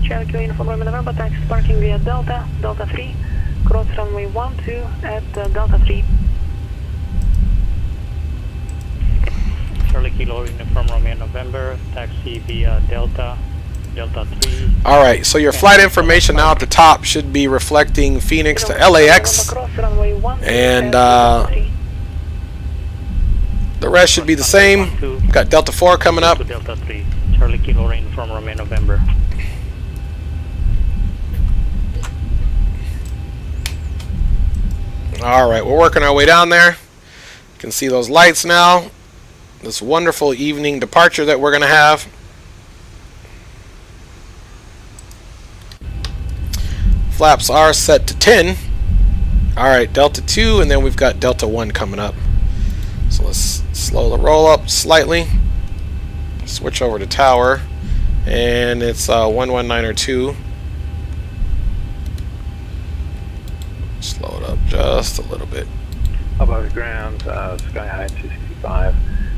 Charlie Kilo Uniform Romeo November, taxi parking via Delta 3, cross runway 12 at Delta 3. Charlie Kilo Uniform Romeo November, taxi via Delta 3. Alright, so your flight information now at the top should be reflecting Phoenix to LAX, and the rest should be the same. Got Delta 4 coming up. Delta 3, Charlie Kilo Uniform Romeo November. Alright, we're working our way down there. You can see those lights now. This wonderful evening departure that we're going to have. Flaps are set to 10. Alright, Delta 2, and then we've got Delta 1 coming up. So let's slow the roll up slightly. Switch over to tower. And it's 11902. Slow it up just a little bit. Above ground, sky high 265.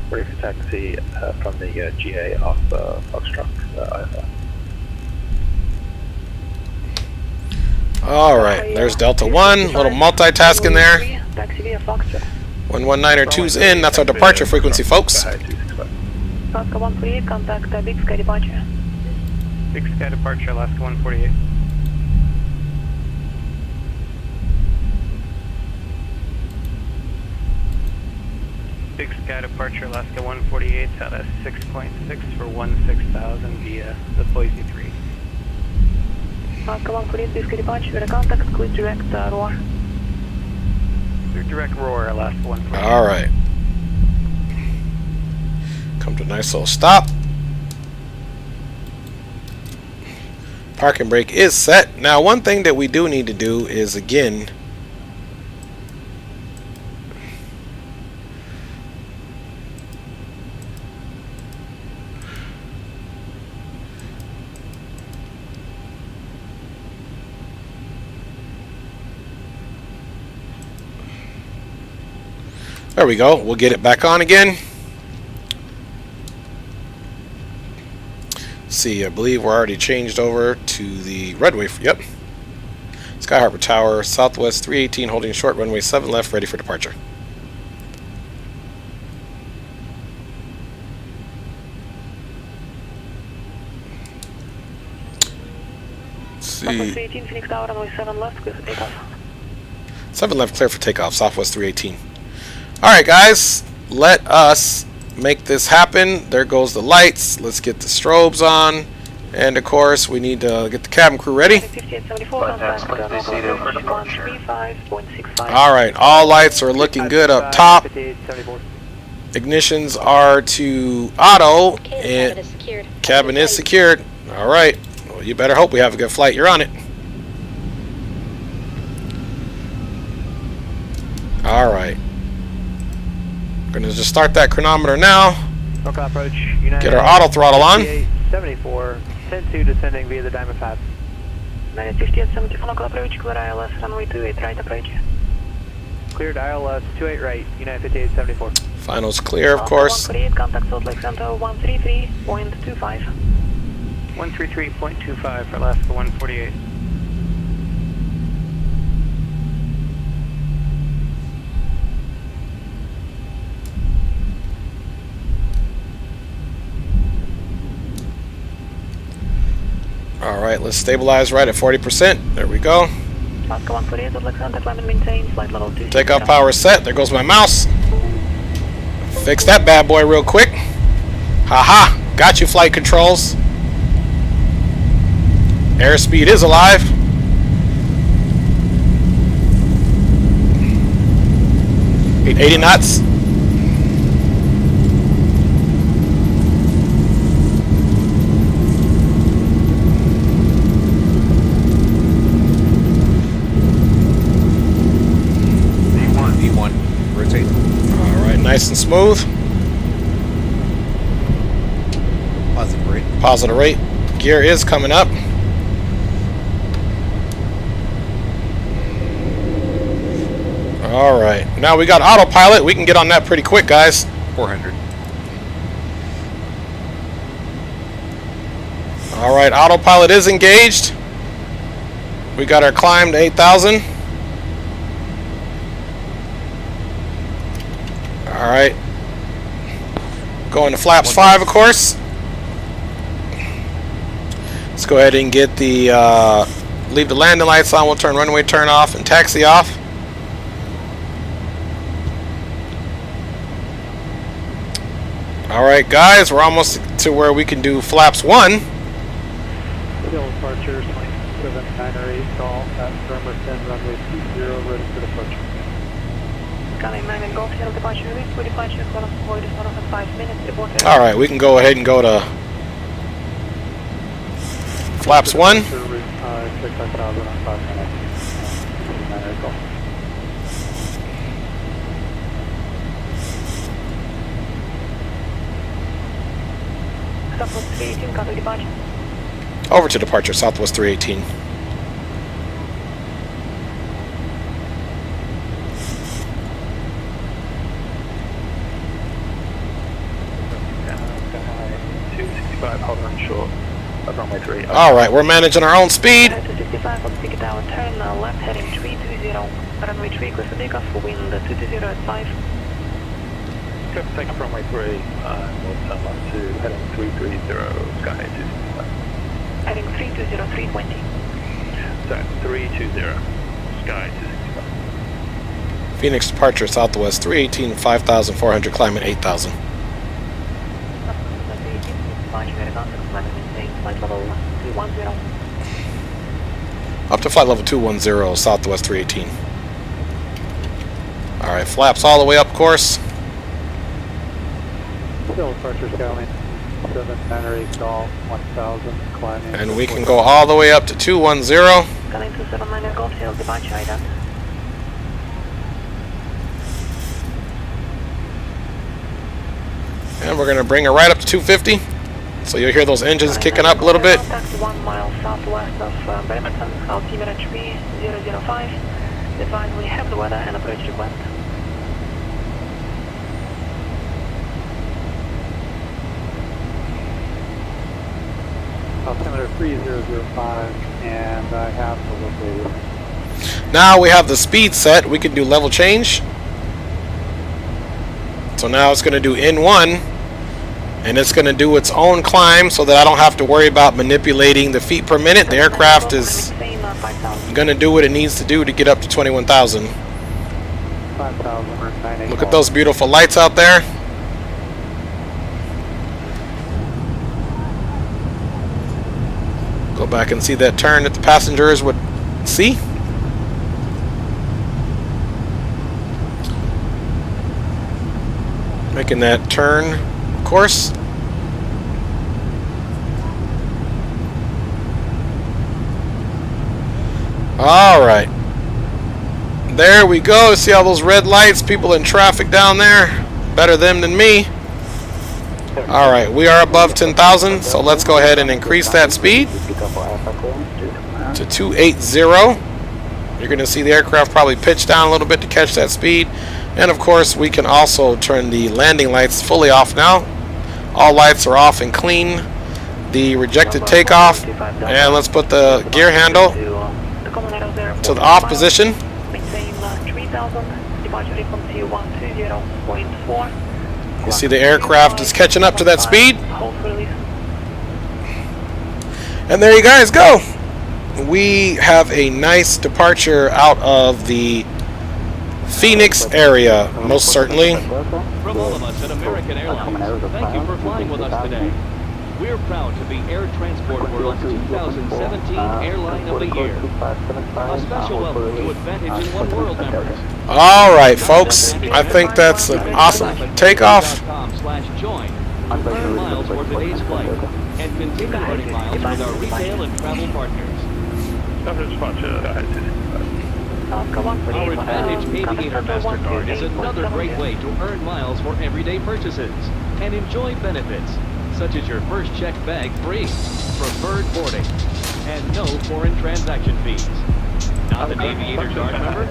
Ready for taxi from the GA off Foxtrot IFR. Alright, there's Delta 1, little multitasking there. 11902's in, that's our departure frequency, folks. Alaska 148, contact Big Sky departure. Big Sky departure, Alaska 148. Big Sky departure, Alaska 148, out at 6.6 for 16,000 via the Boise 3. Alaska 148, Big Sky departure, with a contact, clear direct roar. Clear direct roar, Alaska 148. Alright. Come to a nice little stop. Parking brake is set. Now, one thing that we do need to do is, again, there we go. We'll get it back on again. Let's see, I believe we're already changed over to the runway. Yep. Sky Harbor Tower, Southwest 318, holding short, runway 7 left, ready for departure. Let's see. Southwest 318, Phoenix Tower, runway 7 left, clear for takeoff. 7 left, clear for takeoff, Southwest 318. Alright guys, let us make this happen. There goes the lights. Let's get the strobes on. And of course, we need to get the cabin crew ready. Alright, all lights are looking good up top. Ignitions are to auto. And cabin is secured. Alright, well, you better hope we have a good flight. You're on it. Alright. Gonna just start that chronometer now. Approach, get our auto throttle on. 74, 10-2 descending via the Diamond 5. 950 at 74 local approach, clear ILS, runway 28 right approach. Cleared ILS 28 right, United 5874. Finals clear, of course. 148, contact Salt Lake Center 133.25. 133.25 for Alaska 148. Alright, let's stabilize right at 40%. There we go. Takeoff power set. There goes my mouse. Fix that bad boy real quick. Haha. Got you, flight controls. Airspeed is alive. At 80 knots. V1, rotate. Alright, nice and smooth. Positive rate. Positive rate. Gear is coming up. Alright, now we got autopilot. We can get on that pretty quick, guys. 400. Alright, autopilot is engaged. We got our climb to 8,000. Alright. Going to flaps 5, of course. Let's go ahead and get the, leave the landing lights on. We'll turn runway turn off and taxi off. Alright guys, we're almost to where we can do flaps 1. Departure 2798 Golf at firmer 10 runway 20 ready for departure. Skyline 9 Golf, shuttle departure release for departure, call us avoid 5 minutes, report. Alright, we can go ahead and go to flaps 1. 65,000 on 5 minutes. 9 Golf. Southwest 318, copy departure. Over to departure, Southwest 318. Sky 265, hold on short. Runway 3. Alright, we're managing our own speed. 265, on ticket tower, turn left, heading 320. Runway 3, close to takeoff, wind 220 at 5. Good, take up runway 3, we'll turn left to heading 330, Sky 265. Heading 320, 320. Sorry, 320, Sky 265. Phoenix departure, Southwest 318, 5,400, climb at 8,000. Up to flight level 210, Southwest 318. Alright, flaps all the way up course. Still departure Skyline 798 Golf 1000 climbing. And we can go all the way up to 210. Skyline 279 Golf, shuttle departure, IDA. And we're going to bring it right up to 250. So you'll hear those engines kicking up a little bit. Contact 1 mile southwest of Bremerton, altimeter 3005. Advise we have the weather and approach request. Altimeter 3005, and I have the locator. Now we have the speed set. We can do level change. So now it's going to do N1. And it's going to do its own climb so that I don't have to worry about manipulating the feet per minute. The aircraft is going to do what it needs to do to get up to 21,000. Look at those beautiful lights out there. Go back and see that turn that the passengers would see. Making that turn course. Alright. There we go. See all those red lights? People in traffic down there. Better them than me. Alright, we are above 10,000, so let's go ahead and increase that speed to 280. You're going to see the aircraft probably pitch down a little bit to catch that speed. And of course, we can also turn the landing lights fully off now. All lights are off and clean. The rejected takeoff. And let's put the gear handle to the off position. You see the aircraft is catching up to that speed. And there you guys go. We have a nice departure out of the Phoenix area, most certainly. From all of us at American Airlines, thank you for flying with us today. We're proud to be Air Transport World's 2017 Airline of the Year. A special welcome to Advantage in One World members. All right, folks. I think that's an awesome takeoff. /join to earn miles for today's flight and continue earning miles with our retail and travel partners. Our Advantage Aviator MasterCard is another great way to earn miles for everyday purchases and enjoy benefits such as your first check bag free, preferred boarding, and no foreign transaction fees. Not an Aviator Card member?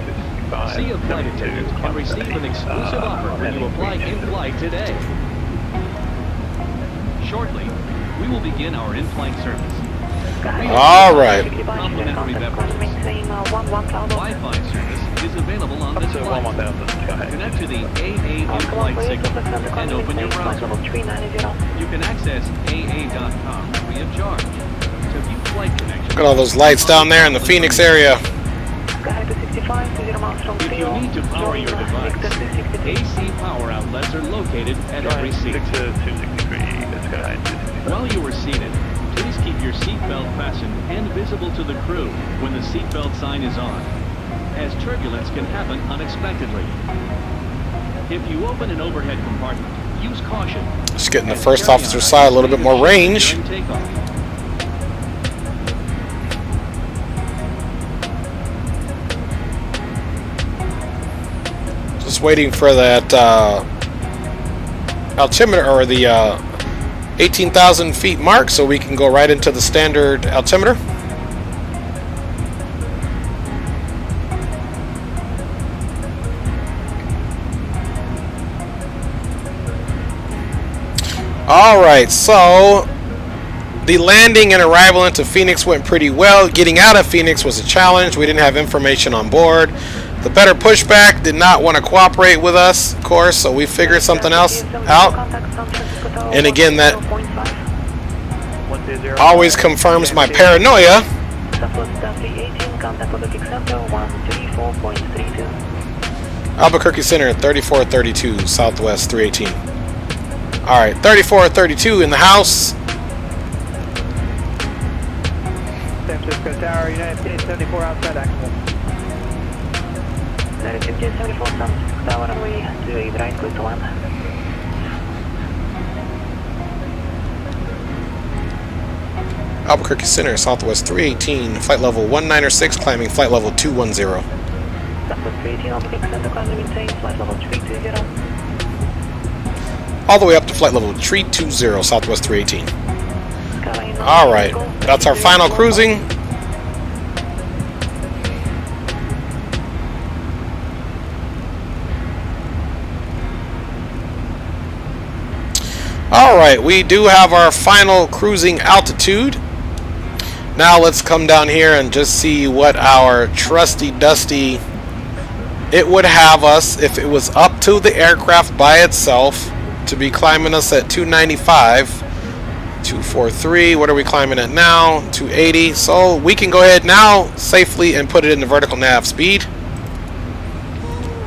See a flight attendant and receive an exclusive offer when you apply in-flight today. Shortly, we will begin our in-flight service. All right. Complimentary beverages. Wi-Fi service is available on this flight. Connect to the AA in-flight signal and open your browser. You can access AA.com free of charge. To view flight connections. Look at all those lights down there in the Phoenix area. If you need to power your device, AC power outlets are located at every seat. While you are seated, please keep your seatbelt fastened and visible to the crew when the seatbelt sign is on, as turbulence can happen unexpectedly. If you open an overhead compartment, use caution. Just getting the first officer's side a little bit more range. Just waiting for that altimeter, or the 18,000 feet mark, so we can go right into the standard altimeter. Alright, so the landing and arrival into Phoenix went pretty well. Getting out of Phoenix was a challenge. We didn't have information on board. The better pushback did not want to cooperate with us, of course, so we figured something else out. And again, that always confirms my paranoia. Albuquerque Center, 3432, Southwest 318. Alright, 3432 in the house. San Francisco Tower, United States 74 outside Axel. United States 74 San Francisco Tower, runway 28 right, clear to land. Albuquerque Center, Southwest 318, flight level 196, climbing flight level 210. Southwest 318, Albuquerque Center, climbing maintain, flight level 320. All the way up to flight level 320, Southwest 318. Alright, that's our final cruising. Alright, we do have our final cruising altitude. Now let's come down here and just see what our trusty dusty it would have us if it was up to the aircraft by itself to be climbing us at 295, 243. What are we climbing at now? 280. So we can go ahead now safely and put it in the vertical nav speed.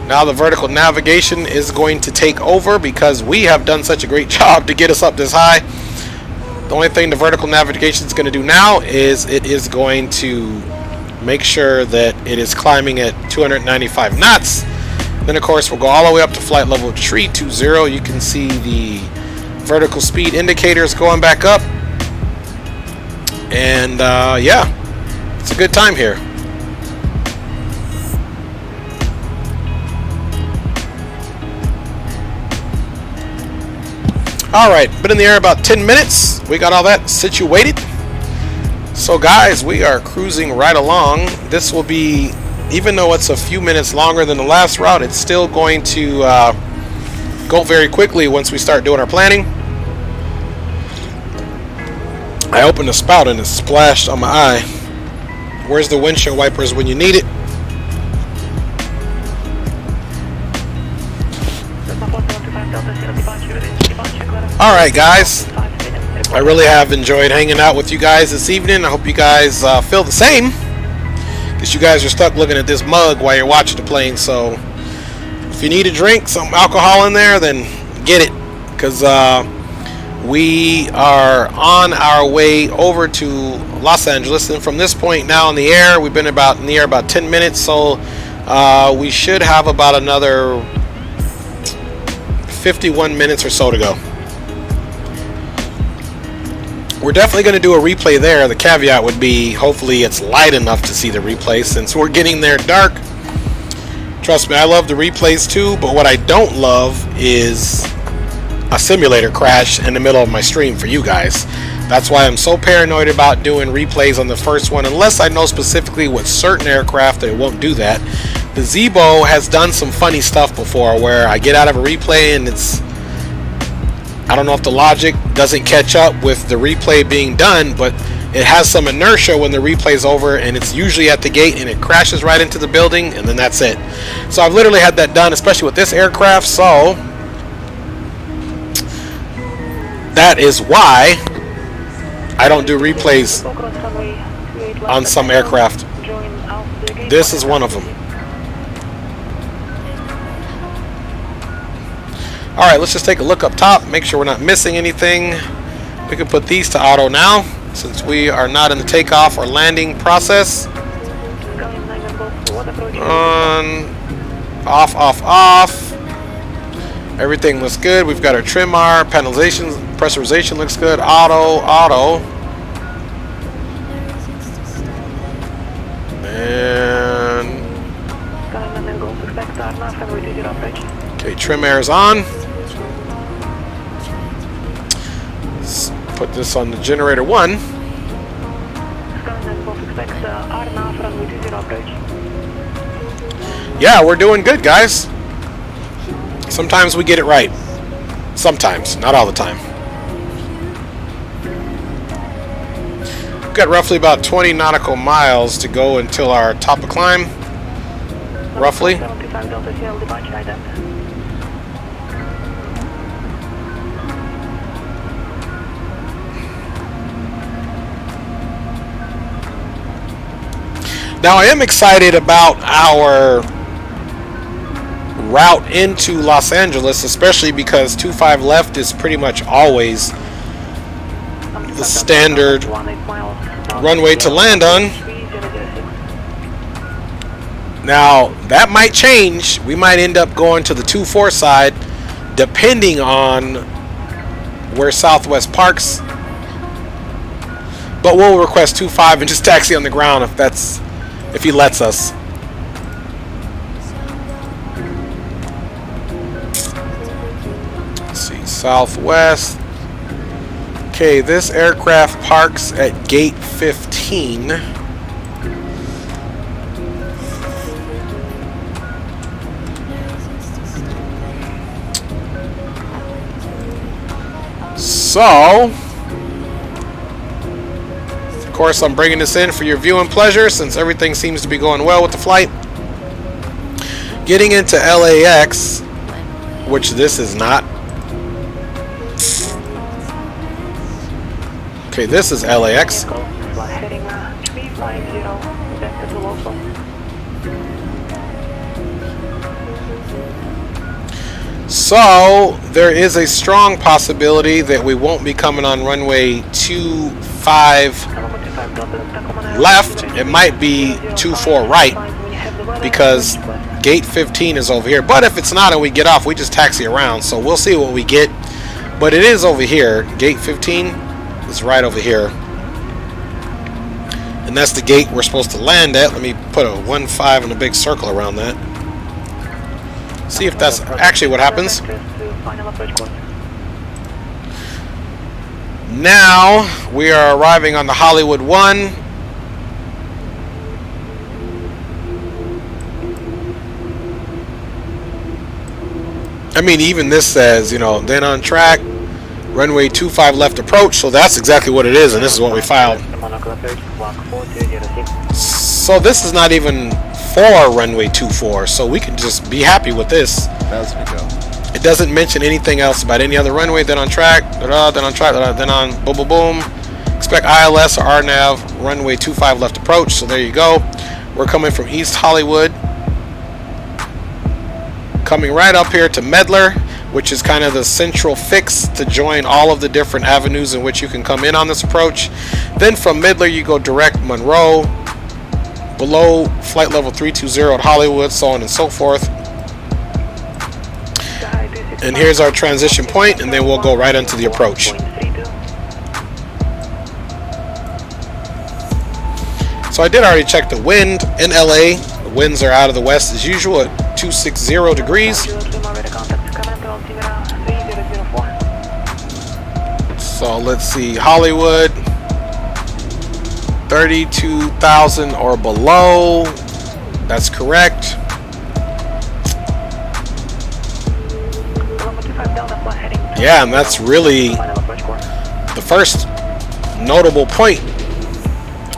Now the vertical navigation is going to take over because we have done such a great job to get us up this high. The only thing the vertical navigation is going to do now is it is going to make sure that it is climbing at 295 knots. Then of course we'll go all the way up to flight level 320. You can see the vertical speed indicators going back up. And yeah, it's a good time here. Alright, been in the air about 10 minutes. We got all that situated. So guys, we are cruising right along. This will be, even though it's a few minutes longer than the last route, it's still going to go very quickly once we start doing our planning. I opened the spout and it splashed on my eye. Where's the windshield wipers when you need it? Alright guys, I really have enjoyed hanging out with you guys this evening. I hope you guys feel the same. Because you guys are stuck looking at this mug while you're watching the plane. So if you need a drink, some alcohol in there, then get it. Because we are on our way over to Los Angeles. And from this point now in the air, we've been about 10 minutes. So we should have about another 51 minutes or so to go. We're definitely going to do a replay there. The caveat would be hopefully it's light enough to see the replay since we're getting there dark. Trust me, I love the replays too, but what I don't love is a simulator crash in the middle of my stream for you guys. That's why I'm so paranoid about doing replays on the first one, unless I know specifically with certain aircraft that it won't do that. The Zebo has done some funny stuff before where I get out of a replay and it's, I don't know if the logic doesn't catch up with the replay being done, but it has some inertia when the replay is over, and it's usually at the gate and it crashes right into the building, and then that's it. So I've literally had that done, especially with this aircraft, so that is why I don't do replays on some aircraft. This is one of them. Alright, let's just take a look up top, make sure we're not missing anything. We can put these to auto now, since we are not in the takeoff or landing process. On, off. Everything looks good. We've got our trim R, pressurization looks good. Auto. And okay, trim air is on. Let's put this on the generator 1. Yeah, we're doing good, guys. Sometimes we get it right. Sometimes, not all the time. We've got roughly about 20 nautical miles to go until our top of climb. Roughly. Now I am excited about our route into Los Angeles, especially because 25 left is pretty much always the standard runway to land on. Now that might change. We might end up going to the 24 side depending on where Southwest parks, but we'll request 25 and just taxi on the ground if he lets us. Let's see, Southwest. Okay, this aircraft parks at gate 15. So, of course, I'm bringing this in for your viewing pleasure since everything seems to be going well with the flight. Getting into LAX, which this is not. Okay, this is LAX. So, there is a strong possibility that we won't be coming on runway 25 left. It might be 24 right because gate 15 is over here. But if it's not and we get off, we just taxi around. So we'll see what we get. But it is over here. Gate 15 is right over here. And that's the gate we're supposed to land at. Let me put a 1-5 in a big circle around that. See if that's actually what happens. Now we are arriving on the Hollywood 1. I mean, even this says, you know, then on track, runway 25 left approach, so that's exactly what it is, and this is what we filed. So this is not even for runway 24, so we can just be happy with this. As we go. It doesn't mention anything else about any other runway. Then on track, then on track, then on boom, boom, boom. Expect ILS or RNAV, runway 25 left approach. So there you go. We're coming from East Hollywood. Coming right up here to Medler, which is kind of the central fix to join all of the different avenues in which you can come in on this approach. Then from Medler, you go direct Monroe, below flight level 320 at Hollywood, so on and so forth. And here's our transition point, and then we'll go right into the approach. So I did already check the wind in LA. The winds are out of the west as usual at 260 degrees. So let's see, Hollywood, 32,000 or below. That's correct. Yeah, and that's really the first notable point.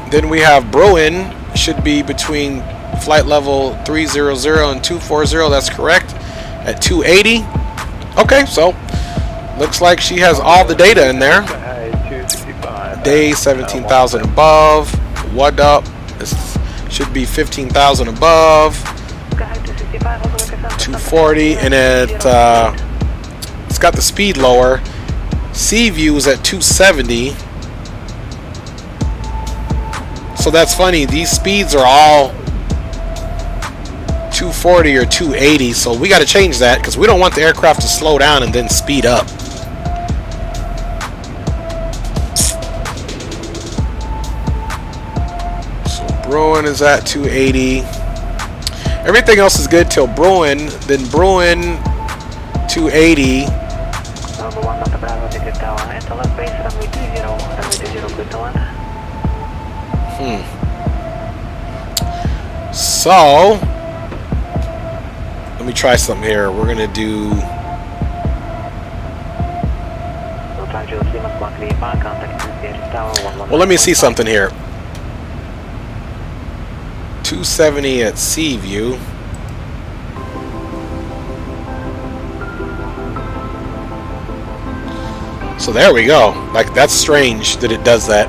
Then we have Bruin, should be between flight level 300 and 240. That's correct, at 280. Okay, so looks like she has all the data in there. Day 17,000 above. What up? This should be 15,000 above. 240, and it's got the speed lower. Sea view is at 270. So that's funny. These speeds are all 240 or 280. So we got to change that because we don't want the aircraft to slow down and then speed up. Bruin is at 280. Everything else is good till Bruin. Then Bruin 280. So let me try something here. We're gonna do. Well, let me see something here. 270 at sea view. So there we go. Like, that's strange that it does that.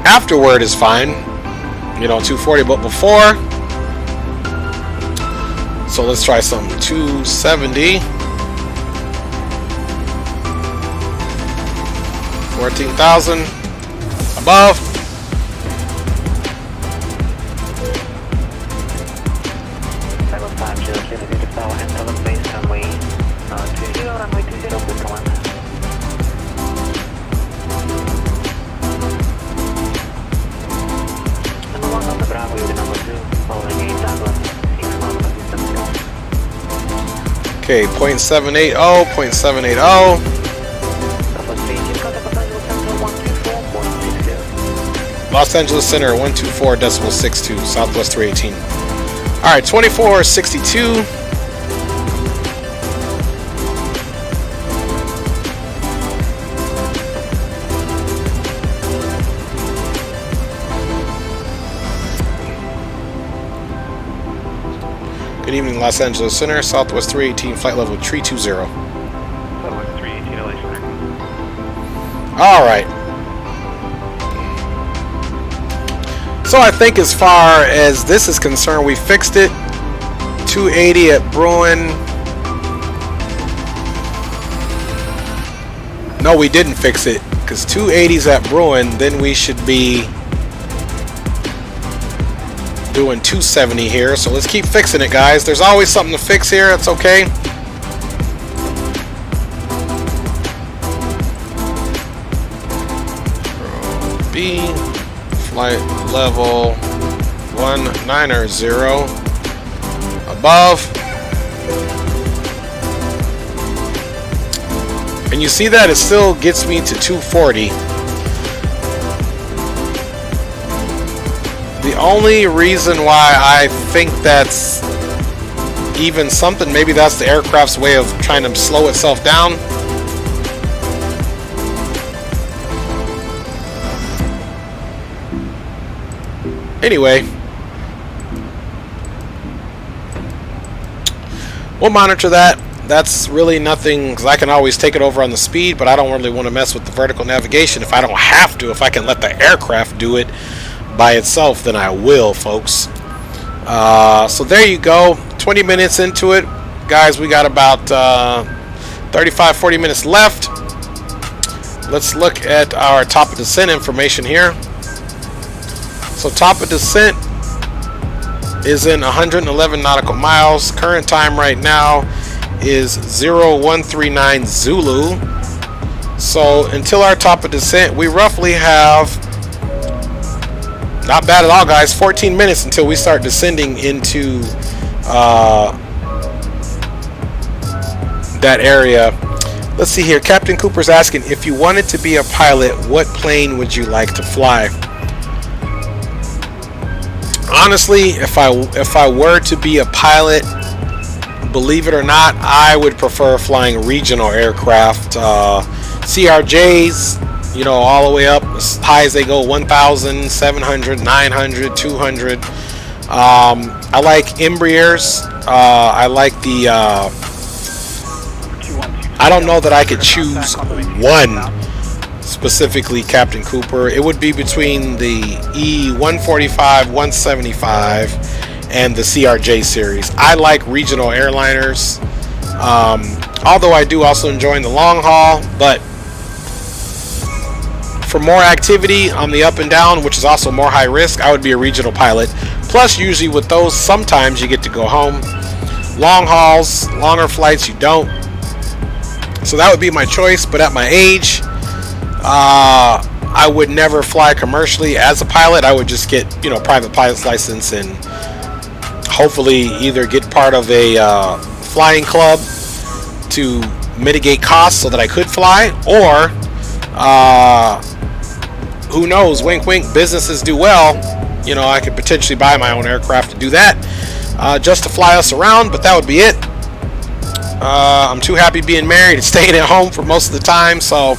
Afterward is fine, you know, 240, but before. So let's try some 270. 14,000 above. Okay, 0.780, 0.780. Los Angeles Center, 124.62, Southwest 318. All right, 2462. Good evening, Los Angeles Center, Southwest 318, flight level 320. Southwest 318, LA Center. All right. So I think as far as this is concerned, we fixed it. 280 at Bruin. No, we didn't fix it, because 280's at Bruin, then we should be doing 270 here. So let's keep fixing it, guys. There's always something to fix here. It's okay. B, flight level 190 above. And you see that it still gets me to 240. The only reason why I think that's even something, maybe that's the aircraft's way of trying to slow itself down. Anyway, we'll monitor that. that's really nothing, because I can always take it over on the speed, but I don't really want to mess with the vertical navigation if I don't have to. If I can let the aircraft do it by itself, then I will, folks. So there you go. 20 minutes into it, guys. We got about 35-40 minutes left. Let's look at our top of descent information here. So top of descent is in 111 nautical miles. Current time right now is 0139 Zulu. So until our top of descent, we roughly have, not bad at all, guys, 14 minutes until we start descending into that area. Let's see here. Captain Cooper's asking, if you wanted to be a pilot, what plane would you like to fly? Honestly, if I were to be a pilot, believe it or not, I would prefer flying regional aircraft, CRJs, you know, all the way up as high as they go, 1,000, 700, 900, 200. I like Embraers. I like the I don't know that I could choose one specifically, Captain Cooper. It would be between the E145, 175, and the CRJ series. I like regional airliners, although I do also enjoy the long haul, but for more activity on the up and down, which is also more high risk, I would be a regional pilot. Plus, usually with those, sometimes you get to go home. Long hauls, longer flights, you don't. So that would be my choice, but at my age, I would never fly commercially as a pilot. I would just get, you know, private pilot's license and hopefully either get part of a flying club to mitigate costs so that I could fly, or who knows, wink wink, businesses do well, you know, I could potentially buy my own aircraft to do that, just to fly us around, but that would be it. I'm too happy being married and staying at home for most of the time. So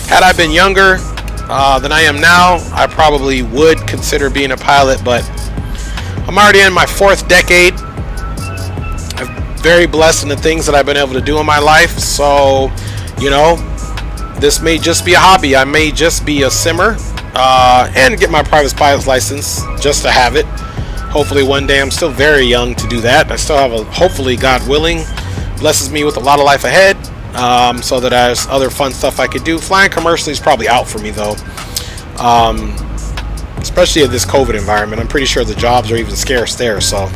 had I been younger than I am now, I probably would consider being a pilot, but I'm already in my 4th decade. I'm very blessed in the things that I've been able to do in my life. So, you know, this may just be a hobby. I may just be a simmer and get my private pilot's license just to have it. Hopefully one day. I'm still very young to do that. I still have a, hopefully, God willing, blesses me with a lot of life ahead, so that there's other fun stuff I could do. Flying commercially is probably out for me, though, especially in this COVID environment. I'm pretty sure the jobs are even scarce there. So,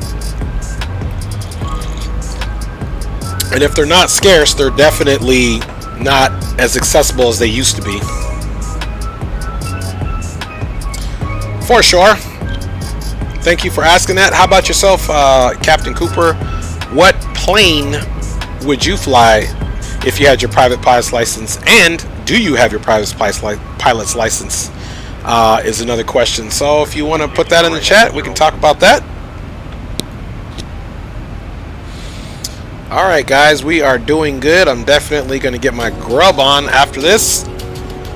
and if they're not scarce, they're definitely not as accessible as they used to be, for sure. Thank you for asking that. How about yourself, Captain Cooper? What plane would you fly if you had your private pilot's license? And do you have your private pilot's license? Is another question. So if you want to put that in the chat, we can talk about that. Alright guys, we are doing good. I'm definitely going to get my grub on after this.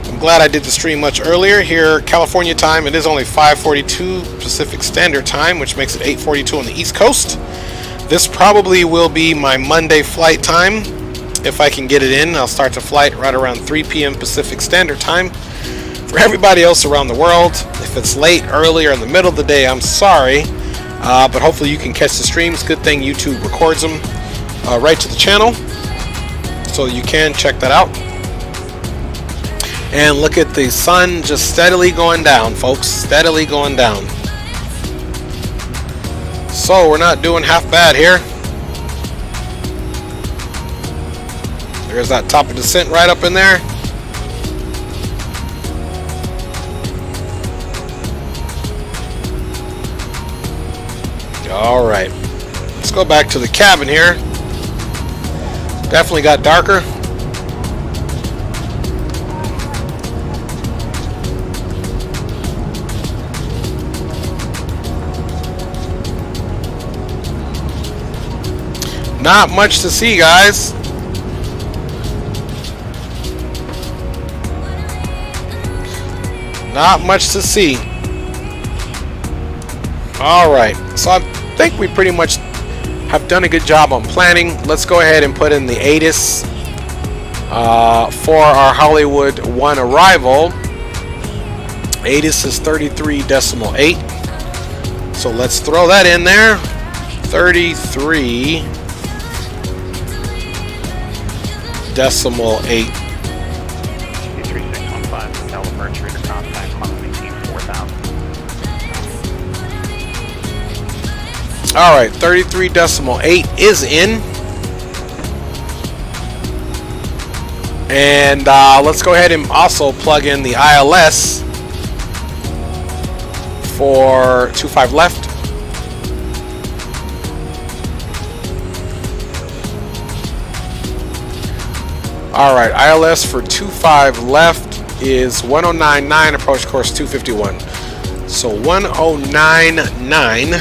I'm glad I did the stream much earlier. Here, California time, it is only 5:42 Pacific Standard Time, which makes it 8:42 on the East Coast. This probably will be my Monday flight time. If I can get it in, I'll start the flight right around 3 p.m. Pacific Standard Time. For everybody else around the world, if it's late, early, or in the middle of the day, I'm sorry. But hopefully you can catch the streams. Good thing YouTube records them right to the channel, so you can check that out. And look at the sun just steadily going down, folks. Steadily going down. So we're not doing half bad here. There's that top of descent right up in there. All right, let's go back to the cabin here. Definitely got darker. Not much to see, guys. Not much to see. All right, so I think we pretty much have done a good job on planning. Let's go ahead and put in the ATIS for our Hollywood 1 arrival. ATIS is 33.8. So let's throw that in there. 33.8. 3615, Delta Mercury to contact, climb maintain 4000. Alright, 33.8 is in. And let's go ahead and also plug in the ILS for 25 left. Alright, ILS for 25 left is 1099, approach course 251. So 1099.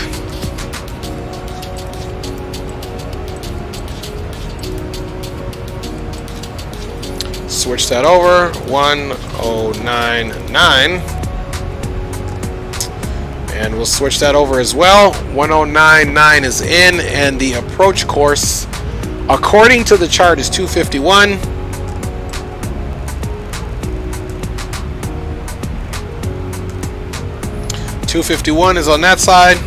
Switch that over, 1099. And we'll switch that over as well. 1099 is in, and the approach course, according to the chart, is 251. .251 is on that side.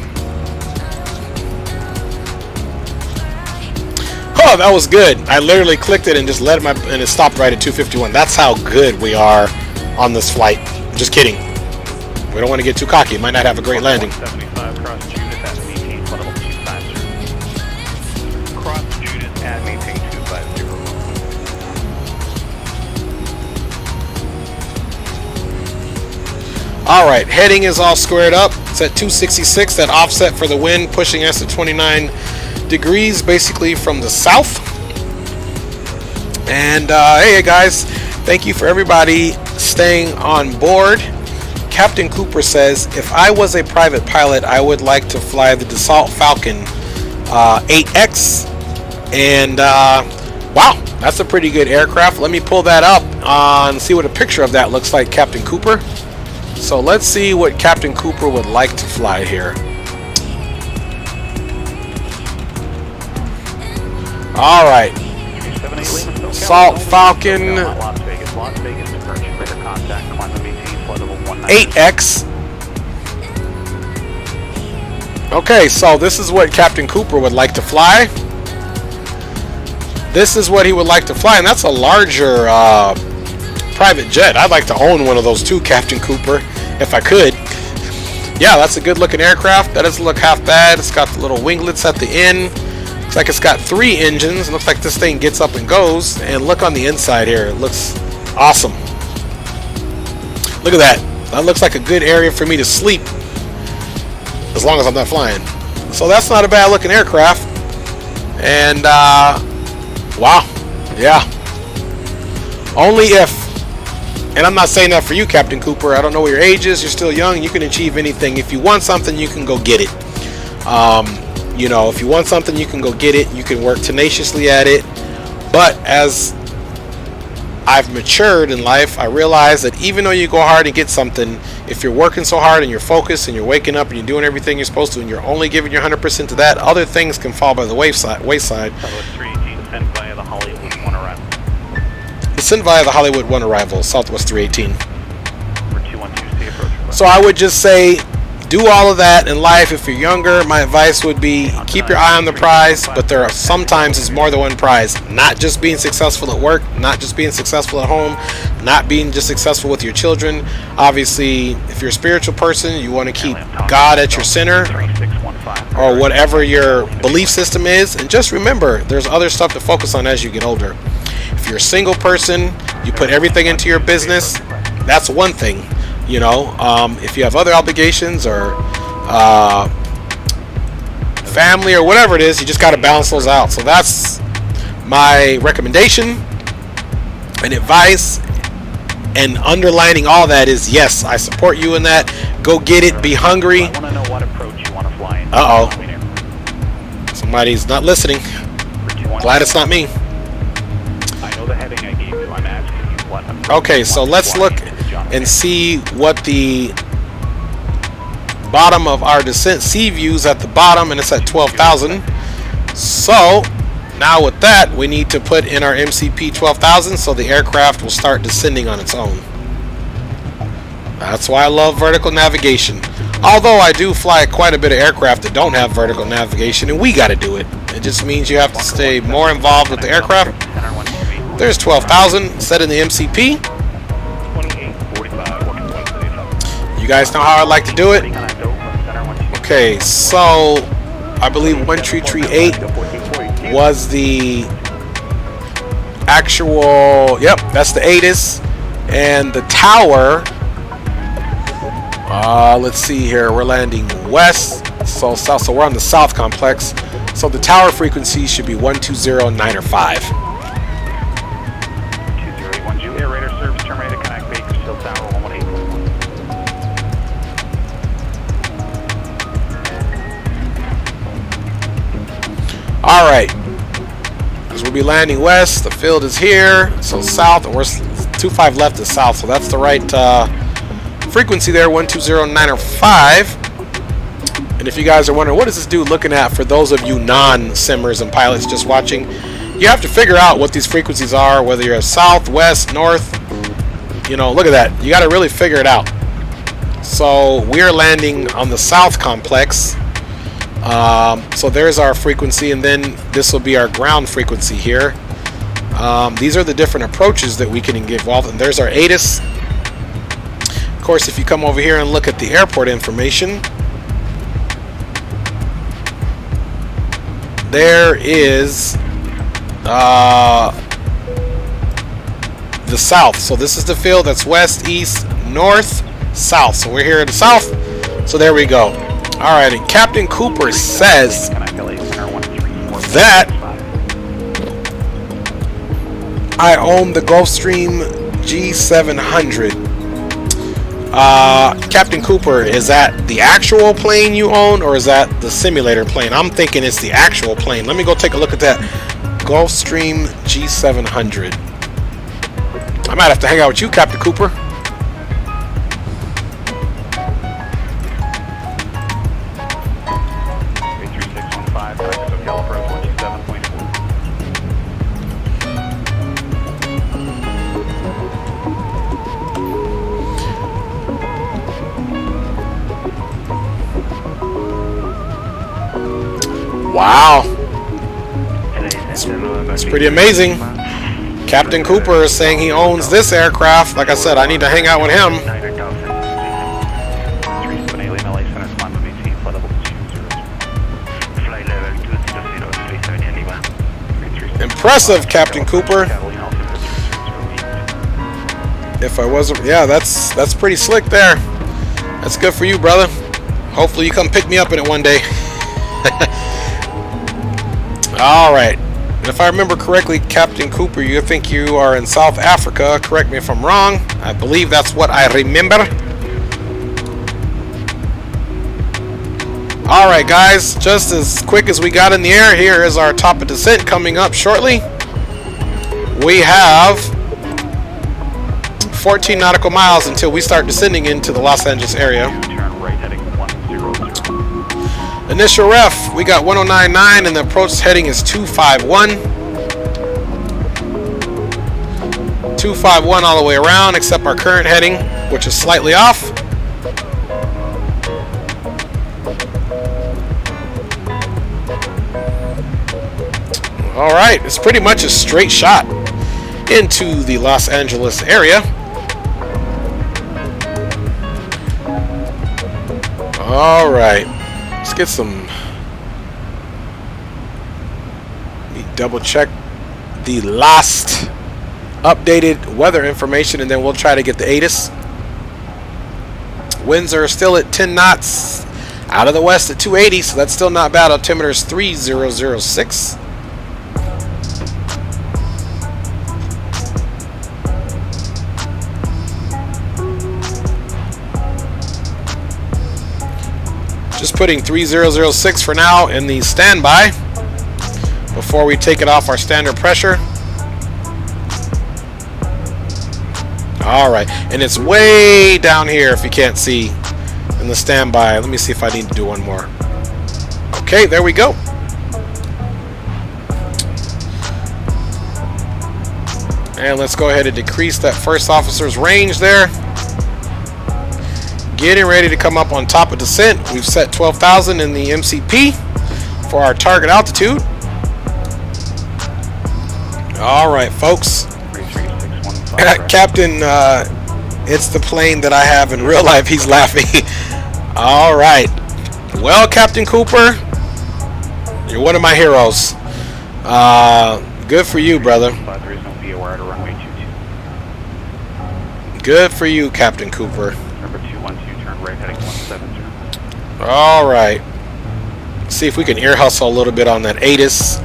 Oh, that was good. I literally clicked it and just let it, and it stopped right at 251. That's how good we are on this flight. Just kidding. We don't want to get too cocky. It might not have a great landing. 175 cross Judith at maintain level 250. Cross Judith at maintain 250. Alright, heading is all squared up. It's at 266. That offset for the wind pushing us to 29 degrees basically from the south. And hey guys, thank you for everybody staying on board. Captain Cooper says, if I was a private pilot, I would like to fly the Dassault Falcon 8X. And wow, that's a pretty good aircraft. Let me pull that up and see what a picture of that looks like, Captain Cooper. So let's see what Captain Cooper would like to fly here. Alright. Dassault Falcon 8X. Okay, so this is what Captain Cooper would like to fly. This is what he would like to fly, and that's a larger private jet. I'd like to own one of those too, Captain Cooper, if I could. Yeah, that's a good looking aircraft. That doesn't look half bad. It's got the little winglets at the end. Looks like it's got 3 engines. It looks like this thing gets up and goes. And look on the inside here. It looks awesome. Look at that. That looks like a good area for me to sleep, as long as I'm not flying. So that's not a bad looking aircraft. And wow, yeah. Only if, and I'm not saying that for you, Captain Cooper. I don't know what your age is. You're still young. You can achieve anything. If you want something, you can go get it. You know, if you want something, you can go get it. You can work tenaciously at it. But as I've matured in life, I realize that even though you go hard and get something, if you're working so hard and you're focused and you're waking up and you're doing everything you're supposed to and you're only giving your 100% to that, other things can fall by the wayside. Southwest 318, sent via the Hollywood 1 arrival. Sent via the Hollywood 1 arrival, Southwest 318. For 212, stay approach. So I would just say, do all of that in life. If you're younger, my advice would be keep your eye on the prize, but there are sometimes it's more than one prize. Not just being successful at work, not just being successful at home, not being just successful with your children. Obviously, if you're a spiritual person, you want to keep God at your center, or whatever your belief system is. And just remember, there's other stuff to focus on as you get older. If you're a single person, you put everything into your business, that's one thing. You know, if you have other obligations or family or whatever it is, you just got to balance those out. So that's my recommendation and advice, and underlining all that is, yes, I support you in that. Go get it. Be hungry. I want to know what approach you want to fly in. Uh-oh. Somebody's not listening. Glad it's not me. I know the heading I gave you. I'm asking you what approach. Okay, so let's look and see what the bottom of our descent sea views at the bottom, and it's at 12,000. So now with that, we need to put in our MCP 12,000 so the aircraft will start descending on its own. That's why I love vertical navigation. Although I do fly quite a bit of aircraft that don't have vertical navigation, and we got to do it. It just means you have to stay more involved with the aircraft. There's 12,000 set in the MCP. You guys know how I like to do it. Okay, so I believe 1338 was the actual, yep, that's the ATIS. And the tower, let's see here, we're landing west, so south, so we're on the south complex. So the tower frequency should be 120.9 or 5. 2012 air radar service terminated, connect Bakersfield Tower 118. All right, because we'll be landing west, the field is here, so south, and we're 25 left is south, so that's the right frequency there, 120.9 or 5. And if you guys are wondering, what is this dude looking at, for those of you non-simmers and pilots just watching, you have to figure out what these frequencies are, whether you're south, west, north. You know, look at that. You got to really figure it out. So we're landing on the south complex. So there's our frequency, and then this will be our ground frequency here. These are the different approaches that we can get involved, and there's our ATIS. Of course, if you come over here and look at the airport information, there is the south. So this is the field that's west, east, north, south. So we're here in the south. So there we go. All right, and Captain Cooper says that I own the Gulfstream G700. Captain Cooper, is that the actual plane you own, or is that the simulator plane? I'm thinking it's the actual plane. Let me go take a look at that Gulfstream G700. I might have to hang out with you, Captain Cooper. Wow, it's pretty amazing. Captain Cooper is saying he owns this aircraft. Like I said, I need to hang out with him. Impressive, Captain Cooper. If I wasn't, yeah, that's pretty slick there. That's good for you, brother. Hopefully you come pick me up in it one day. All right. If I remember correctly, Captain Cooper, you think you are in South Africa. Correct me if I'm wrong. I believe that's what I remember. All right, guys. Just as quick as we got in the air, here is our top of descent coming up shortly. We have 14 nautical miles until we start descending into the Los Angeles area. Initial ref, we got 1099 and the approach heading is 251. 251 all the way around except our current heading, which is slightly off. Alright, it's pretty much a straight shot into the Los Angeles area. Alright. Let's get some. Let me double check the last updated weather information, and then we'll try to get the ATIS. Winds are still at 10 knots out of the west at 280, so that's still not bad. Altimeter is 3006. Just putting 3006 for now in the standby before we take it off our standard pressure. All right, and it's way down here if you can't see in the standby. Let me see if I need to do one more. Okay, there we go. And let's go ahead and decrease that first officer's range there. Getting ready to come up on top of descent. We've set 12,000 in the MCP for our target altitude. All right, folks. Captain, it's the plane that I have in real life. He's laughing. All right. Well, Captain Cooper, you're one of my heroes. Good for you, brother. Good for you, Captain Cooper. Number 212, turn right heading 170. All right. See if we can ear hustle a little bit on that ATIS,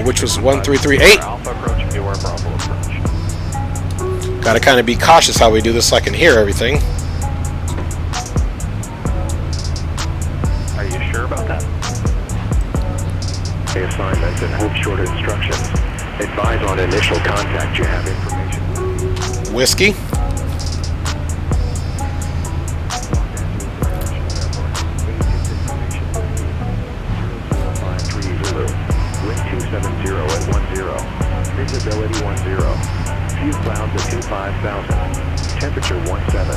which was 1338. Alpha approach, be aware, Bravo approach. Got to kind of be cautious how we do this so I can hear everything. Are you sure about that? Assignments and hope short instructions. Advise on initial contact. You have information. Whiskey. Wind 270 at 10. Visibility 10. Few clouds at 25,000. Temperature 17.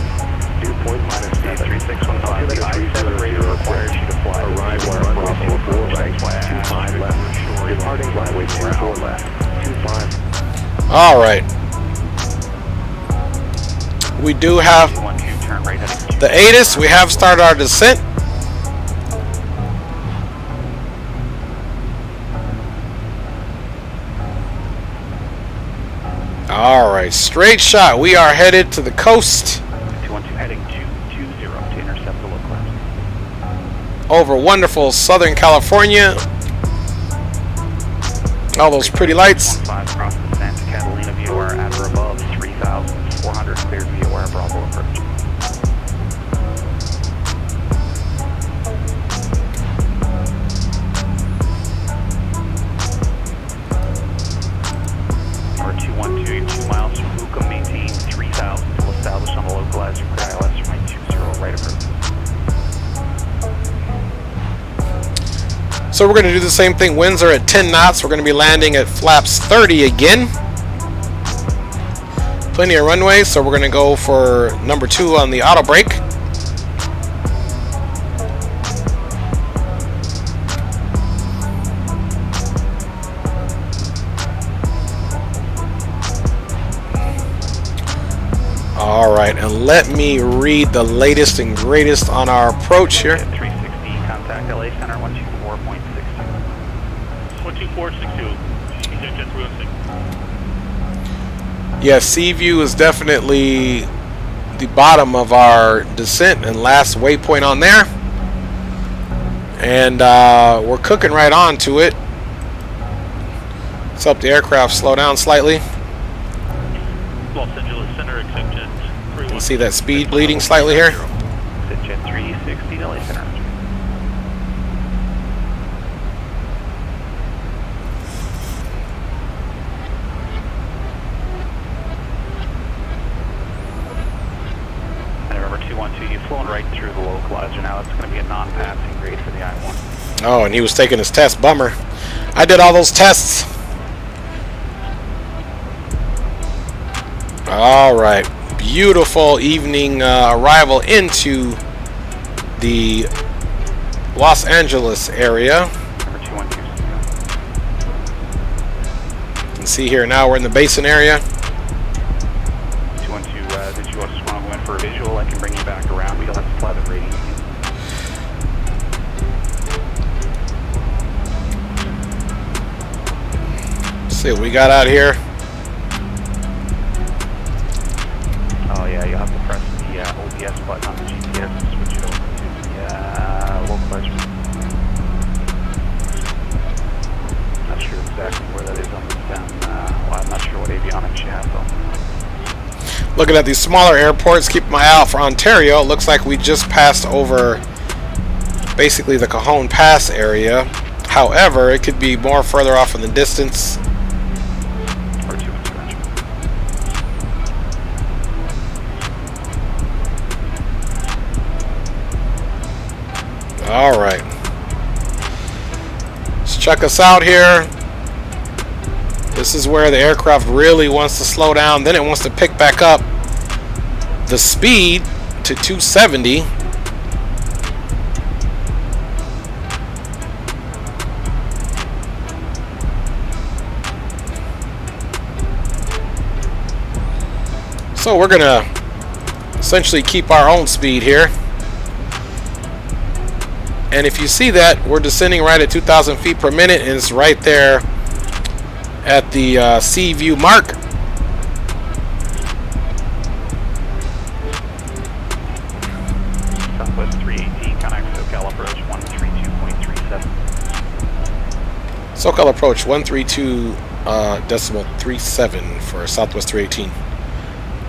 Dew point -7. 3615. The I-7 radar requires you to fly. Arrival on runway 4 right. 25 left. Departing runway 24 left. 25. All right. We do have the ATIS. We have started our descent. All right, straight shot. We are headed to the coast. 212 heading 220 to intercept the local. Over wonderful Southern California. All those pretty lights. 15 across the Santa Catalina viewer at or above 3,400 cleared VOR Bravo approach. Number 212, 2 miles from Bucca, maintain 3,000. Will establish on the localizer KLAS runway 20 right approach. So we're going to do the same thing. Winds are at 10 knots. We're going to be landing at flaps 30 again. Plenty of runway, so we're going to go for number 2 on the auto brake. All right, and let me read the latest and greatest on our approach here. 360, contact LA Center 124.62. 124.62. Jet 306. Yeah, Seaview is definitely the bottom of our descent and last waypoint on there. And we're cooking right on to it. Let's help the aircraft slow down slightly. Los Angeles Center, accept Jet 316. You can see that speed bleeding slightly here. Jet 360, LA Center. You've flown right through the localizer now. It's going to be a non-passing grade for the I-1. Oh, and he was taking his test. Bummer. I did all those tests. All right. Beautiful evening arrival into the Los Angeles area. Number 212. You can see here now we're in the basin area. 212, did you just want to go in for a visual? I can bring you back around. We don't have to fly the rating. Let's see what we got out here. Oh yeah, you'll have to press the OBS button on the GPS and switch it over to the localizer. Not sure exactly where that is on the stem. Well, I'm not sure what avionics you have though. Looking at these smaller airports, keep my eye out for Ontario. It looks like we just passed over basically the Cajon Pass area. However, it could be more further off in the distance. Or 2 inch. All right. Let's check us out here. This This is where the aircraft really wants to slow down. Then it wants to pick back up the speed to 270. So we're gonna essentially keep our own speed here. And if you see that, we're descending right at 2,000 feet per minute, and it's right there at the sea view mark. Southwest 318, contact SoCal approach 132.37. SoCal approach 132.37 for Southwest 318.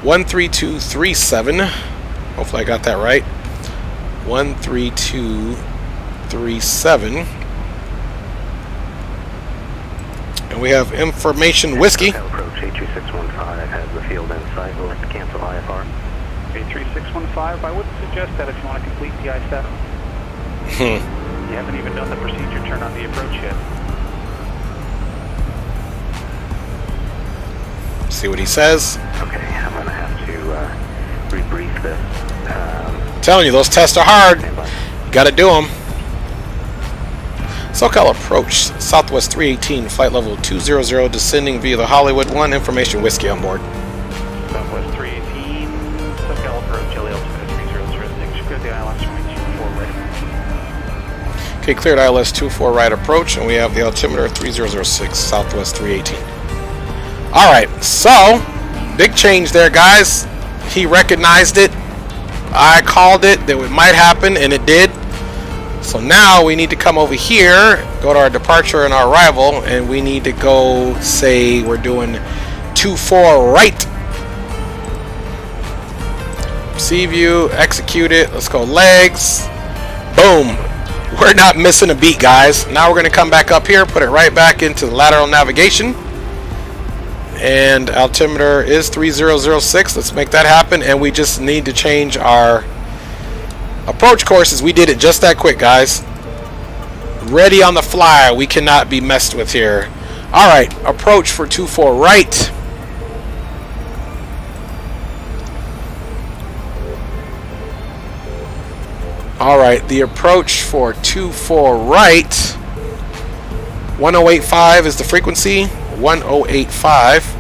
132.37. Hopefully I got that right. 132.37. And we have information whiskey. Approach 82615 has the field in sight. We'll have to cancel IFR. 83615, I would suggest that if you want to complete the I-7. You haven't even done the procedure turn on the approach yet. See what he says. Okay, I'm going to have to rebrief this. I'm telling you, those tests are hard. You got to do them. SoCal approach, Southwest 318, flight level 200, descending via the Hollywood 1, information whiskey on board. Southwest 318, SoCal approach, LA altimeter 3006, clear the ILS runway 24 right. Okay, cleared ILS 24 right approach, and we have the altimeter 3006, Southwest 318. Alright, so, big change there, guys. He recognized it. I called it that it might happen, and it did. So now we need to come over here, go to our departure and our arrival, and we need to go say we're doing 24 right. Sea view, execute it. Let's go legs. Boom. We're not missing a beat, guys. Now we're going to come back up here, put it right back into lateral navigation. And altimeter is 3006. Let's make that happen. And we just need to change our approach courses. We did it just that quick, guys. Ready on the fly. We cannot be messed with here. Alright, approach for 24 right. Alright, the approach for 24 right. 1085 is the frequency. 1085.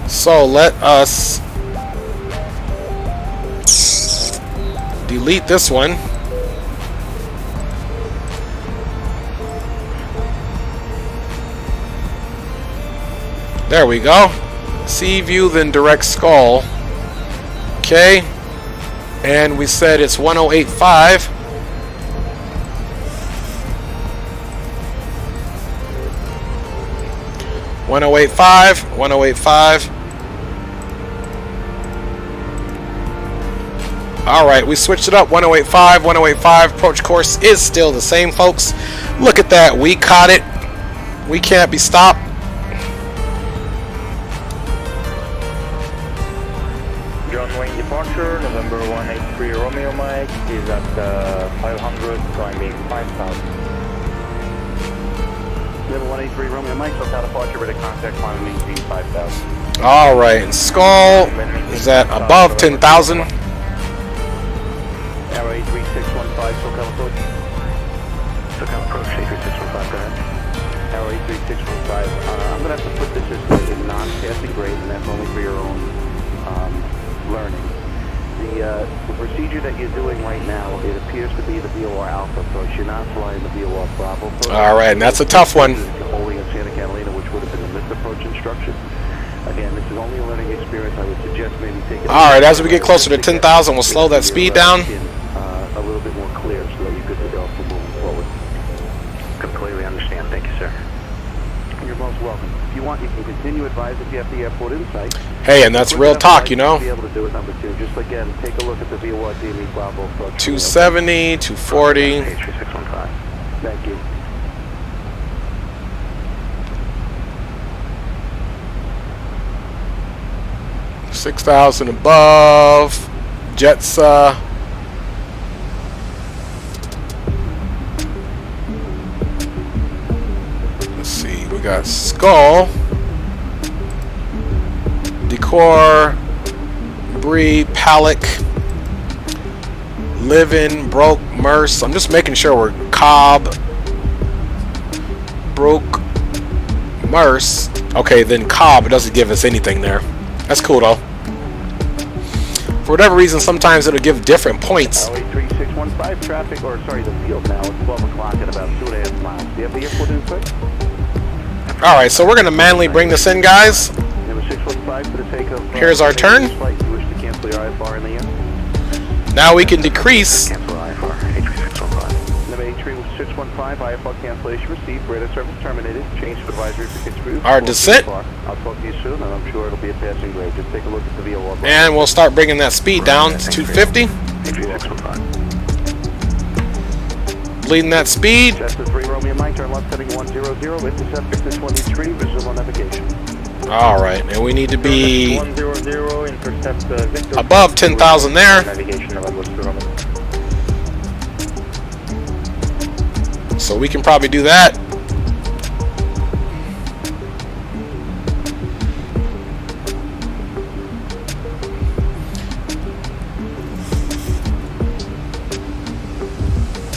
So let us delete this one. There we go. Sea view, then direct skull. Okay. And we said it's 1085. .1085, 1085. Alright, we switched it up. 1085, 1085. Approach course is still the same, folks. Look at that. We caught it. We can't be stopped. John Wayne departure, November 183 Romeo Mike is at 500, climbing 5,000. Level 183 Romeo Mike, SoCal departure with a contact climb maintain 5,000. Alright, and skull is at above 10,000. Arrow 83615, SoCal approach. SoCal approach, 83615, go ahead. Arrow 83615. I'm going to have to put this as in non-passing grade, and that's only for your own learning. The procedure that you're doing right now, it appears to be the VOR Alpha approach. You're not flying the VOR Bravo approach. Alright, and that's a tough one. Only in Santa Catalina, which would have been the missed approach instruction. Again, this is only a learning experience. I would suggest maybe taking. Alright, as we get closer to 10,000, we'll slow that speed down. A little bit more clear so that you're good to go for moving forward. Completely understand. Thank you, sir. You're most welcome. If you want, you can continue advise if you have the airport insight. Hey, and that's real talk, you know. Be able to do it, number two. Just again, take a look at the VOR DME Bravo approach. 270, 240. 83615. Thank you. 6,000 above. Jets. Let's see. We got Skull, Decor, Bree, Palak, Livin, Broke, Merce. I'm just making sure we're Cobb, Broke, Merce. Okay, then Cobb doesn't give us anything there. That's cool though. For whatever reason, sometimes it'll give different points. LA 3615 traffic, or sorry, the field now. It's 12 o'clock at about 2.5 miles. Do you have the airport in sight? Alright, so we're going to manually bring this in, guys. Number 615 for the sake of... Here's our turn. Flight. You wish to cancel your IFR in the air? Now we can decrease. Cancel IFR, 83615. Number 83615, IFR cancellation received. Radar service terminated. Change to advisory for Pittsburgh. Our descent. I'll talk to you soon, and I'm sure it'll be a passing grade. Just take a look at the VOR. And we'll start bringing that speed down to 250. 83615. Bleeding that speed. Cessna 3 Romeo Mike, turn left heading 100, intercept Victor 23, visual on navigation. Alright, and we need to be 100, intercept Victor above 10,000 there. Navigation So we can probably do that.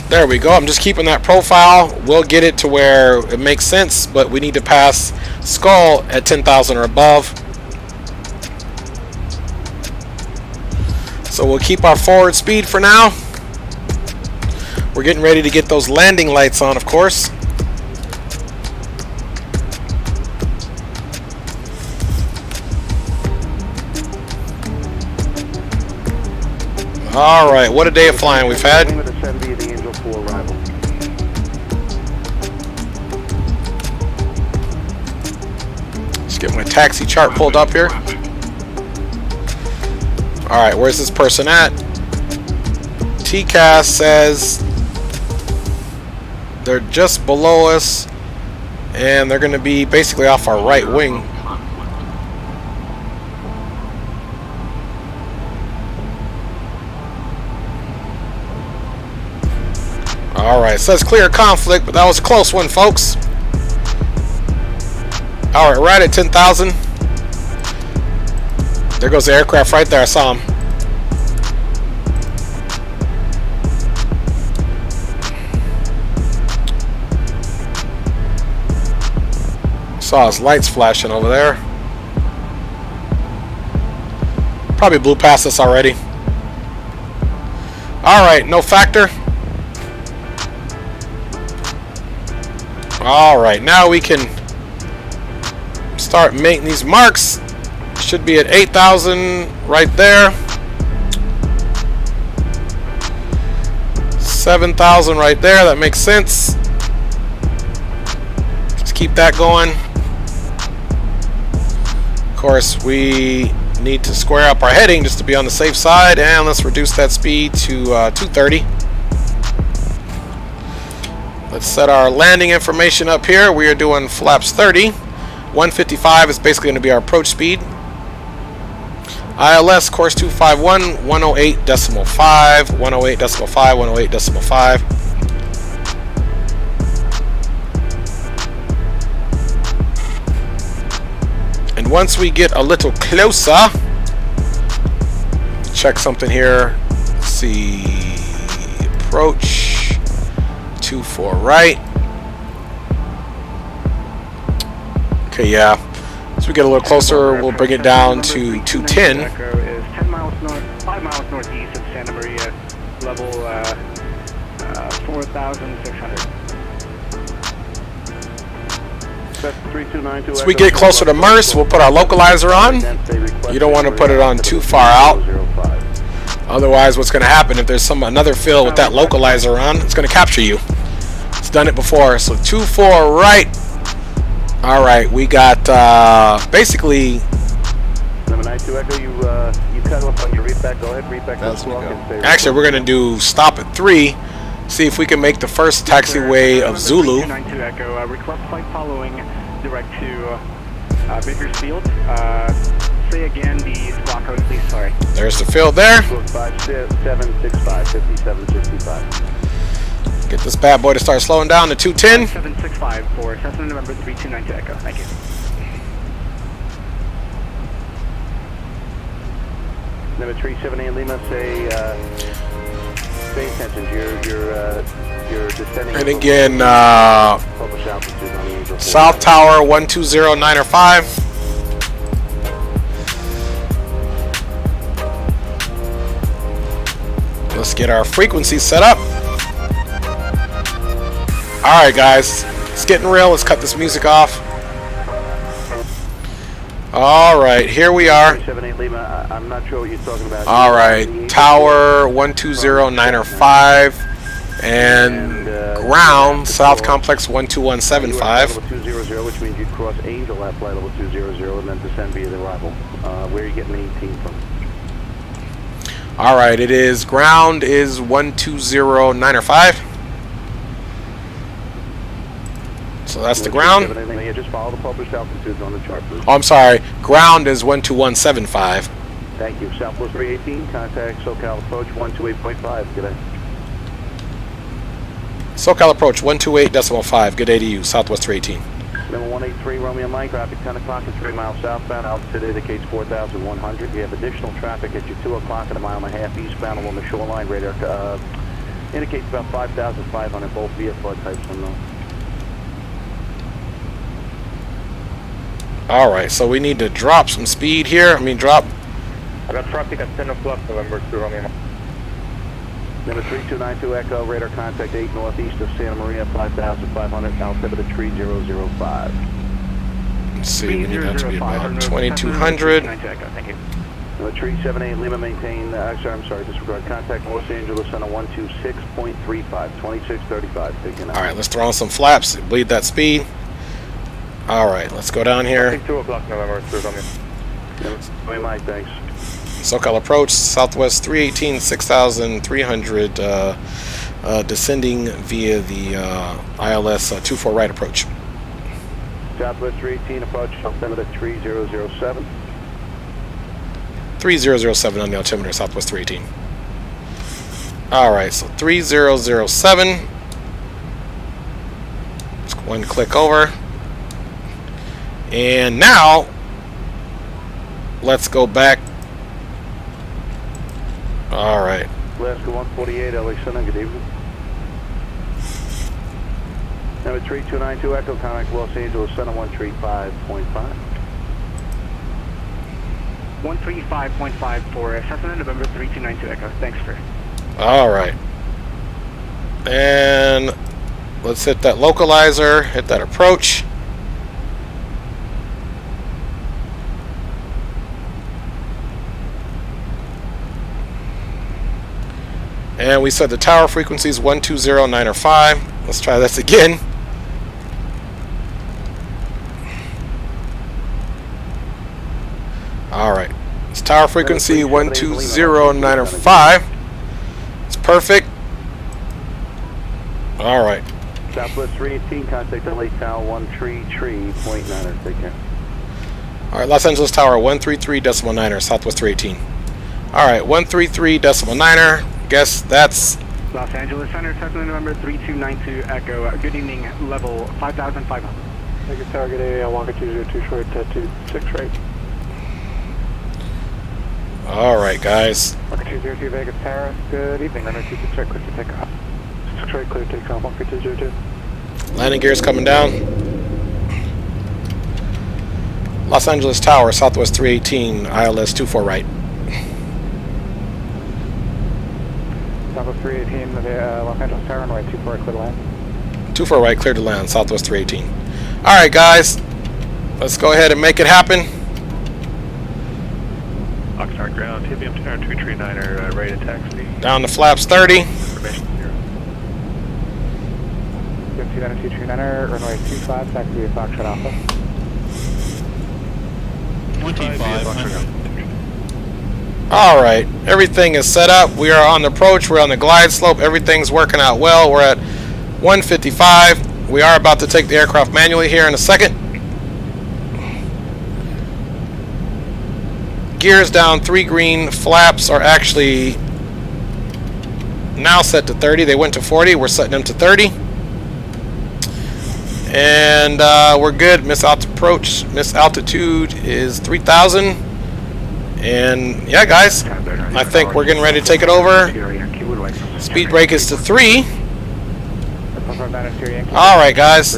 There we go. I'm just keeping that profile. We'll get it to where it makes sense, but we need to pass Skull at 10,000 or above. So we'll keep our forward speed for now. We're getting ready to get those landing lights on, of course. All right, what a day of flying we've had. Let's get my taxi chart pulled up here. All right, where's this person at? TCAS says they're just below us, and they're going to be basically off our right wing. Alright, says clear conflict, but that was a close one, folks. Alright, right at 10,000. There goes the aircraft right there. I saw him. Saw his lights flashing over there. Probably blew past us already. Alright, no factor. Alright, now we can start making these marks. Should be at 8,000 right there. 7,000 right there. That makes sense. Let's keep that going. Of course, we need to square up our heading just to be on the safe side, and let's reduce that speed to 230. Let's set our landing information up here. We are doing flaps 30. 155 is basically going to be our approach speed. ILS course 251, 108.5, 108.5, 108.5. And once we get a little closer, check something here. Let's see, approach 24 right. Okay, yeah. As we get a little closer, we'll bring it down to 210. Is 10 miles north, 5 miles northeast of Santa Maria, level 4,600. As we get closer to Merce, we'll put our localizer on. You don't want to put it on too far out. Otherwise, what's going to happen if there's another field with that localizer on, it's going to capture you. It's done it before. So 24 right. All right, we got basically. Number 92 Echo, you cut off on your readback. Go ahead, readback. Actually, we're going to do stop at 3. See if we can make the first taxiway of Zulu. 92 Echo, request flight following direct to Bakersfield, Say again the squawk code, please. Sorry. There's the field there. 5765, 5765. Get this bad boy to start slowing down to 210. 765 for Cessna November 329 Echo. Thank you. Number 378 Lima, say attention. You're descending. And again, South Tower 1209 or 5. Let's get our frequency set up. Alright guys, it's getting real. Let's cut this music off. Alright, here we are. 378 Lima, I'm not sure what you're talking about. Alright, Tower 1209 or 5. And ground, South Complex 12175. Level 200, which means you'd cross Angel at flight level 200 and then descend via the arrival. Where are you getting the 18 from? Alright, it is ground is 1209 or 5. So that's the ground. Yeah, just follow the published altitudes on the chart, please. Oh, I'm sorry. Ground is 12175. Thank you. Southwest 318, contact SoCal approach 128.5. Good day. SoCal approach 128.5. Good day to you, Southwest 318. Number 183 Romeo Mike, traffic 10 o'clock and 3 miles southbound. Altitude indicates 4,100. You have additional traffic at your 2 o'clock and a mile and a half eastbound along the shoreline. Radar indicates about 5,500, both via flood types unknown. Alright, so we need to drop some speed here. I got traffic at 10 o'clock, November 2 Romeo Mike. Number 3292 Echo, radar contact 8 northeast of Santa Maria, 5,500, altimeter 3005. Let's see, we need that to be about 2200. Thank you. Number 378 Lima, maintain, disregard contact Los Angeles on a 126.35, 2635. Alright, let's throw on some flaps, bleed that speed. Alright, let's go down here. 2 o'clock, November 2 Romeo. Romeo Mike, thanks. SoCal approach, Southwest 318, 6,300, descending via the ILS 24 right approach. Southwest 318 approach, altimeter 3007. 3007 on the altimeter, Southwest 318. Alright, so 3007. Just one click over. And now, let's go back. Alright. Alaska 148, LA Center, good evening. Number 3292 Echo, contact Los Angeles Center 135.5. 135.5 for Cessna November 3292 Echo. Thanks, for. Alright. And let's hit that localizer, hit that approach. And we said the tower frequency is 1209 or 5. Let's try this again. Alright. It's tower frequency 1209 or 5. It's perfect. Alright. Southwest 318, contact LA Tower 133.9. Take care. Alright, Los Angeles Tower 133.9, Southwest 318. Alright, 133.9. Guess that's Los Angeles Center, Cessna November 3292 Echo. Good evening, level 5,500. Make a target area, Wonka 202 short, 26 right. alright, guys. Wonka 202 Vegas Tower, good evening, runway 26 right, clear to take off. 6 right, clear to take off, Wonka 202. Landing gears coming down. Los Angeles Tower, Southwest 318, ILS 24 right. Southwest 318, Los Angeles Tower, runway 24 right, clear to land. 24 right, clear to land, Southwest 318. Alright, guys. Let's go ahead and make it happen. Oxnard ground, TBM 239er, ready to taxi. Down to flaps 30. Information 0. TBM 239er, runway 25, taxi to Foxtrot Alpha. 2,500. Alright, everything is set up. We are on the approach, we're on the glide slope, everything's working out well. We're at 155. We are about to take the aircraft manually here in a second. gears down, 3 green. Flaps are actually now set to 30. They went to 40. We're setting them to 30. And we're good. Miss altitude is 3,000. And yeah, guys, I think we're getting ready to take it over. Speed brake is to 3. All right, guys.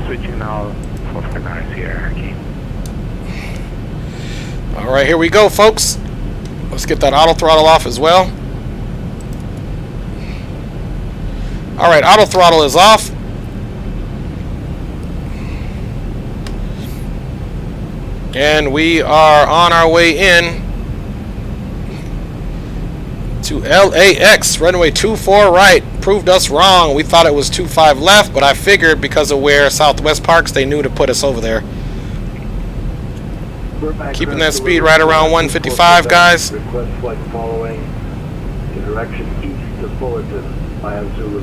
Switching now for the guys here. All right, here we go, folks. Let's get that auto throttle off as well. All right, auto throttle is off. And we are on our way in to LAX, runway 24 right. Proved us wrong. We thought it was 25 left, but I figured because of where Southwest parks, they knew to put us over there. Keeping that speed right around 155, guys. Request flight following in direction east to Fullerton via Zulu.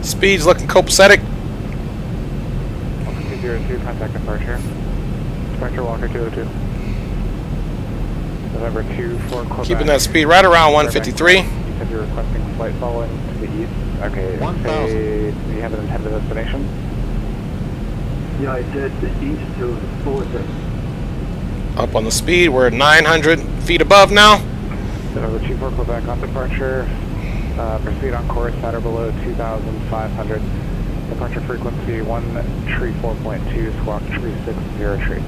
Speed's looking copacetic. 02, contact departure. Departure Walker 202. November 24, Quebec. Keeping that speed right around 153. You said you're requesting flight following to the east. Okay, 1,000. Do you have an intended destination? Yeah, I did the east to Fullerton. Up on the speed, we're at 900 feet above now. November 24, Quebec on departure. Proceed on course at or below 2,500. Departure frequency 134.2, squawk 360 tree.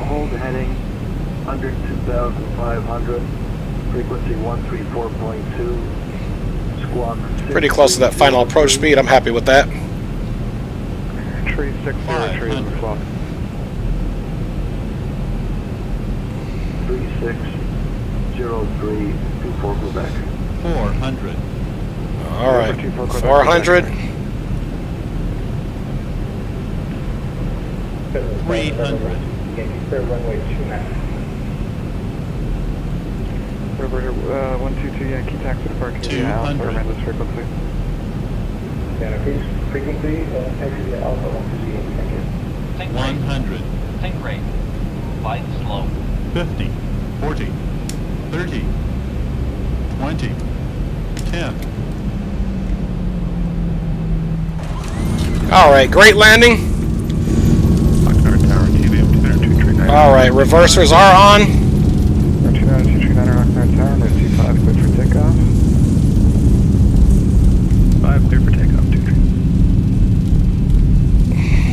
Hold heading under 2,500, frequency 134.2, squawk. Pretty close to that final approach speed. I'm happy with that. Tree 60 tree squawk. 360324 Quebec. 400. All right, 400. 300. Runway 29. Rover 122 Yankee taxi departure. 200. This frequency. Frequency, exit Alpha 128. 100. Think rate. Flight slow. 50. 40. 30. 20. 10. All right, great landing. All right, reversers are on. 29239 Oxnard Tower, runway 25, clear for takeoff. 5 clear for takeoff,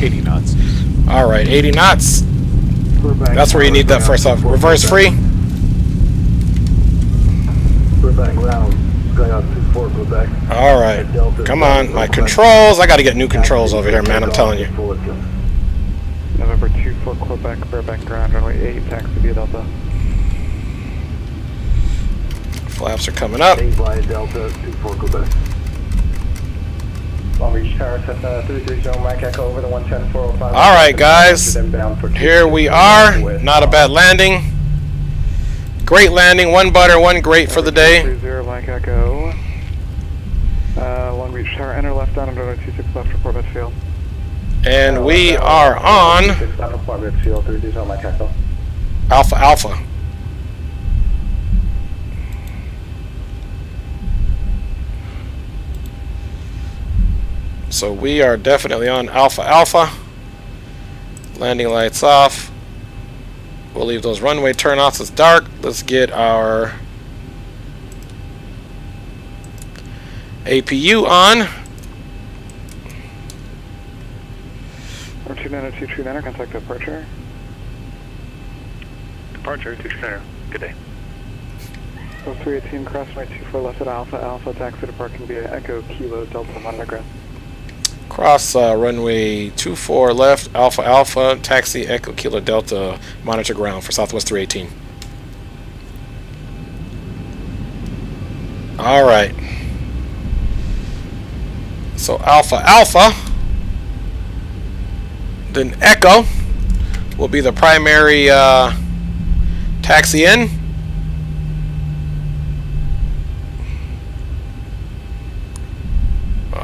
80 knots. All right, 80 knots. That's where you need that first off. Reverse free. We're back ground. Skyhawk 24 Quebec. All right, come on, my controls. I got to get new controls over here, man. I'm telling you. November 24 Quebec, Burbank ground, runway 8, taxi via Delta. Flaps are coming up. 8 via Delta 24 Quebec. Long Beach Tower, Cessna 330, Mike Echo over the 110-405. All right, guys. Here we are. Not a bad landing. Great landing. 1 butter, 1 great for the day. 30 Mike Echo. Long Beach Tower, enter left down under 26 left, report midfield. And we are on Alpha Alpha. So we are definitely on Alpha Alpha. Landing lights off. We'll leave those runway turnoffs as dark. Let's get our APU on. 29229, contact departure. Departure, 229, good day. 318, cross runway 24 left at Alpha Alpha, taxi departing via Echo Kilo Delta, monitor ground. Cross runway 24 left, Alpha Alpha, taxi Echo Kilo Delta, monitor ground for Southwest 318. All right. So Alpha Alpha, then Echo, will be the primary taxi in.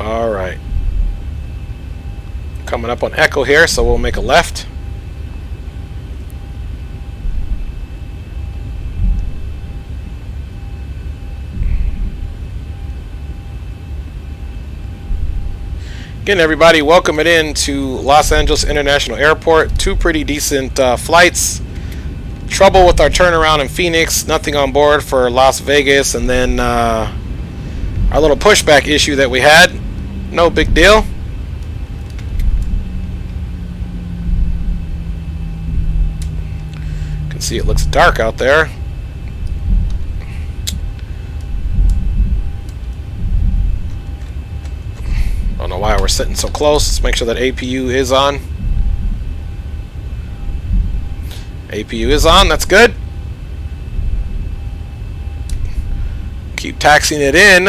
Alright. Coming up on Echo here, so we'll make a left. Again, everybody, welcome it in to Los Angeles International Airport. 2 pretty decent flights. Trouble with our turnaround in Phoenix. Nothing on board for Las Vegas. And then our little pushback issue that we had. No big deal. You can see it looks dark out there. Don't know why we're sitting so close. Let's make sure that APU is on. APU is on. That's good. Keep taxiing it in.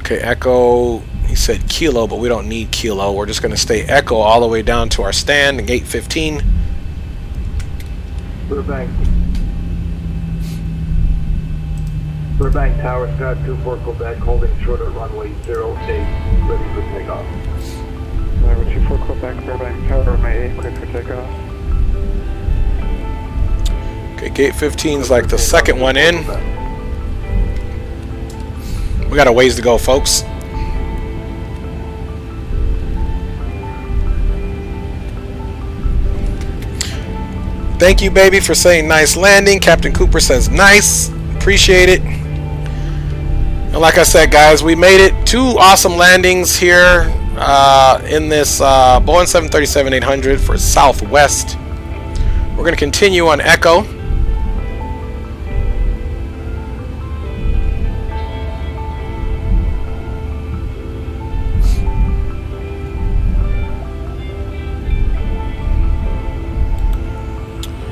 Okay, Echo. He said Kilo, but we don't need Kilo. We're just going to stay Echo all the way down to our stand in gate 15. Burbank. Burbank Tower, Scott 24 Quebec, holding short at runway 08, ready for takeoff. Number 24 Quebec, Burbank Tower, runway 8, clear for takeoff. Okay, gate 15 is like the second one in. We got a ways to go, folks. Thank you, baby, for saying nice landing. Captain Cooper says nice. Appreciate it. And like I said, guys, we made it. 2 awesome landings here in this Boeing 737-800 for Southwest. We're going to continue on Echo.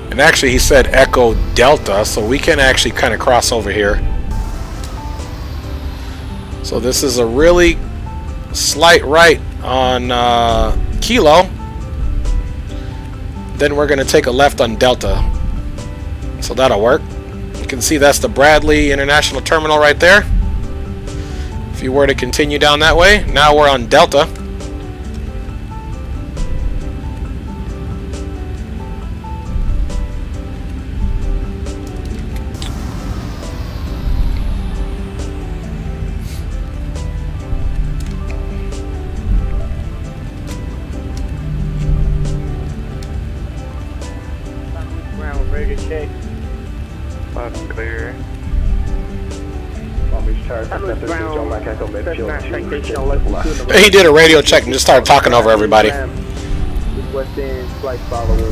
And actually, he said Echo Delta, so we can actually kind of cross over here. So this is a really slight right on Kilo. Then we're going to take a left on Delta. So that'll work. You can see that's the Bradley International Terminal right there. If you were to continue down that way, now we're on Delta. Clear. He did a radio check and just started talking over everybody. Requesting flight following to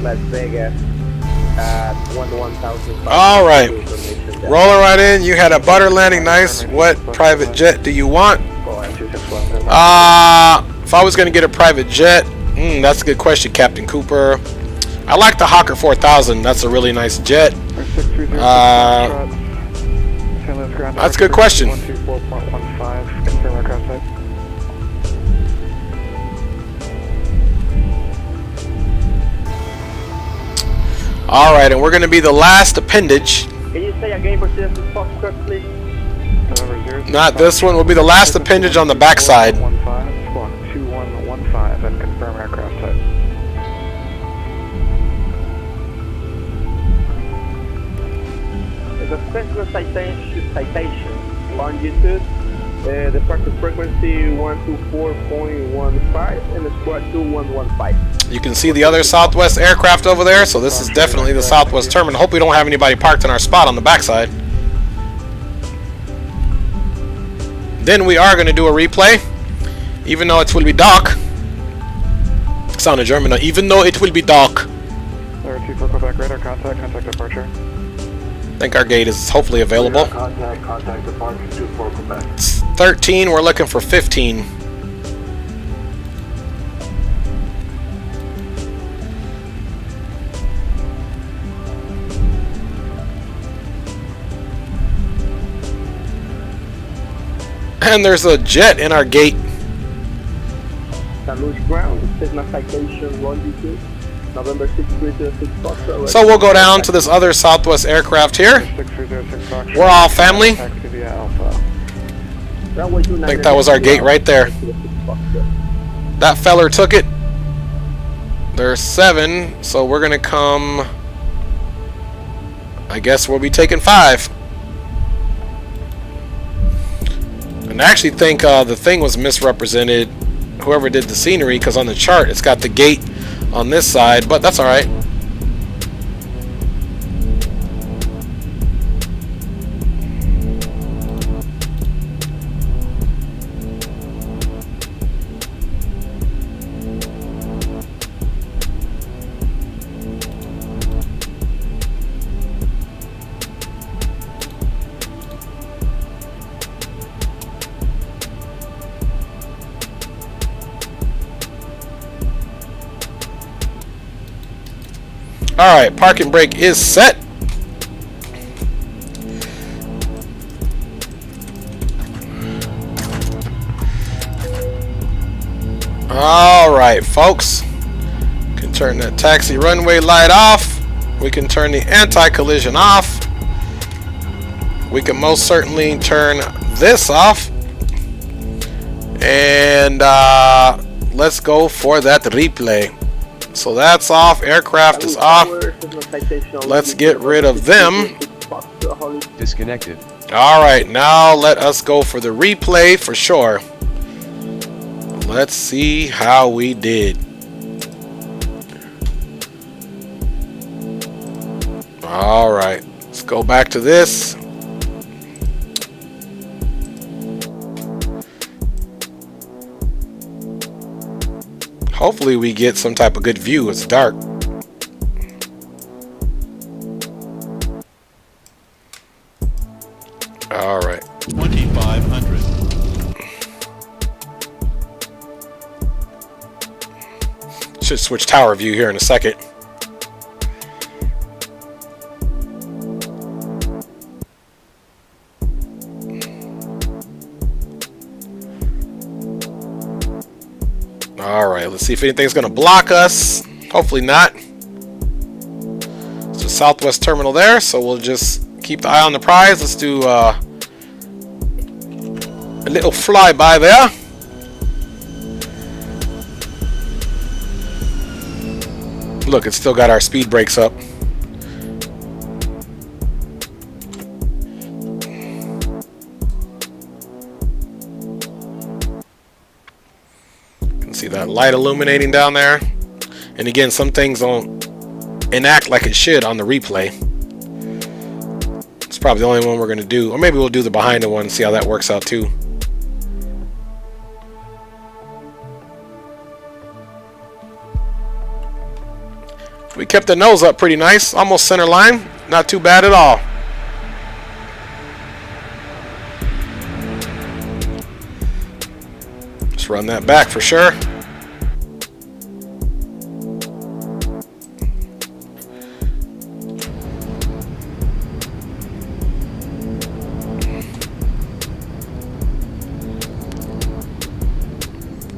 Las Vegas at 1,000. All right, rolling right in. You had a butter landing. Nice. What private jet do you want? If I was going to get a private jet, that's a good question, Captain Cooper. I like the Hawker 4000. That's a really nice jet. That's a good question. 124.15, confirm aircraft type. All right, and we're going to be the last appendage. Can you say again, Mercedes Foxtrot, please? Not this one. Will be the last appendage on the backside. 15, squawk 2115, and confirm aircraft type. The Cessna citation longitude, departure frequency 124.15 and the squad 2115. You can see the other Southwest aircraft over there, so this is definitely the Southwest terminal. Hope we don't have anybody parked in our spot on the backside. Then we are going to do a replay, even though it will be dark. Sound of German, even though it will be dark. Number 24 Quebec, radar contact departure. I think our gate is hopefully available. Contact departure 24 Quebec. It's 13, we're looking for 15. And there's a jet in our gate. St. Louis ground, Cessna citation longitude. November 6306 Foxtrot. So we'll go down to this other Southwest aircraft here. 6306 Foxtrot. We're all family. Taxi via Alpha. I think that was our gate right there. That feller took it. There's 7, so we're gonna come. I guess we'll be taking 5. And I actually think the thing was misrepresented. Whoever did the scenery, because on the chart it's got the gate on this side, but that's all right. Alright, parking brake is set. Alright, folks. Can turn that taxi runway light off. We can turn the anti-collision off. We can most certainly turn this off. And let's go for that replay. So that's off. Aircraft is off. Let's get rid of them. Disconnected. Alright, now let us go for the replay for sure. Let's see how we did. Alright, let's go back to this. Hopefully we get some type of good view. It's dark. All right. 2500. Should switch tower view here in a second. Alright, let's see if anything's going to block us. Hopefully not. It's a Southwest terminal there, so we'll just keep the eye on the prize. Let's do a little flyby there. Look, it's still got our speed brakes up. See that light illuminating down there? And again, some things don't enact like it should on the replay. It's probably the only one we're going to do. Or maybe we'll do the behind the one and see how that works out too. We kept the nose up pretty nice. Almost center line. Not too bad at all. Run that back for sure.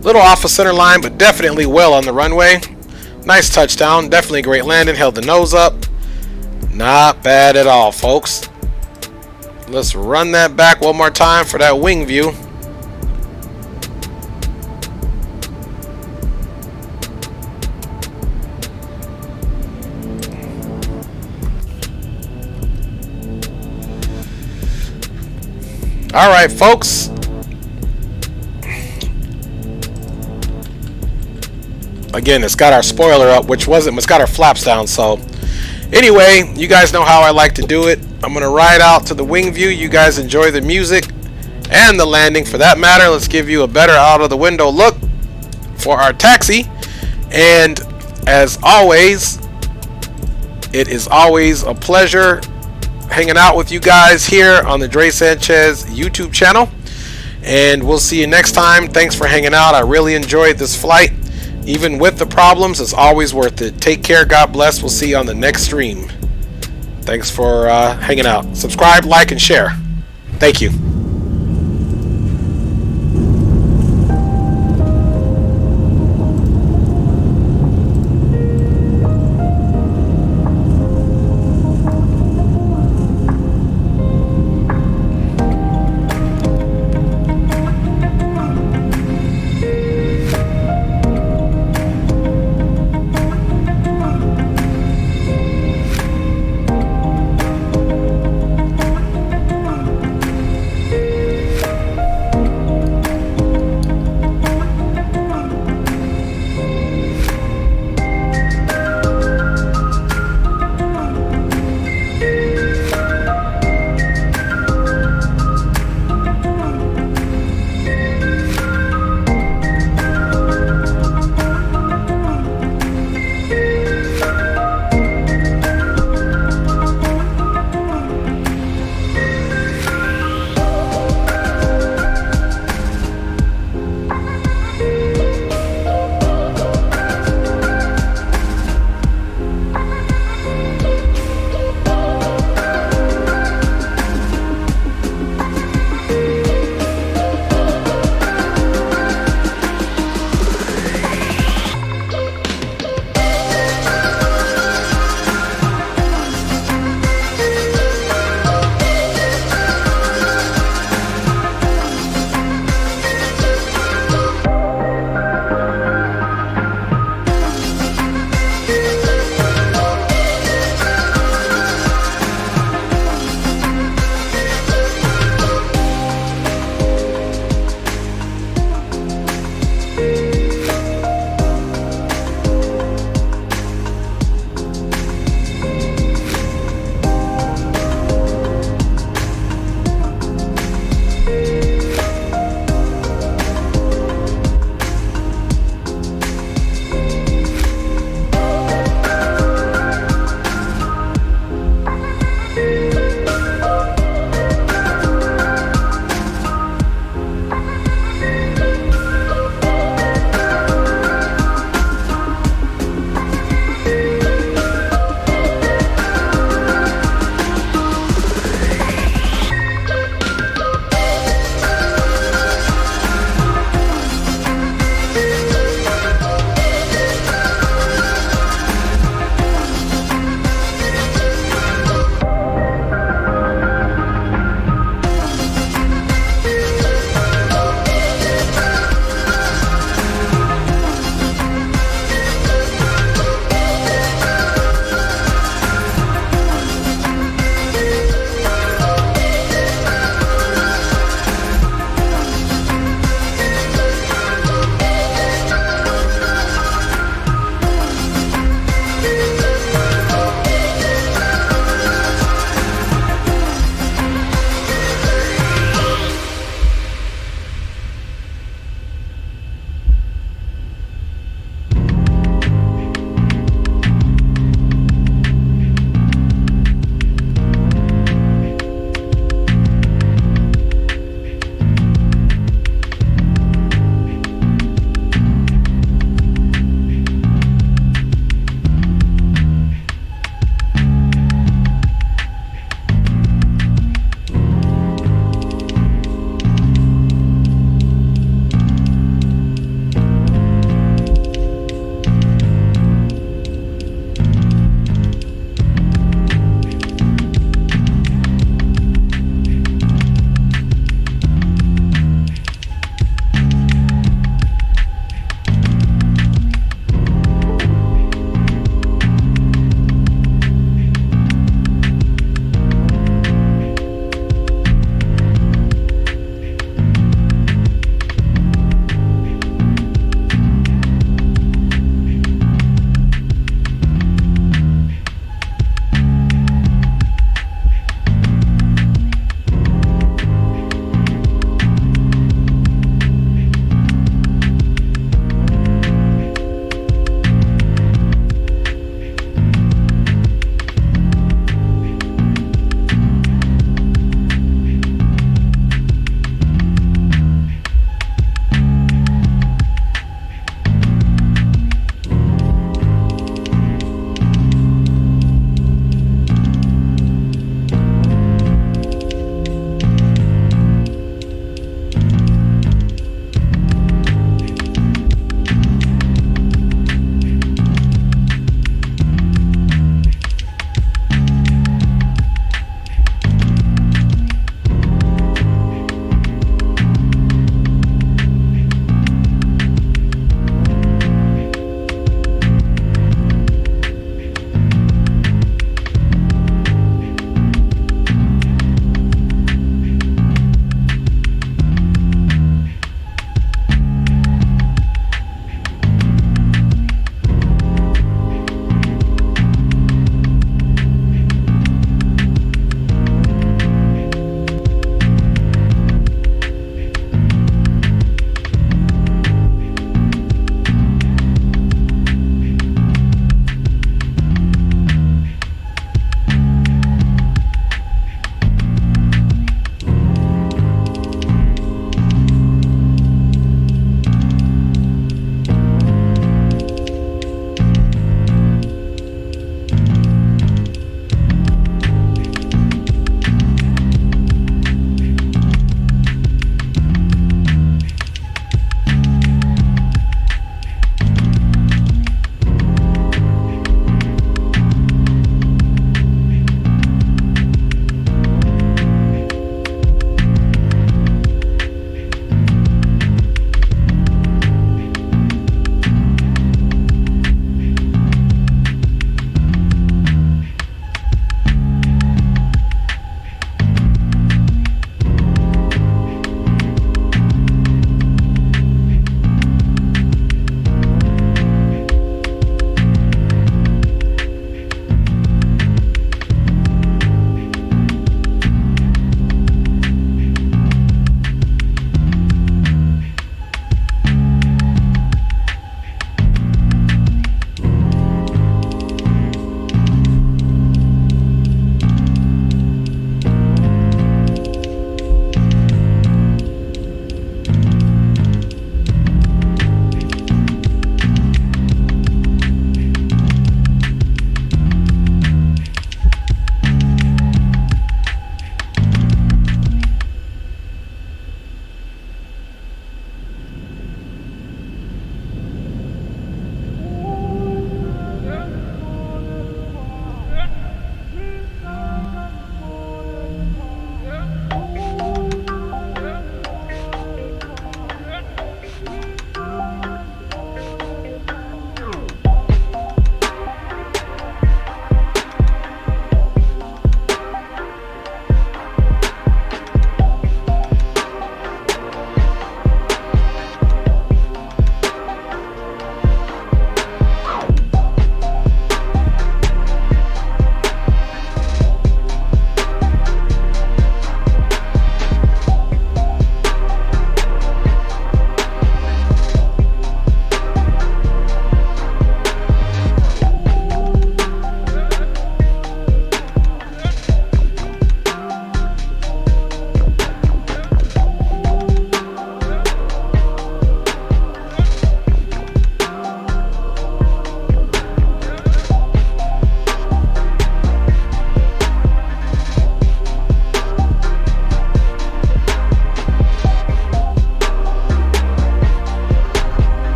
Little off of center line, but definitely well on the runway. Nice touchdown. Definitely great landing. Held the nose up. Not bad at all, folks. Let's run that back one more time for that wing view. All right, folks. Again, it's got our spoiler up, which wasn't. It's got our flaps down. So, anyway, you guys know how I like to do it. I'm gonna ride out to the wing view. You guys enjoy the music and the landing, for that matter. Let's give you a better out of the window look for our taxi. And as always, it is always a pleasure hanging out with you guys here on the Dre Sanchez YouTube channel, and we'll see you next time. Thanks for hanging out. I really enjoyed this flight. Even with the problems, it's always worth it. Take care. God bless. We'll see you on the next stream. Thanks for hanging out. Subscribe, like, and share. Thank you.